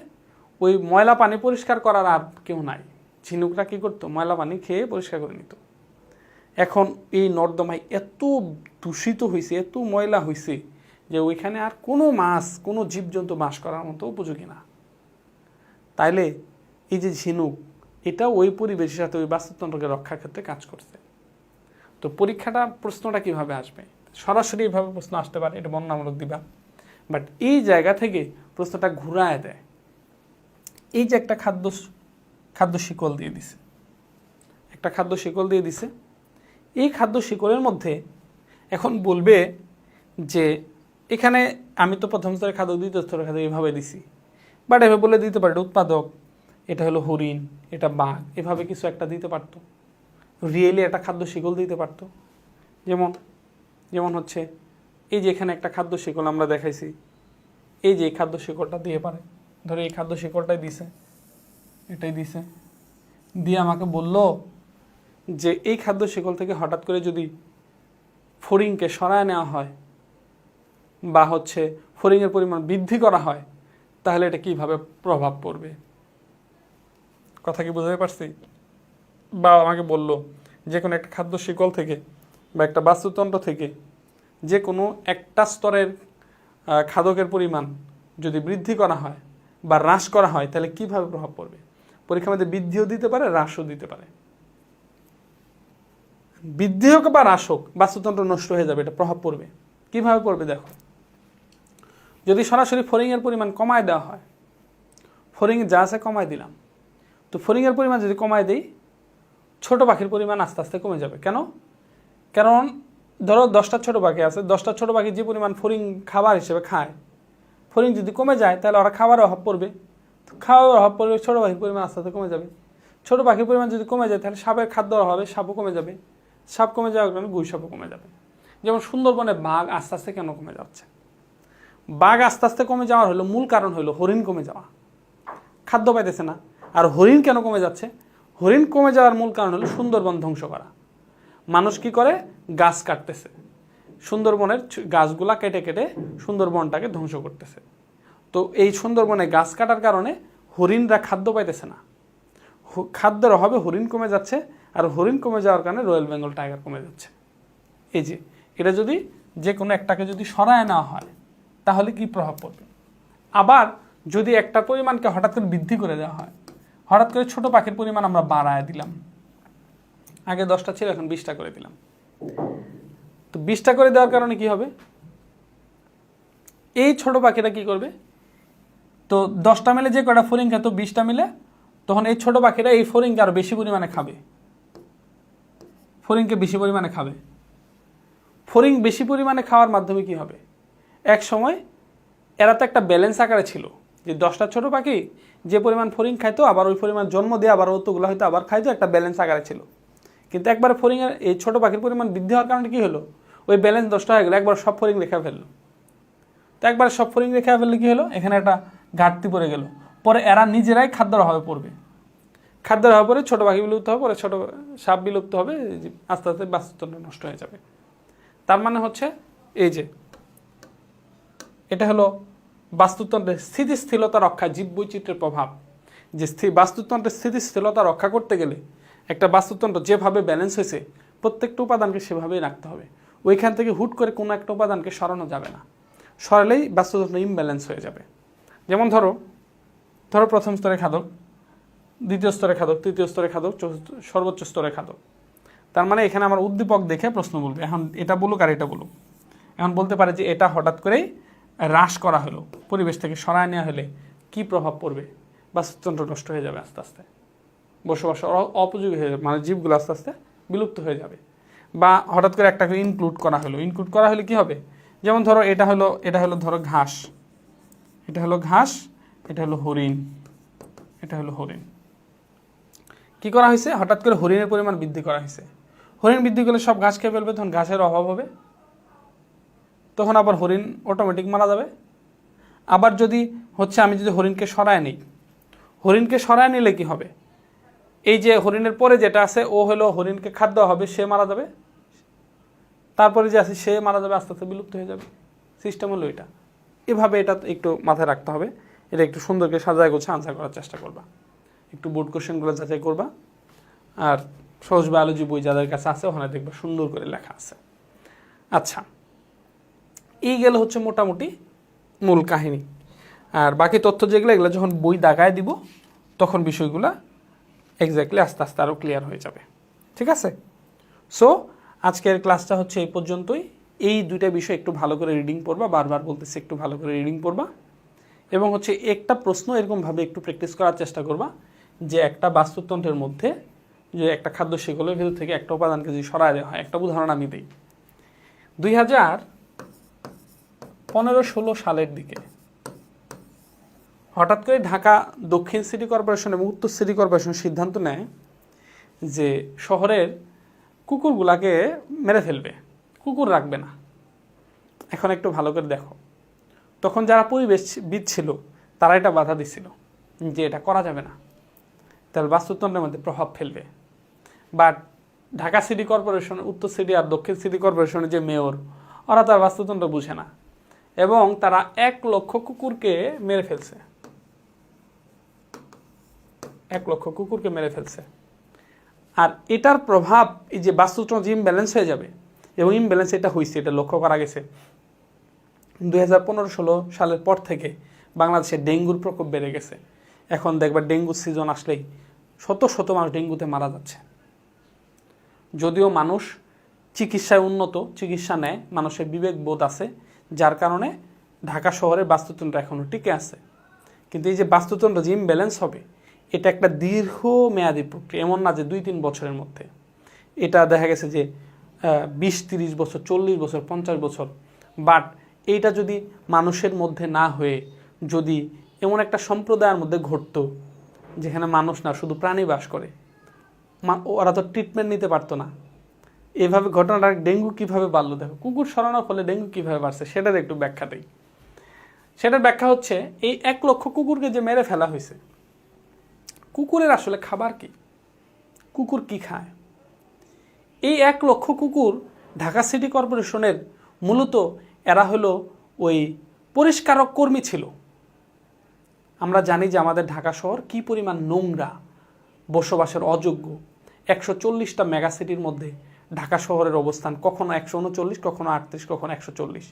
[SPEAKER 1] ওই ময়লা পানি পরিষ্কার করার আর কেউ নাই। ঝিনুকরা কি করতো, ময়লা পানি খেয়ে পরিষ্কার করে নিত। এখন এই নর্দমায় এত দূষিত হয়েছে, এত ময়লা হয়েছে যে ওইখানে আর কোনো মাছ, কোনো জীবজন্তু বাস করার মতো উপযোগী না। তাইলে এই যে ঝিনুক, এটা ওই পরিবেশের সাথে ওই বাস্তুতন্ত্রকে রক্ষার ক্ষেত্রে কাজ করছে। তো পরীক্ষাটা প্রশ্নটা কিভাবে আসবে, সরাসরি এইভাবে প্রশ্ন আসতে পারে, এটা বর্ণনামূলক দিবা। বাট এই জায়গা থেকে প্রশ্নটা ঘুরায় দেয়। এই যে একটা খাদ্য শিকল দিয়ে দিছে, একটা খাদ্য শিকল দিয়ে দিছে, এই খাদ্য শিকলের মধ্যে এখন বলবে যে এখানে আমি তো প্রথম স্তরের খাদ্য, দ্বিতীয় স্তরের খাদ্য এইভাবে দিছি। বাট এভাবে বলে দিতে পারে উৎপাদক, এটা হলো হরিণ, এটা বাঘ, এভাবে কিছু একটা দিতে পারতো। রিয়েলি একটা খাদ্য শিকল দিতে পারতো। যেমন হচ্ছে এই যে এখানে একটা খাদ্য শিকল আমরা দেখাইছি, এই যে এই খাদ্য শিকলটা দিয়ে পারে, ধরে এই খাদ্য শিকলটাই দিছে, এটাই দিছে, দিয়ে আমাকে বলল যে এই খাদ্য শিকল থেকে হঠাৎ করে যদি ফড়িংকে সরায় নেওয়া হয় বা হচ্ছে ফড়িংয়ের পরিমাণ বৃদ্ধি করা হয় তাহলে এটা কিভাবে প্রভাব পড়বে। কথা কি বুঝতে পারছি? বা আমাকে বলল যে কোনো একটা খাদ্য শিকল থেকে বা একটা বাস্তুতন্ত্র থেকে যে কোনো একটা স্তরের খাদকের পরিমাণ যদি বৃদ্ধি করা হয় বা হ্রাস করা হয় তাহলে কিভাবে প্রভাব পড়বে। পরীক্ষার মধ্যে বৃদ্ধিও দিতে পারে, হ্রাসও দিতে পারে। বৃদ্ধি হোক বা হ্রাস হোক, বাস্তুতন্ত্র নষ্ট হয়ে যাবে, এটা প্রভাব পড়বে। কিভাবে পড়বে দেখো, যদি সরাসরি ফড়িংয়ের পরিমাণ কমায় দেওয়া হয়, ফড়িং যা আছে কমায় দিলাম, তো ফড়িংয়ের পরিমাণ যদি কমায় দিই, ছোট পাখির পরিমাণ আস্তে আস্তে কমে যাবে। কারণ ধরো 10টা ছোট পাখি আছে, 10টা ছোট পাখি যে পরিমাণ ফড়িং খাবার হিসেবে খায়, ফড়িং যদি কমে যায় তাহলে ওরা খাবারের অভাব পড়বে, খাওয়ার অভাব পড়বে, ছোট পাখির পরিমাণ আস্তে আস্তে কমে যাবে। ছোট পাখির পরিমাণ যদি কমে যায় তাহলে সাপের খাদ্যর অভাবে সাপও কমে যাবে, সাপ কমে যাওয়ার কারণে গুই সাপও কমে যাবে। যেমন সুন্দরবনে বাঘ আস্তে আস্তে কেন কমে যাচ্ছে, বাঘ আস্তে আস্তে কমে যাওয়ার হলো মূল কারণ হলো হরিণ কমে যাওয়া, খাদ্য পাইতেছে না। আর হরিণ কেন কমে যাচ্ছে, হরিণ কমে যাওয়ার মূল কারণ হলো সুন্দরবন ধ্বংস করা। মানুষ কি করে, গাছ কাটতেছে, সুন্দরবনের গাছগুলা কেটে কেটে সুন্দরবনটাকে ধ্বংস করতেছে। তো এই সুন্দরবনে গাছ কাটার কারণে হরিণরা খাদ্য পাইতেছে না, খাদ্যের অভাবে হরিণ কমে যাচ্ছে, আর হরিণ কমে যাওয়ার কারণে রয়্যাল বেঙ্গল টাইগার কমে যাচ্ছে। এই যে এটা যদি যে কোনো একটাকে যদি সরায় নেওয়া হয় তাহলে কি প্রভাব পড়বে। আবার যদি একটা পরিমাণকে হঠাৎ করে বৃদ্ধি করে দেওয়া হয়, হঠাৎ করে ছোট পাখির পরিমাণ আমরা বাড়ায় দিলাম, আগে 10টা ছিল এখন 20টা করে দিলাম, তো 20টা করে দেওয়ার কারণে কি হবে, এই ছোট পাখিটা কি করবে, তো 10টা মিলে যে কটা ফড়িং খেত 20টা মিলে, তখন এই ছোট পাখিরা এই ফড়িংকে আরো বেশি পরিমাণে খাবে, ফড়িংকে বেশি পরিমাণে খাবে। ফড়িং বেশি পরিমাণে খাওয়ার মাধ্যমে কি হবে, এক সময় এরা তো একটা ব্যালেন্স আকারে ছিল, যে 10টা ছোট পাখি যে পরিমাণ ফড়িং খাইতো আবার ওই পরিমাণ জন্ম দিয়ে আবার অতগুলো হয়তো আবার খাইতো, একটা ব্যালেন্স আকারে ছিল। কিন্তু একবার ফড়িংয়ের এই ছোট পাখির পরিমাণ বৃদ্ধি হওয়ার কারণে কি হলো, ওই ব্যালেন্স 10টা হয়ে গেলো, একবার সব ফড়িং রেখে ফেললো। তো একবার সব ফড়িং রেখে ফেললে কি হলো, এখানে একটা ঘাটতি পড়ে গেল, পরে এরা নিজেরাই খাদ্যের অভাবে পড়বে, খাদ্যের অভাবে পরে ছোট পাখি বিলুপ্ত হবে, পরে ছোট সাপ বিলুপ্ত হবে, আস্তে আস্তে বাস্তুতন্ত্র নষ্ট হয়ে যাবে। তার মানে হচ্ছে এই যে এটা হলো বাস্তুতন্ত্রের স্থিতিশীলতা রক্ষা, জীববৈচিত্র্যের প্রভাব, যে বাস্তুতন্ত্রের স্থিতিশীলতা রক্ষা করতে গেলে একটা বাস্তুতন্ত্র যেভাবে ব্যালেন্স হয়েছে প্রত্যেকটা উপাদানকে সেভাবেই রাখতে হবে, ওইখান থেকে হুট করে কোনো একটা উপাদানকে সরানো যাবে না, সরালেই বাস্তুতন্ত্র ইমব্যালেন্স হয়ে যাবে। যেমন ধরো প্রথম স্তরে খাদক, দ্বিতীয় স্তরে খাদক, তৃতীয় স্তরে খাদক, সর্বোচ্চ স্তরে খাদক। তার মানে এখানে আমার উদ্দীপক দেখে প্রশ্ন বলবে, এখন এটা বলুক আর এটা বলুক। এখন বলতে পারে যে এটা হঠাৎ করেই হ্রাস করা হলো, পরিবেশ থেকে সরায় নেওয়া হলে কি প্রভাব পড়বে, বাস্তুতন্ত্র নষ্ট হয়ে যাবে, আস্তে আস্তে বসবাস অপযোগী হয়ে যাবে, মানে জীবগুলো আস্তে আস্তে বিলুপ্ত হয়ে যাবে। বা হঠাৎ করে একটাকে ইনক্লুড করা হলে কি হবে, যেমন ধরো এটা হলো ধরো ঘাস, এটা হলো ঘাস, এটা হলো হরিণ, এটা হলো হরিণ। কি করা হয়েছে, হঠাৎ করে হরিণের পরিমাণ বৃদ্ধি করা হয়েছে, হরিণ বৃদ্ধি করলে সব ঘাস খেয়ে ফেলবে, তখন ঘাসের অভাব হবে, তখন আবার হরিণ অটোমেটিক মারা যাবে। আবার যদি হচ্ছে আমি যদি হরিণকে সরায় নিই, হরিণকে সরায় নিলে কি হবে, এই যে হরিণের পরে যেটা আছে ও হলো হরিণকে খাদ্য হবে, সে মারা যাবে, তারপরে যে আছে সে মারা যাবে, আস্তে আস্তে বিলুপ্ত হয়ে যাবে। সিস্টেম হলো এটা, এভাবে এটা একটু মাথায় রাখতে হবে। এটা একটু সুন্দর করে সাজায় গোছা আনসার করার চেষ্টা করবা, একটু বোর্ড কোশ্চেনগুলো যাচাই করবা, আর সহজ বায়োলজি বই যাদের কাছে আছে ওখানে দেখবা সুন্দর করে লেখা আছে। আচ্ছা, এই গেল হচ্ছে মোটামুটি মূল কাহিনী, আর বাকি তথ্য যেগুলো এগুলো যখন বই দাগায় দিব তখন বিষয়গুলো এক্স্যাক্টলি আস্তে আস্তে আরও ক্লিয়ার হয়ে যাবে। ঠিক আছে, সো আজকের ক্লাসটা হচ্ছে এই পর্যন্তই। এই দুইটা বিষয় একটু ভালো করে রিডিং পড়বা, বারবার বলতেছি একটু ভালো করে রিডিং পড়বা, এবং হচ্ছে একটা প্রশ্ন এরকমভাবে একটু প্র্যাকটিস করার চেষ্টা করবা, যে একটা বাস্তুতন্ত্রের মধ্যে যে একটা খাদ্য শিকলের ভেতর থেকে একটা উপাদানকে যদি সরায় দেওয়া হয়, একটা উদাহরণ আমি দিই, 2015-16 সালের দিকে হঠাৎ করে ঢাকা দক্ষিণ সিটি কর্পোরেশন এবং উত্তর সিটি কর্পোরেশন সিদ্ধান্ত নেয় যে শহরের কুকুরগুলাকে মেরে ফেলবে, কুকুর রাখবে না। এখন একটু ভালো করে দেখো, তখন যারা পরিবেশবিদ ছিল তারা এটা বাধা দিছিল যে এটা করা যাবে না, তাহলে বাস্তুতন্ত্রের মধ্যে প্রভাব ফেলবে। বাট ঢাকা সিটি কর্পোরেশন, উত্তর সিটি আর দক্ষিণ সিটি কর্পোরেশনের যে মেয়র, ওরা তার বাস্তুতন্ত্র বুঝে না, এবং তারা 1 লক্ষ কুকুরকে মেরে ফেলছে, 1 লক্ষ কুকুরকে মেরে ফেলছে। আর এটার প্রভাব এই যে বাস্তুতন্ত্র ইমব্যালেন্স হয়ে যাবে, এবং ইমব্যালেন্স এটা হয়েছে, এটা লক্ষ্য করা গেছে 2015-16 সালের পর থেকে বাংলাদেশে ডেঙ্গুর প্রকোপ বেড়ে গেছে। এখন দেখবা ডেঙ্গু সিজন আসলেই শত শত মানুষ ডেঙ্গুতে মারা যাচ্ছে। যদিও মানুষ চিকিৎসায় উন্নত, চিকিৎসা নেয়, মানুষের বিবেক বোধ আছে, যার কারণে ঢাকা শহরের বাস্তুতন্ত্র এখনও টিকে আছে। কিন্তু এই যে বাস্তুতন্ত্র যে ইমব্যালেন্স হবে, এটা একটা দীর্ঘমেয়াদী প্রক্রিয়া, এমন না যে 2-3 বছরের মধ্যে। এটা দেখা গেছে যে 20-30 বছর, 40 বছর, 50 বছর। বাট এইটা যদি মানুষের মধ্যে না হয়ে যদি এমন একটা সম্প্রদায়ের মধ্যে ঘটতো যেখানে মানুষ না শুধু প্রাণী বাস করে, ওরা তো ট্রিটমেন্ট নিতে পারতো না। এইভাবে ঘটনাটা ডেঙ্গু কীভাবে বাড়লো দেখো, কুকুর সরানোর ফলে ডেঙ্গু কীভাবে বাড়ছে সেটার একটু ব্যাখ্যা দেই। সেটার ব্যাখ্যা হচ্ছে এই 1 লক্ষ কুকুরকে যে মেরে ফেলা হয়েছে, কুকুরের আসলে খাবার কি, কুকুর কি খায়? এই 1 লক্ষ কুকুর ঢাকা সিটি কর্পোরেশনের মূলত এরা হলো ওই পরিষ্কারক কর্মী ছিল। আমরা জানি যে আমাদের ঢাকা শহর কি পরিমাণ নোংরা, বসবাসের অযোগ্য। 140টা মেগা সিটির মধ্যে ঢাকা শহরের অবস্থান কখনো 139, কখনো 38, কখনো 140।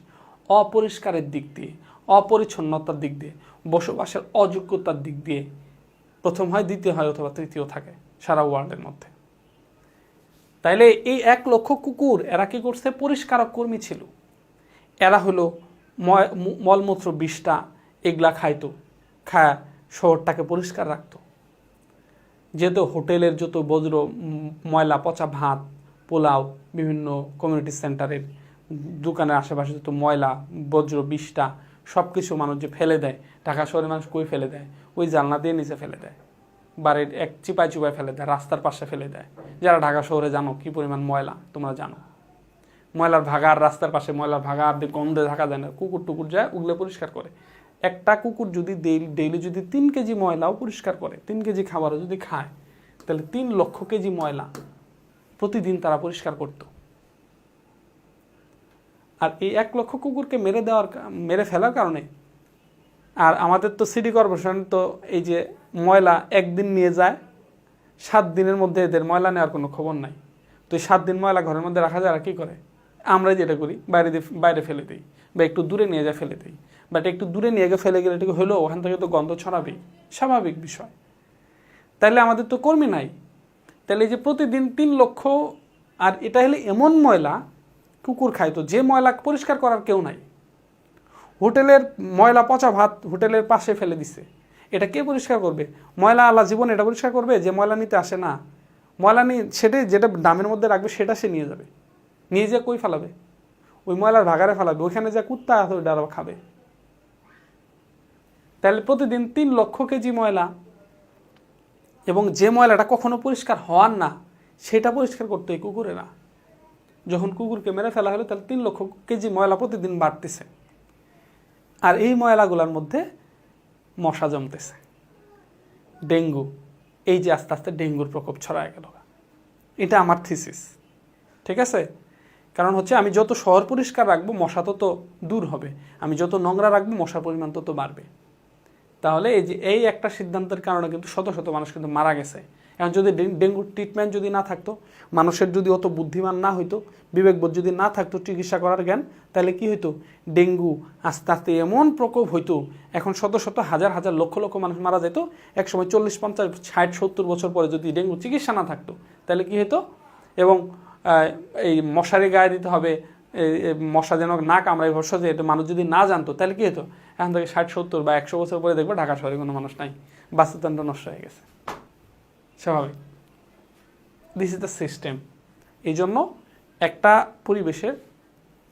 [SPEAKER 1] অপরিষ্কারের দিক দিয়ে, অপরিচ্ছন্নতার দিক দিয়ে, বসবাসের অযোগ্যতার দিক দিয়ে প্রথম হয়, দ্বিতীয় হয় অথবা তৃতীয় থাকে সারা ওয়ার্ল্ডের মধ্যে। তাইলে এই 1 লক্ষ কুকুর এরা কি করছে? পরিষ্কারক কর্মী ছিল। এরা হলো মলমূত্র বিষটা এগুলা খাইতো, খায় শহরটাকে পরিষ্কার রাখতো। যেহেতু হোটেলের যত বজ্র ময়লা, পচা ভাত, পোলাও, বিভিন্ন কমিউনিটি সেন্টারের দোকানের আশেপাশে যত ময়লা, বজ্র বিষটা সব কিছু মানুষ যে ফেলে দেয়, ঢাকা শহরের মানুষ কই ফেলে দেয়? ওই জানলা দিয়ে নিচে ফেলে দেয়, বাড়ির এক চিপায় চিপায় ফেলে দেয়, রাস্তার পাশে ফেলে দেয়। যারা ঢাকা শহরে জানো কি পরিমাণ ময়লা, তোমরা জানো। ময়লার ভাগার, রাস্তার পাশে ময়লার ভাগার দিয়ে গন্ধে থাকা যায় না, কুকুর টুকুর যায়, ওগুলো পরিষ্কার করে। একটা কুকুর যদি ডেইলি যদি 3 কেজি ময়লাও পরিষ্কার করে, 3 কেজি খাবারও যদি খায়, তাহলে 3 লক্ষ কেজি ময়লা প্রতিদিন তারা পরিষ্কার করত। আর এই 1 লক্ষ কুকুরকে মেরে ফেলার কারণে, আর আমাদের তো সিটি কর্পোরেশন তো এই যে ময়লা একদিন নিয়ে যায়, 7 দিনের মধ্যে এদের ময়লা নেওয়ার কোনো খবর নাই। তো এই 7 দিন ময়লা ঘরের মধ্যে রাখা যায়, আর কি করে? আমরা যেটা করি, বাইরে ফেলে দিই, বা একটু দূরে নিয়ে যা ফেলে দিই। বাট একটু দূরে নিয়ে গিয়ে ফেলে গেলে এটুকু হলেও ওখান থেকে তো গন্ধ ছড়াবেই, স্বাভাবিক বিষয়। তাইলে আমাদের তো কর্মী নাই। তাহলে এই যে প্রতিদিন 3 লক্ষ, আর এটা হলে এমন ময়লা কুকুর খাইতো যে ময়লা পরিষ্কার করার কেউ নাই। হোটেলের ময়লা, পচা ভাত হোটেলের পাশে ফেলে দিছে, এটা কে পরিষ্কার করবে? ময়লা আল্লাহ জীবন এটা পরিষ্কার করবে যে ময়লা নিতে আসে না? ময়লা নিয়ে সেটাই যেটা দামের মধ্যে রাখবে সেটা সে নিয়ে যাবে, নিয়ে যা কই ফেলাবে? ওই ময়লার ভাগারে ফেলাবে, ওইখানে যা কুত্তা আছে ওইটা আরও খাবে। তাহলে প্রতিদিন 3 লক্ষ কেজি ময়লা, এবং যে ময়লাটা কখনো পরিষ্কার হওয়ার না সেটা পরিষ্কার করতো এই কুকুরেরা। যখন কুকুরকে মেরে ফেলা হলো, তাহলে 3 লক্ষ কেজি ময়লা প্রতিদিন বাড়তেছে। আর এই ময়লাগুলোর মধ্যে মশা জমতেছে, ডেঙ্গু। এই যে আস্তে আস্তে ডেঙ্গুর প্রকোপ ছড়ায় গেল, এটা আমার থিসিস। ঠিক আছে? কারণ হচ্ছে আমি যত শহর পরিষ্কার রাখবো মশা তত দূর হবে, আমি যত নোংরা রাখবো মশার পরিমাণ তত বাড়বে। তাহলে এই একটা সিদ্ধান্তের কারণে কিন্তু শত শত মানুষ কিন্তু মারা গেছে। এখন যদি ডেঙ্গুর ট্রিটমেন্ট যদি না থাকতো, মানুষের যদি অত বুদ্ধিমান না হইতো, বিবেকবোধ যদি না থাকতো, চিকিৎসা করার জ্ঞান, তাহলে কি হইতো? ডেঙ্গু আস্তে আস্তে এমন প্রকোপ হইতো, এখন শত শত হাজার হাজার লক্ষ লক্ষ মানুষ মারা যেত। একসময় 40, 50, 60, 70 বছর পরে যদি ডেঙ্গু চিকিৎসা না থাকতো, তাহলে কি হতো? এবং এই মশারি গায়ে দিতে হবে, মশা যেন না কামড়ায়, ভরসা যে এটা মানুষ যদি না জানতো, তাহলে কি হতো? এখন থেকে 60, 70 বা 100 বছর পরে দেখবো ঢাকা শহরে কোনো মানুষ নাই, বাস্তুতন্ত্র নষ্ট হয়ে গেছে। স্বাভাবিক, দিস ইজ দ্য সিস্টেম। এই জন্য একটা পরিবেশের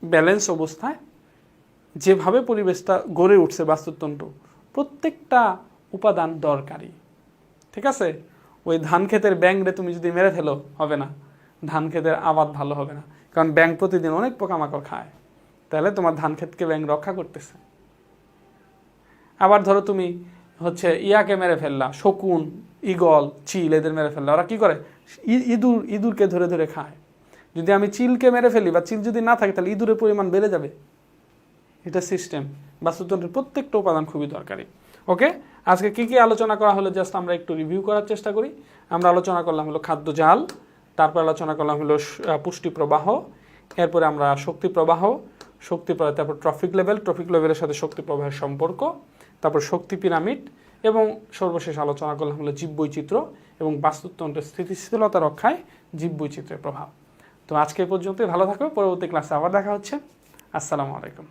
[SPEAKER 1] ব্যালেন্স অবস্থায় যেভাবে পরিবেশটা গড়ে উঠছে, বাস্তুতন্ত্র প্রত্যেকটা উপাদান দরকারি। ঠিক আছে? ওই ধান ক্ষেতের ব্যাঙরে তুমি যদি মেরে ফেলো, হবে না, ধান ক্ষেতের আবাদ ভালো হবে না। কারণ ব্যাঙ প্রতিদিন অনেক পোকামাকড় খায়, তাহলে তোমার ধান ক্ষেতকে ব্যাঙ রক্ষা করতেছে। আবার ধরো তুমি হচ্ছে ইয়াকে মেরে ফেললা, শকুন, ঈগল, চিল, এদের মেরে ফেললা, ওরা কি করে? ইঁদুরকে ধরে ধরে খায়। যদি আমি চিলকে মেরে ফেলি বা চিল যদি না থাকে, তাহলে ইঁদুরের পরিমাণ বেড়ে যাবে। এটা সিস্টেম। বাস্তুতন্ত্রের প্রত্যেকটা উপাদান খুবই দরকারি। ওকে, আজকে কি কি আলোচনা করা হলো জাস্ট আমরা একটু রিভিউ করার চেষ্টা করি। আমরা আলোচনা করলাম হলো খাদ্য জাল, তারপর আলোচনা করলাম হলো পুষ্টি প্রবাহ, এরপরে আমরা শক্তি প্রবাহ, তারপর ট্রফিক লেভেলের সাথে শক্তি প্রবাহের সম্পর্ক, তারপর শক্তি পিরামিড, এবং সর্বশেষ আলোচনা করলাম হলো জীববৈচিত্র্য এবং বাস্তুতন্ত্রের স্থিতিশীলতা রক্ষায় জীববৈচিত্র্যের প্রভাব। তো আজকে পর্যন্তই, ভালো থাকো, পরবর্তী ক্লাসে আবার দেখা হচ্ছে। আসসালামু আলাইকুম।